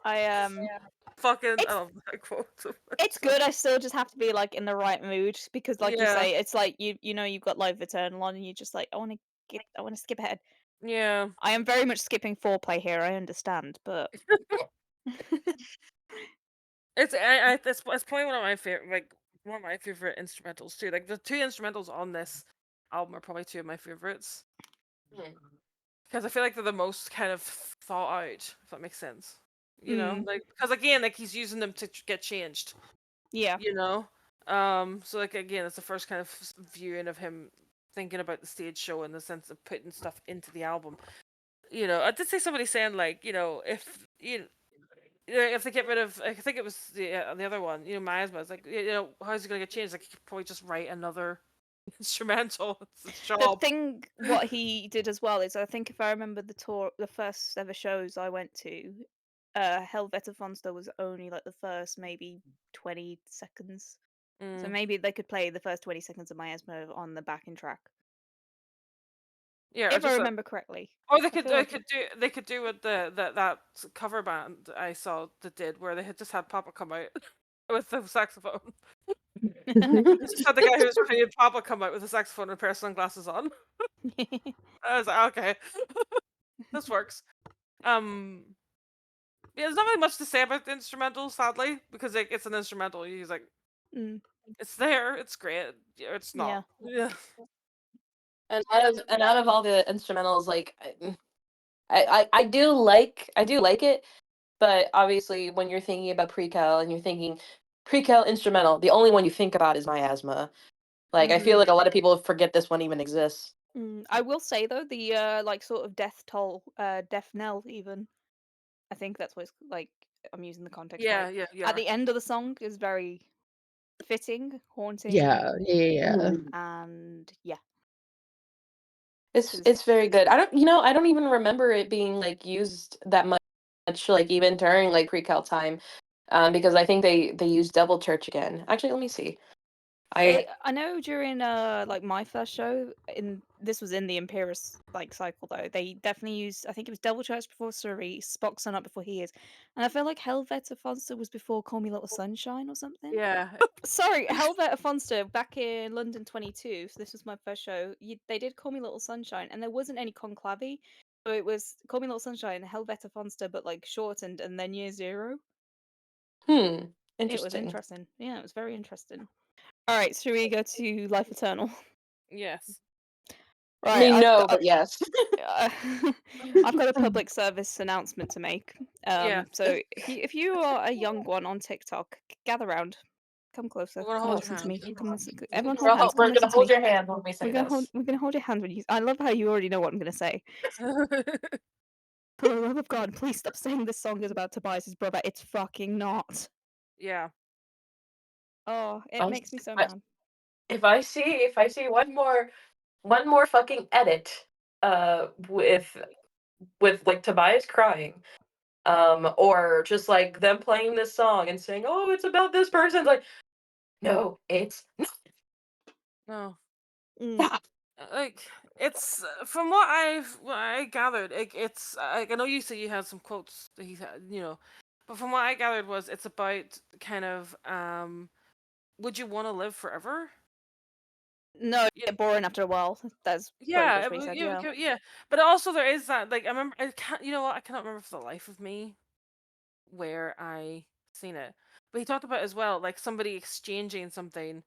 I Fucking, I love that quote. It's good. I still just have to be like in the right mood because, like you Yeah. say, it's like you've got Life Eternal on, and you're just like, I want to skip ahead. Yeah. I am very much skipping foreplay here. I understand, but It's probably one of my favorite instrumentals too. Like the two instrumentals on this album are probably two of my favorites because I feel like they're the most kind of thought out. If that makes sense, like because again, like he's using them to get changed. yeah. So like again, it's the first kind of viewing of him thinking about the stage show in the sense of putting stuff into the album. I did see somebody saying like, if they get rid of, I think it was the other one, Miasma, it's like, how's he gonna get changed? Like, he could probably just write another instrumental. It's his The job. thing, what he did as well is, I think if I remember the first ever shows I went to, Helvete Fonster was only like the first maybe 20 seconds. So maybe they could play the first 20 seconds of Miasma on the backing track. Yeah, If I remember correctly. Or they could do what that cover band I saw that did where they had just had Papa come out with the saxophone. Just had the guy who was playing Papa come out with a saxophone and a pair of sunglasses on. I was like, okay, this works. Yeah, there's not really much to say about the instrumental, sadly, because it's an instrumental. He's like, it's there, it's great. Yeah, it's not. Yeah. And out of all the instrumentals, like I do like it, but obviously when you're thinking about Prequelle and you're thinking Prequelle instrumental, the only one you think about is Miasma. Like I feel like a lot of people forget this one even exists. I will say though, the like sort of death toll, death knell even. I think that's what it's like. I'm using the context right. Yeah. At the end of the song is very fitting, haunting. Yeah. And yeah. It's very good. I don't even remember it being like used that much, like even during like Prequelle time, because I think they used Devil Church again. Actually, let me see. I know during like my first show this was in the Imperius like cycle though. They definitely used, I think it was Devil Church before Surrey, Spock Sun Up before He Is, and I feel like Helvete Fonster was before Call Me Little Sunshine or something. Yeah. Sorry, Helvete Fonster back in London 22. So this was my first show. They did Call Me Little Sunshine, and there wasn't any conclave, so it was Call Me Little Sunshine, Helvete Fonster, but like shortened, and then Year Zero. It was Interesting. interesting. Yeah, it was very interesting. All right, should we go to Life Eternal? Yes. I Right, mean, no, but yes. I've got a public service announcement to make. Yeah. So if you are a young one on TikTok, gather round, come closer, We're gonna come hold your listen to me. hand. Come listen. Everyone hold hands. Come We're listen gonna to me. hold your hand when we say this. We're gonna hold your hand when you. I love how you already know what I'm gonna say. For the love of God, please stop saying this song is about Tobias's brother. It's fucking not. Yeah. Oh, it I- makes me so I- mad. If I see one more fucking edit, with like Tobias crying, or just like them playing this song and saying, "Oh, it's about this person," like, no, it's No. Mm, not. Like it's from what I gathered, it's like I know you said you had some quotes that he's had, but from what I gathered was it's about kind of would you want to live forever? no, it Yeah, get boring after a while. That's pretty yeah, much what he said. Yeah. yeah. But also there is that like I remember I can't you know what I cannot remember for the life of me where I seen it, but he talked about as well like somebody exchanging something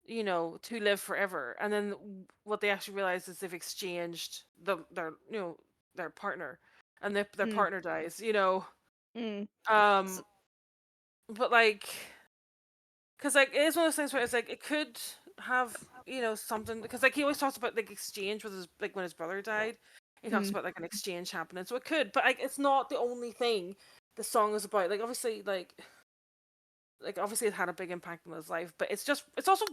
to live forever. And then what they actually realize is they've exchanged their partner, and their Mm, partner dies. mm, Um, but like, because like it is one of those things where it's like it could have something because like he always talks about like exchange with his like when his brother died. He talks mm, about like an exchange happening, so it could, but like it's not the only thing the song is about. Like obviously, it had a big impact on his life, but it's also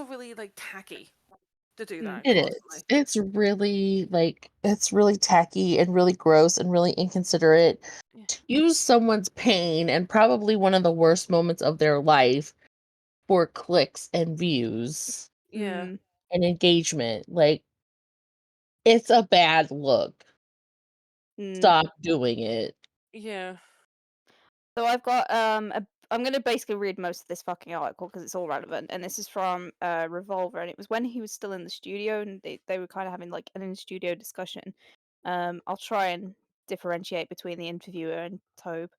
really like tacky to do mm, that It constantly. is. It's really tacky and really gross and really inconsiderate Yeah. to use someone's pain and probably one of the worst moments of their life for clicks and views Yeah. mm. and engagement. Like, it's a bad look. Mm. Stop doing it. Yeah. So I've got I'm gonna basically read most of this fucking article because it's all relevant, and this is from Revolver, and it was when he was still in the studio, and they were kind of having like an in studio discussion. I'll try and differentiate between the interviewer and Tobe.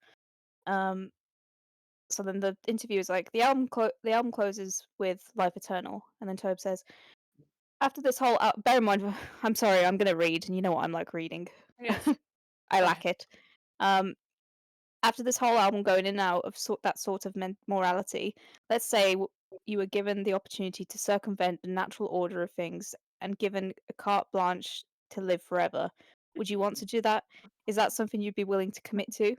Um, so then the interviewer is like, the album closes with Life Eternal, and then Tobe says, after this whole bear in mind, I'm sorry, I'm gonna read, and you know what I'm like reading. Yes. I Okay. lack it. Um, after this whole album going in and out of that sort of morality, let's say you were given the opportunity to circumvent the natural order of things and given a carte blanche to live forever, would you want to do that? Is that something you'd be willing to commit to?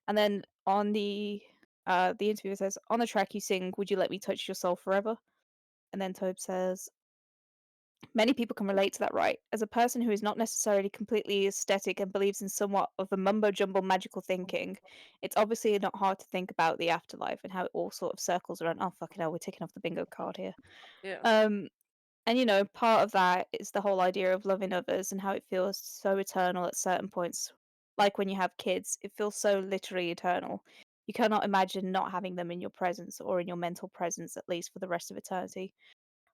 And then on the interviewer says, on the track you sing, would you let me touch your soul forever? And then Tobe says, many people can relate to that, right? As a person who is not necessarily completely aesthetic and believes in somewhat of a mumbo jumbo magical thinking, it's obviously not hard to think about the afterlife and how it all sort of circles around. Oh, fucking hell, we're ticking off the bingo card here. Yeah. And part of that is the whole idea of loving others and how it feels so eternal at certain points. Like when you have kids, it feels so literally eternal. You cannot imagine not having them in your presence or in your mental presence, at least for the rest of eternity.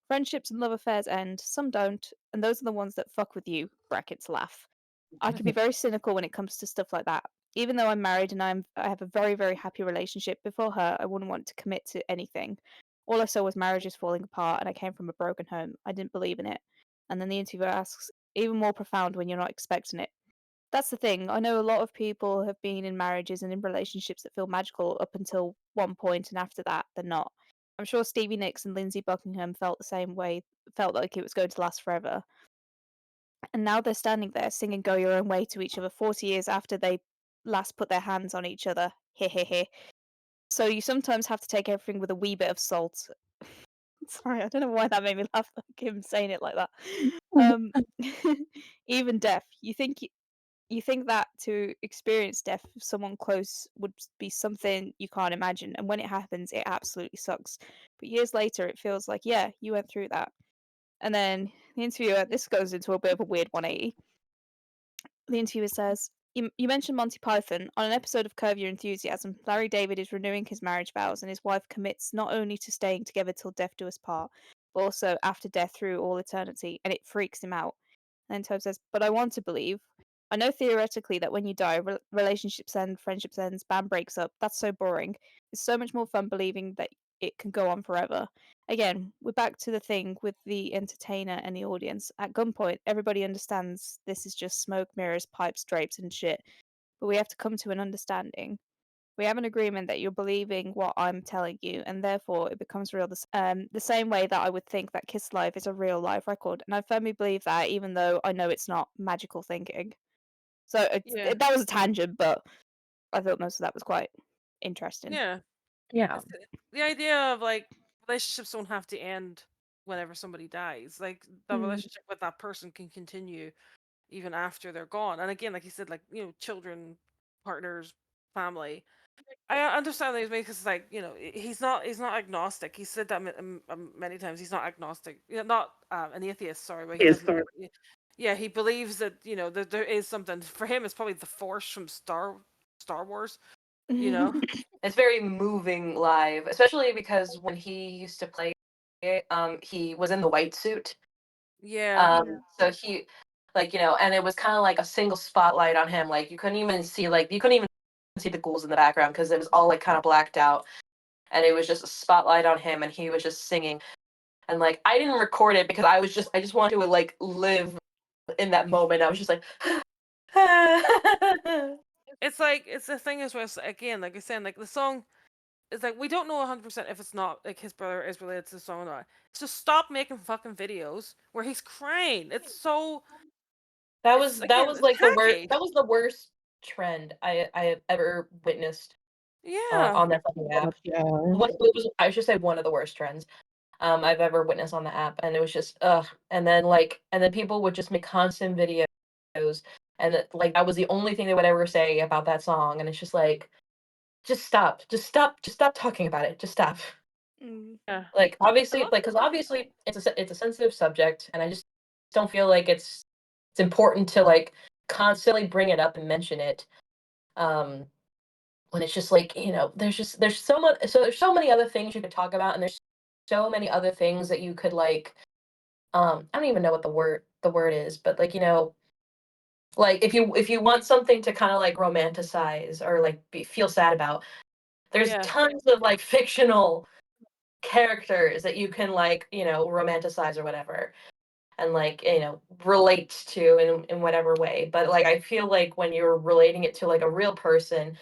Friendships and love affairs end, some don't, and those are the ones that fuck with you. Brackets laugh. I can be very cynical when it comes to stuff like that. Even though I'm married and I have a very, very happy relationship, before her, I wouldn't want to commit to anything. All I saw was marriages falling apart, and I came from a broken home. I didn't believe in it. And then the interviewer asks, even more profound when you're not expecting it. That's the thing. I know a lot of people have been in marriages and in relationships that feel magical up until one point, and after that, they're not. I'm sure Stevie Nicks and Lindsey Buckingham felt the same way, felt like it was going to last forever. And now they're standing there singing Go Your Own Way to each other 40 years after they last put their hands on each other. He he he. So you sometimes have to take everything with a wee bit of salt. Sorry, I don't know why that made me laugh, like him saying it like that. Even death. You think that to experience death of someone close would be something you can't imagine, and when it happens, it absolutely sucks. But years later, it feels like, yeah, you went through that. And then the interviewer, this goes into a bit of a weird 180. The interviewer says, you mentioned Monty Python. On an episode of Curb Your Enthusiasm, Larry David is renewing his marriage vows, and his wife commits not only to staying together till death do us part, but also after death through all eternity, and it freaks him out. And then Tobe says, but I want to believe. I know theoretically that when you die, relationships end, friendships ends, band breaks up. That's so boring. It's so much more fun believing that it can go on forever. Again, we're back to the thing with the entertainer and the audience. At gunpoint, everybody understands this is just smoke, mirrors, pipes, drapes, and shit. But we have to come to an understanding. We have an agreement that you're believing what I'm telling you, and therefore it becomes real. The same way that I would think that Kiss Live is a real live record, and I firmly believe that, even though I know it's not magical thinking. So Yeah. that was a tangent, but I thought most of that was quite interesting. Yeah. Yeah. It's the idea of like relationships don't have to end whenever somebody dies. Like the Mm. relationship with that person can continue even after they're gone. And again, like you said, like children, partners, family. I understand that he's made because like he's not agnostic. He said that many times. He's not agnostic. Not an atheist. Sorry, but he doesn't. Yeah, he believes that that there is something for him. It's probably the Force from Star Wars. It's very moving live, especially because when he used to play it, he was in the white suit. Yeah. So he, like, and it was kind of like a single spotlight on him. Like you couldn't even see the ghouls in the background because it was all like kind of blacked out, and it was just a spotlight on him, and he was just singing. And like I didn't record it because I just wanted to like live in that moment. I was just like. It's like it's the thing is where again, like I said, like the song is like we don't know 100% if it's not like his brother is related to the song or not. So stop making fucking videos where he's crying. It's so That it's was it's like the worst. tacky. That was the worst trend I have ever witnessed Yeah. on that fucking app. Yeah. I should say one of the worst trends I've ever witnessed on the app, and it was just And then people would just make constant videos, and like that was the only thing they would ever say about that song, and it's just like, just stop, just stop talking about it, just stop. Yeah. Like obviously, because obviously it's a sensitive subject, and I just don't feel like it's important to like constantly bring it up and mention it. When it's just like there's there's so many other things you could talk about, and there's so many other things that you could like I don't even know what the word is, but like like if you want something to kind of like romanticize or like feel sad about, there's Yeah. tons of like fictional characters that you can like romanticize or whatever, and like relate to in whatever way. But like I feel like when you're relating it to like a real person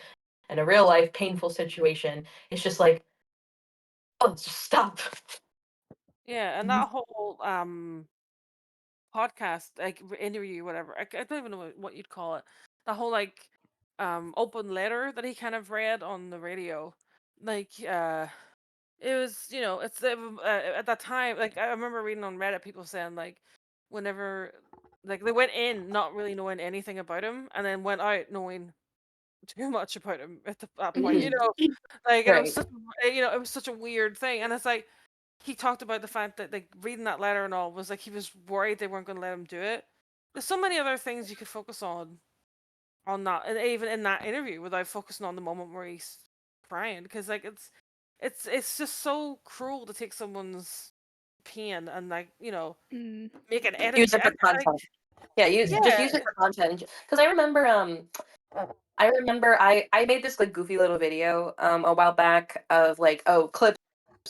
and a real life painful situation, it's just like, oh, just stop. Yeah, and that whole podcast like interview whatever. I don't even know what you'd call it. The whole like open letter that he kind of read on the radio. Like it was it's at that time like I remember reading on Reddit people saying like whenever like they went in not really knowing anything about him and then went out knowing too much about him at that point, like and it was Right. such it was such a weird thing, and it's like he talked about the fact that like reading that letter and all was like he was worried they weren't going to let him do it. There's so many other things you could focus on that, and even in that interview without focusing on the moment where he's crying, because like it's just so cruel to take someone's pain and like make an edit. Use it for content. Yeah, just use it for content. Because I made this like goofy little video a while back of like clips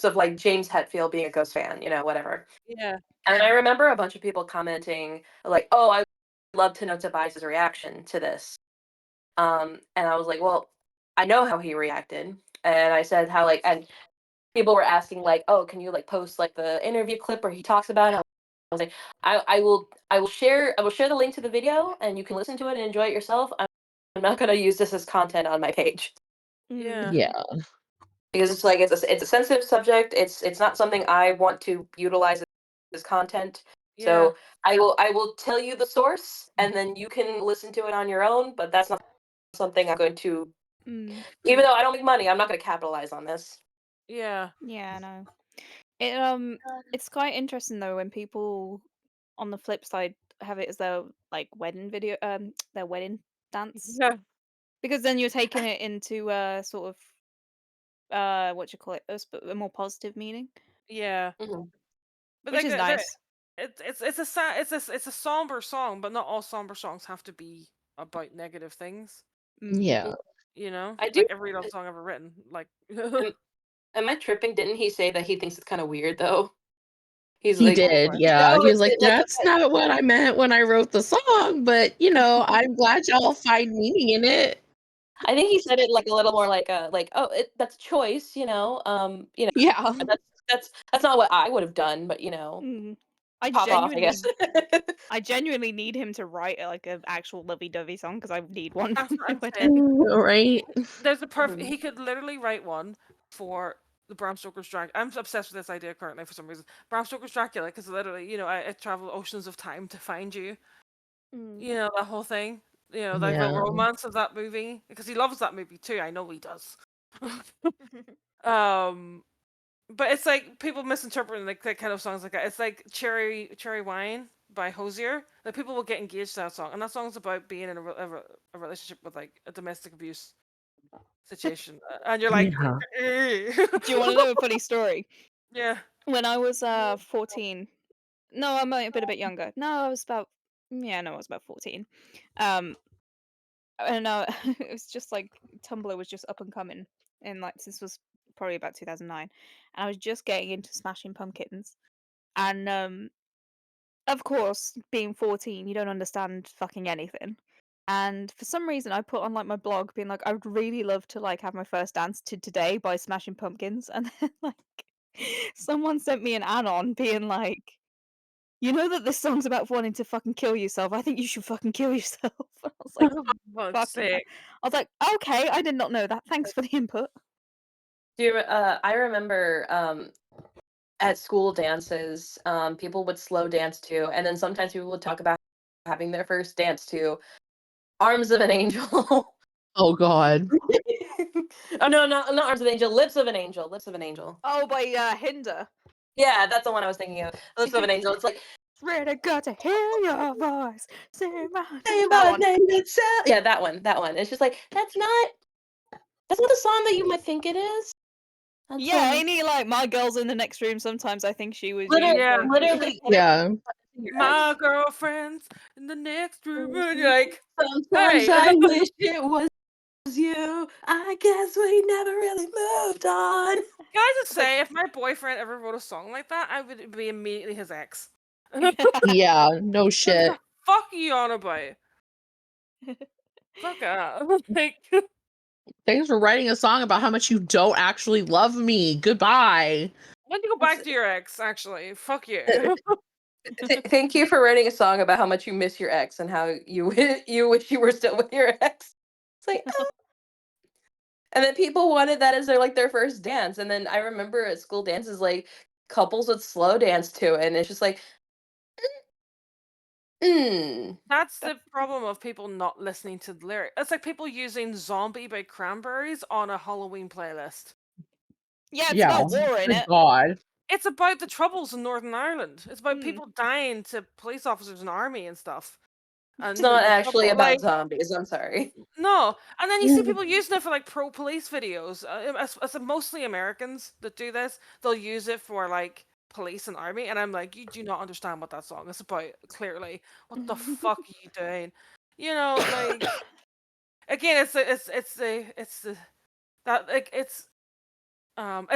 of like James Hetfield being a Ghost fan, whatever. Yeah. And I remember a bunch of people commenting like, "Oh, I would love to know Tobias's reaction to this." And I was like, "Well, I know how he reacted," and I said how like, and people were asking like, "Oh, can you like post like the interview clip where he talks about it?" I was like, I will share the link to the video, and you can listen to it and enjoy it yourself. I'm not gonna use this as content on my page. Yeah. Yeah. because it's like it's a sensitive subject. It's not something I want to utilize as content. Yeah. So I will tell you the source, and then you can listen to it on your own. But that's not something I'm going to. Mm. Even though I don't make money, I'm not going to capitalize on this. Yeah. Yeah, no. It's quite interesting though when people on the flip side have it as their like wedding video, their wedding dance, Yeah. because then you're taking it into sort of what you call it, a more positive meaning, Yeah. Mhm. But which like is nice. it's a somber song, but not all somber songs have to be about negative things. Mm. Yeah. You know, I do. like every love song ever written. Like, Am I tripping? Didn't he say that he thinks it's kind of weird though? He's He like, did, Probably. yeah. no, He was like, like "That's not what I meant when I wrote the song, but I'm glad y'all find meaning in it." I think he said it like a little more like oh that's choice, Yeah. that's not what I would have done, but Mm. I pop off, I guess. genuinely need him to write like an actual lovey-dovey song because I need one That's for what my I'm wedding. saying. Right. There's a perfect. Mhm. He could literally write one for the Bram Stoker's Dracula. I'm obsessed with this idea currently for some reason. Bram Stoker's Dracula, because literally, I travel oceans of time to find you. Mm. You know that whole thing. Like the Yeah. romance of that movie, because he loves that movie too. I know he does. um, but it's like people misinterpreting like that kind of songs like that. It's like Cherry Wine by Hosier. Like people will get engaged to that song, and that song's about being in a relationship with like a domestic abuse situation, and you're like, Yeah. Do you want to know a funny story? yeah, When I was 14, no, I might have been a bit younger. No, I was about, yeah, no, I was about 14. And it was just like Tumblr was just up and coming, and like this was probably about 2009, and I was just getting into Smashing Pumpkins, and of course, being 14, you don't understand fucking anything. And for some reason, I put on like my blog, being like, I would really love to like have my first dance to Today by Smashing Pumpkins, and then like someone sent me an anon being like, you know that this song's about wanting to fucking kill yourself. I think you should fucking kill yourself. I was like, for fuck's fucking hell. sake. I was like, okay, I did not know that. Thanks for the input. I remember at school dances, people would slow dance to, and then sometimes people would talk about having their first dance to Arms of an Angel. Oh God. Oh no, not Arms of an Angel, Lips of an Angel, Lips of an Angel. Oh, by Hinder. Yeah, that's the one I was thinking of. Lips of an Angel. It's like Really got to hear your voice. Say my say that my one. name, yeah, that one, that one. It's just like that's not the song that you might think it is. That's Yeah, ain't he like my girl's in the next room? Sometimes I think she was literally, you. Yeah. Like, literally Yeah. your My ex. girlfriend's in the next room, and you're like, Sometimes hey, I wish it was you. I guess we never really moved on. Can I just It's like, say, if my boyfriend ever wrote a song like that, I would be immediately his ex. Yeah. No What shit. the fuck are you on about? Fuck up. Like, Thanks for writing a song about how much you don't actually love me. Goodbye. when you go back to your ex, actually, fuck you. thank you for writing a song about how much you miss your ex and how you you wish you were still with your ex. It's like, oh. And then people wanted that as their first dance. And then I remember at school dances, like couples would slow dance to it, and it's just like, mm. That's the problem of people not listening to the lyric. It's like people using Zombie by Cranberries on a Halloween playlist. Yeah, it's Yeah. about war in Good it. God. It's about the troubles in Northern Ireland. It's about Mm. people dying to police officers and army and stuff. And It's not the actually trouble- about like, zombies. I'm sorry. no, and then you see people using it for like pro police videos. As mostly Americans that do this, they'll use it for like police and army, and I'm like, you do not understand what that song is about. Clearly, what the fuck are you doing? Like again, it's that like it's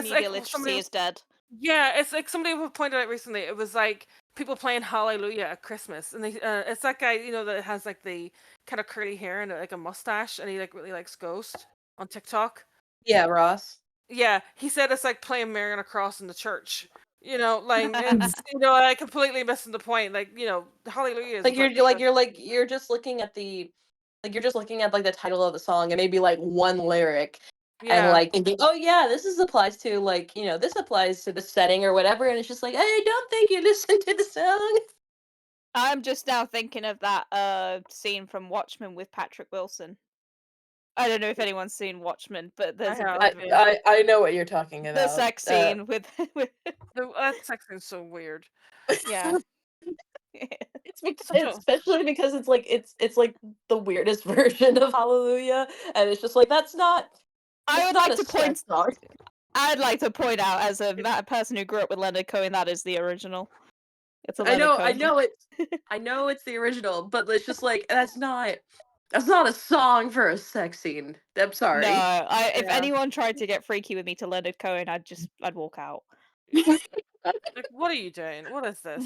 Media like literacy somebody. is dead. Yeah, it's like somebody pointed out recently. It was like people playing Hallelujah at Christmas, and it's that guy that has like the kind of curly hair and like a mustache, and he like really likes Ghost on TikTok. Yeah, Ross. Yeah, he said it's like playing Mary on a Cross in the church. Like it's I completely missing the point. Like Hallelujah is Like about you're just looking at the like the title of the song and maybe like one lyric, and Yeah. like thinking, oh yeah, applies to like, this applies to the setting or whatever, and it's just like, I don't think you listened to the song. I'm just now thinking of that scene from Watchmen with Patrick Wilson. I don't know if anyone's seen Watchmen, but there's a bit have, of yeah. I know what you're talking the about. sex scene with That sex scene's so weird. yeah. It's because, Such a especially because it's like the weirdest version of Hallelujah, and it's just like that's not. I would not like a to point. sex song. I'd like to point out, as a person who grew up with Leonard Cohen, that is the original. It's a I Leonard know, Cohen. I know it's the original, but it's just like that's not a song for a sex scene. I'm sorry. No, if Yeah. anyone tried to get freaky with me to Leonard Cohen, I'd walk out. Like, what are you doing? What is this?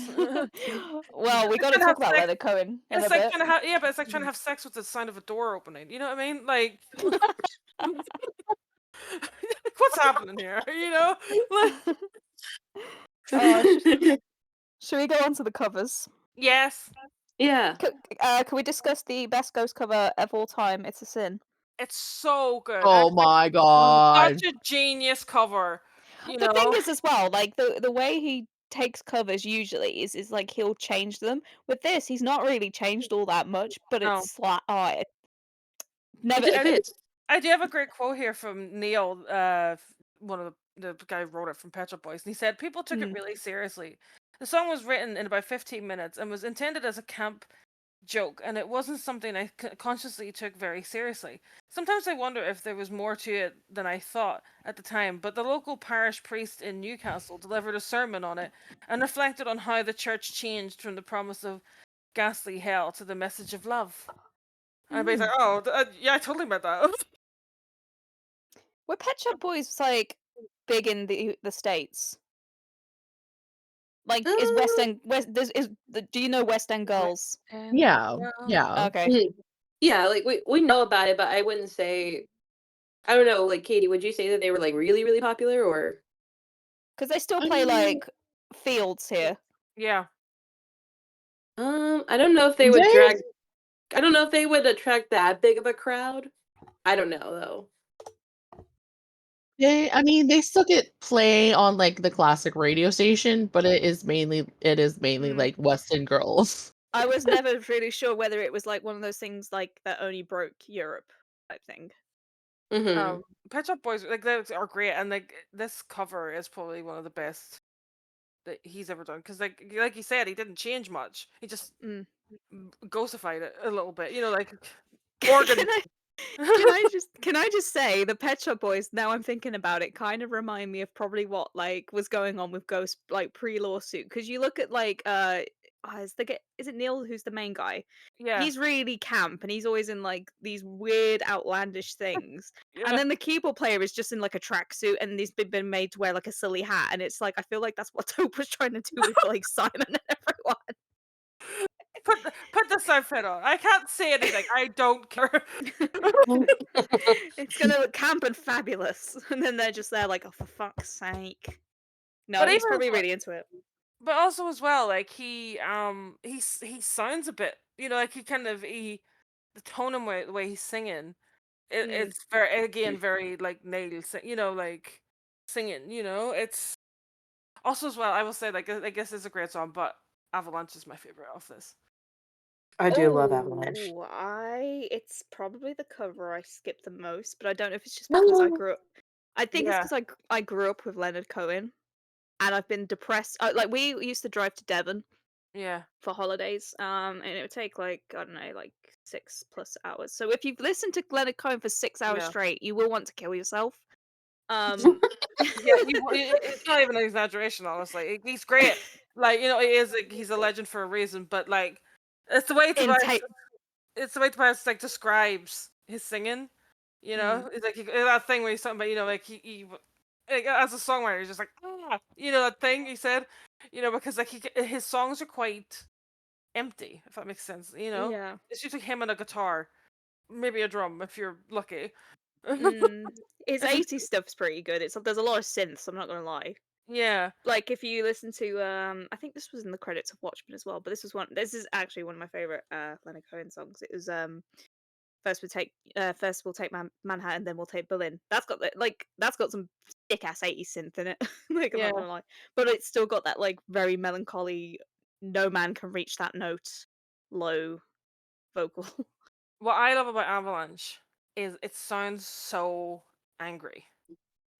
Well, we got to Trying to have talk about sex. Leonard Cohen in It's a like bit. trying to have but it's like trying to have sex with the sound of a door opening. You know what I mean? Like, what's happening here? You know? Like, Should we go on to the covers? yes, Yeah. Can we discuss the best ghost cover of all time? It's a Sin. it's so good. Oh It's like my god. such a genius cover. You The know? thing is, as well, like the way he takes covers usually is like he'll change them. With this, he's not really changed all that much, but No. it's like it never. It just fits. I do have a great quote here from Neil, one of the guy who wrote it from Pet Shop Boys, and he said, "People took it really seriously. The song was written in about 15 minutes and was intended as a camp joke, and it wasn't something I consciously took very seriously. Sometimes I wonder if there was more to it than I thought at the time, but the local parish priest in Newcastle delivered a sermon on it and reflected on how the church changed from the promise of ghastly hell to the message of love." And everybody's like, "Oh, yeah, I totally meant that." Were Pet Shop Boys like big in the States? Like, is West End do you know West End Girls? Yeah. Yeah. Okay. Yeah, like we know about it, but I wouldn't say. I don't know, like Katie, would you say that they were like really, really popular, or? Because they still play like fields here. Yeah. I don't know if they would drag. I don't know if they would attract that big of a crowd. I don't know though. I mean, they still get play on like the classic radio station, but it is mainly like West End girls. I was never really sure whether it was like one of those things like that only broke Europe type thing. Mm-hmm. Pet Shop Boys like they are great, and like this cover is probably one of the best that he's ever done, because like you said, he didn't change much. He just ghostified it a little bit, you know, like organ. Can I just say the Pet Shop Boys, now I'm thinking about it, kind of remind me of probably what like was going on with Ghost like pre-lawsuit, because you look at like is it Neil who's the main guy? Yeah. He's really camp and he's always in like these weird outlandish things. And then the keyboard player is just in like a tracksuit and he's been made to wear like a silly hat, and it's like I feel like that's what Taupe was trying to do with like Simon and everyone. Put this outfit on. I can't say anything. I don't care. It's gonna look camp and fabulous, and then they're just there like, oh, for fuck's sake. No, But he's even probably as really into it. But also as well, like he sounds a bit, you know, like he kind of the tone and the way he's singing, it's very, again, very like Neil, you know, like singing, you know. It's also as well, I will say, like, I guess it's a great song, but Avalanche is my favorite of this. I do love Avalanche. It's probably the cover I skip the most, but I don't know if it's just because I grew up. I think it's because I grew up with Leonard Cohen, and I've been depressed. Like we used to drive to Devon for holidays, and it would take like I don't know, like 6+ hours. So if you've listened to Leonard Cohen for 6 hours straight, you will want to kill yourself. Yeah, it's not even an exaggeration, honestly. He's great. Like, you know, he's a legend for a reason, but like it's the way Tobias like describes his singing. You know, it's like that thing where he's talking about, you know, like he like, as a songwriter, he's just like, you know, that thing he said, you know, because like his songs are quite empty, if that makes sense. You know, Yeah. it's usually him and a guitar, maybe a drum if you're lucky. His 80s stuff's pretty good. There's a lot of synths, I'm not gonna lie. Yeah. Like if you listen to I think this was in the credits of Watchmen as well, but this is actually one of my favorite Leonard Cohen songs. It was first we'll take Manhattan, then we'll take Berlin. That's got some thick ass 80s synth in it. Like, I'm Yeah. not gonna lie, but it's still got that like very melancholy, no man can reach that note, low vocal. What I love about Avalanche is it sounds so angry.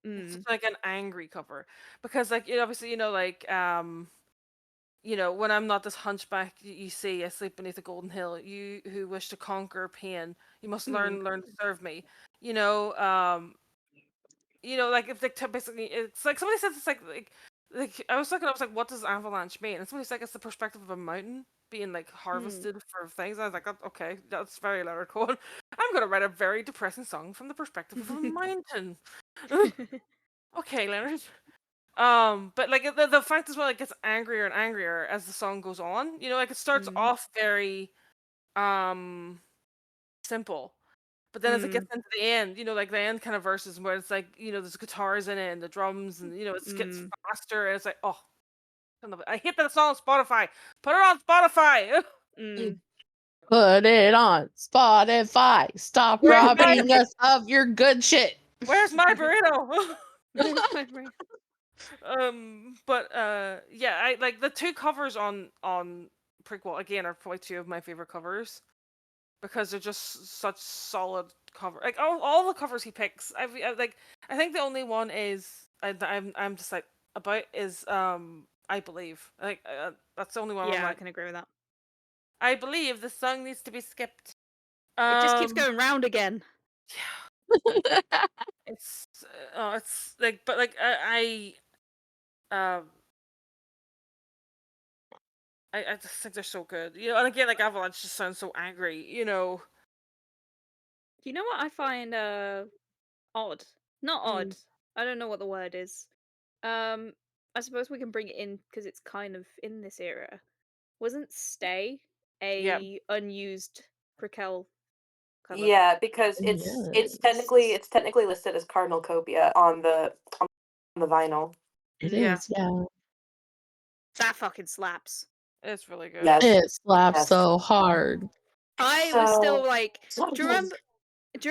It's Mm. like an angry cover because, like, obviously, like, when I'm not this hunchback you see, I sleep beneath a golden hill. You who wish to conquer pain, you must learn to serve me. Like if basically it's like somebody says it's like I was looking, I was like, what does avalanche mean? And somebody's like, it's the perspective of a mountain being like harvested for things. I was like, okay, that's very lyrical. I'm gonna write a very depressing song from the perspective of a mountain. Okay, Leonard. But like the fact as well, it gets angrier and angrier as the song goes on. Like it starts off very simple, but then as it gets into the end, like the end kind of verses where it's like, there's guitars in it and the drums and it gets faster and it's like, oh, I hate that it's not on Spotify. Put it on Spotify. Put it on Spotify. Stop robbing us of your good shit. Where's my burrito? But yeah, I like the two covers on Prequelle again are probably two of my favorite covers because they're just such solid cover. Like all the covers he picks, I think the only one is I'm just like about is I believe, like that's the only one. Yeah, I'm like, I can agree with that. I believe the song needs to be skipped. It just keeps going round again. Yeah. It's like, but like I just think they're so good, and again, like Avalanche just sounds so angry, You know what I find odd? Not odd. I don't know what the word is. I suppose we can bring it in because it's kind of in this era. Wasn't Stay Yeah. a unused Prequelle cover? Yeah, because it's technically listed as Cardinal Copia on the vinyl. It Yeah. is, yeah. That fucking slaps. It's really good. Yes. It slaps Yes. so hard. I was still like, So do you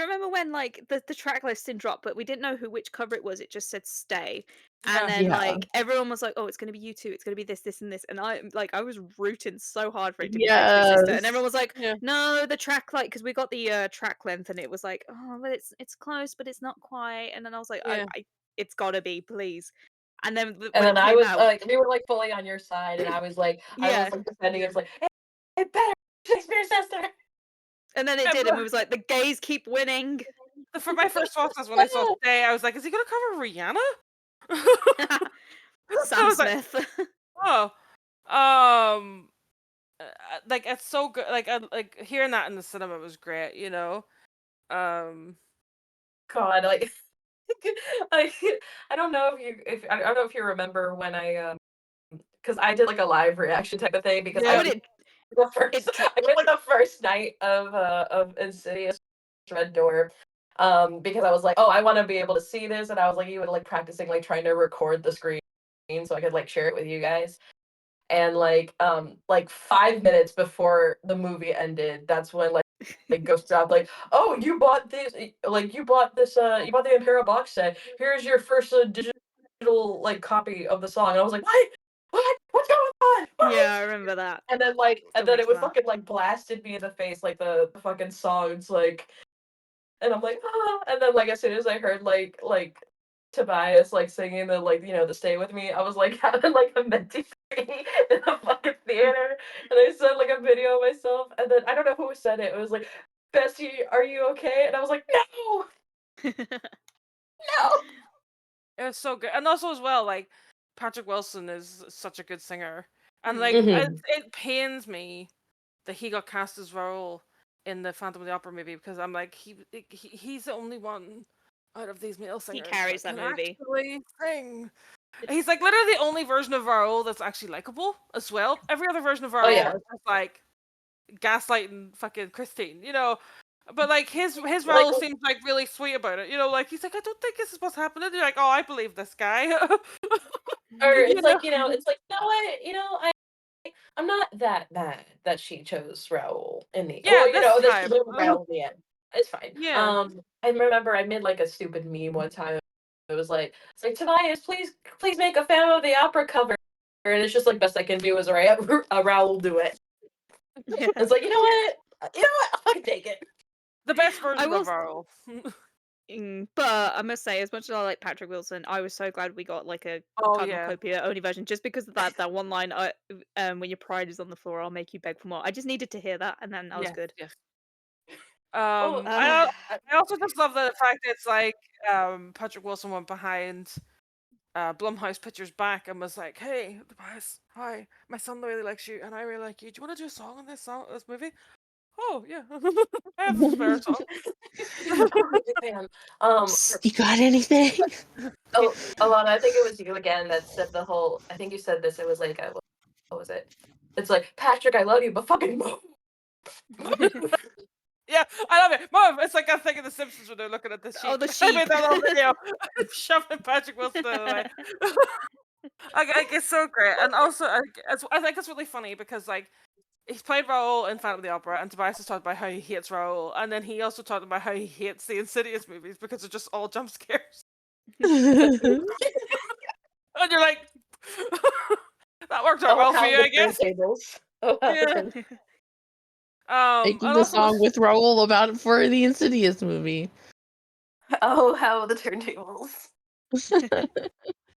remember when like the track listing dropped, but we didn't know which cover it was? It just said Stay, and then Yeah. like everyone was like, "Oh, it's gonna be U2. It's gonna be this, this, and this." And I was rooting so hard for it to be Sexy Sister, and everyone was like, Yeah. "No, the track because we got the track length, and it was like, oh, but it's close, but it's not quite." And then I was like, Yeah. it's gotta be, please. And then when And then it I came was out, like, we were like fully on your side, and I was like defending it. It's like, hey, it better Shakespeare Sister. And then it did, and we was like, the gays keep winning. For my first thoughts was when I saw Stay, I was like, is he gonna cover Rihanna? Sam Smith. Like, oh, like it's so good. Like hearing that in the cinema was great. God, like, I don't know if you remember when I because I did like a live reaction type of thing because I went the first night of Insidious Red Door, because I was like, oh, I want to be able to see this, and I was like even like practicing like trying to record the screen so I could like share it with you guys. And like 5 minutes before the movie ended, that's when like Ghost dropped like, oh, you bought this you bought the Imperial box set. Here's your first digital like copy of the song. And I was like, what's going on? What? Yeah, I remember that. And then it would fucking like blasted me in the face like the fucking songs like, and I'm like, ah. And then like as soon as I heard like Tobias like singing the the Stay With Me, I was like having like a mentee in the fucking theater, and I sent like a video of myself, and then I don't know who said it. It was like, Bessie, are you okay? And I was like, no, no. It was so good, and also as well, like Patrick Wilson is such a good singer, and like it pains me that he got cast as Raoul in the Phantom of the Opera movie because I'm like he's the only one out of these male singers he carries that can movie. actually sing. He's like literally the only version of Raoul that's actually likable as well. Every other version of Raoul is just like gaslighting fucking Christine, But like his Raoul seems like really sweet about it, like he's like, I don't think this is what's happening. You're like, oh, I believe this guy. Or it's like, it's like, no, I'm not that mad that she chose Raoul in the this this time. is Raoul in the end. It's fine. Yeah. I remember I made like a stupid meme one time. It was like, it's like, Tobias, please make a Phantom of the Opera cover, and it's just like best I can do is Raoul do it. Yeah. It's like, you know what, I can take it. The best version will of Earl. But I must say, as much as I like Patrick Wilson, I was so glad we got like a Oh Cardinal yeah. Copia only version, just because of that one line. When your pride is on the floor, I'll make you beg for more. I just needed to hear that, and then I was Yes, good. yes. Oh, I also just love the fact that it's like Patrick Wilson went behind Blumhouse Pictures back and was like, "Hey, Tobias, hi, my son really likes you, and I really like you. Do you want to do a song on this movie?" Oh yeah, I have a spare song. fan. You got anything? Oh, Alana, I think it was you again that said the whole. I think you said this. It was like, what was it? It's like, Patrick, I love you, but fucking move. Yeah, I love it. Mom, it's like I think of The Simpsons when they're looking at the sheep. Oh, the I made sheep. that little video shoving Patrick Wilson out of the way. It's so great, and also I think it's really funny because like he's played Raoul in Phantom of the Opera, and Tobias has talked about how he hates Raoul, and then he also talked about how he hates the Insidious movies because they're just all jump scares, and you're like, that worked out well for you, I guess. Oh, how Yeah. the turn- Making And the also, song with Raoul about it for the Insidious movie. oh, how the turntables.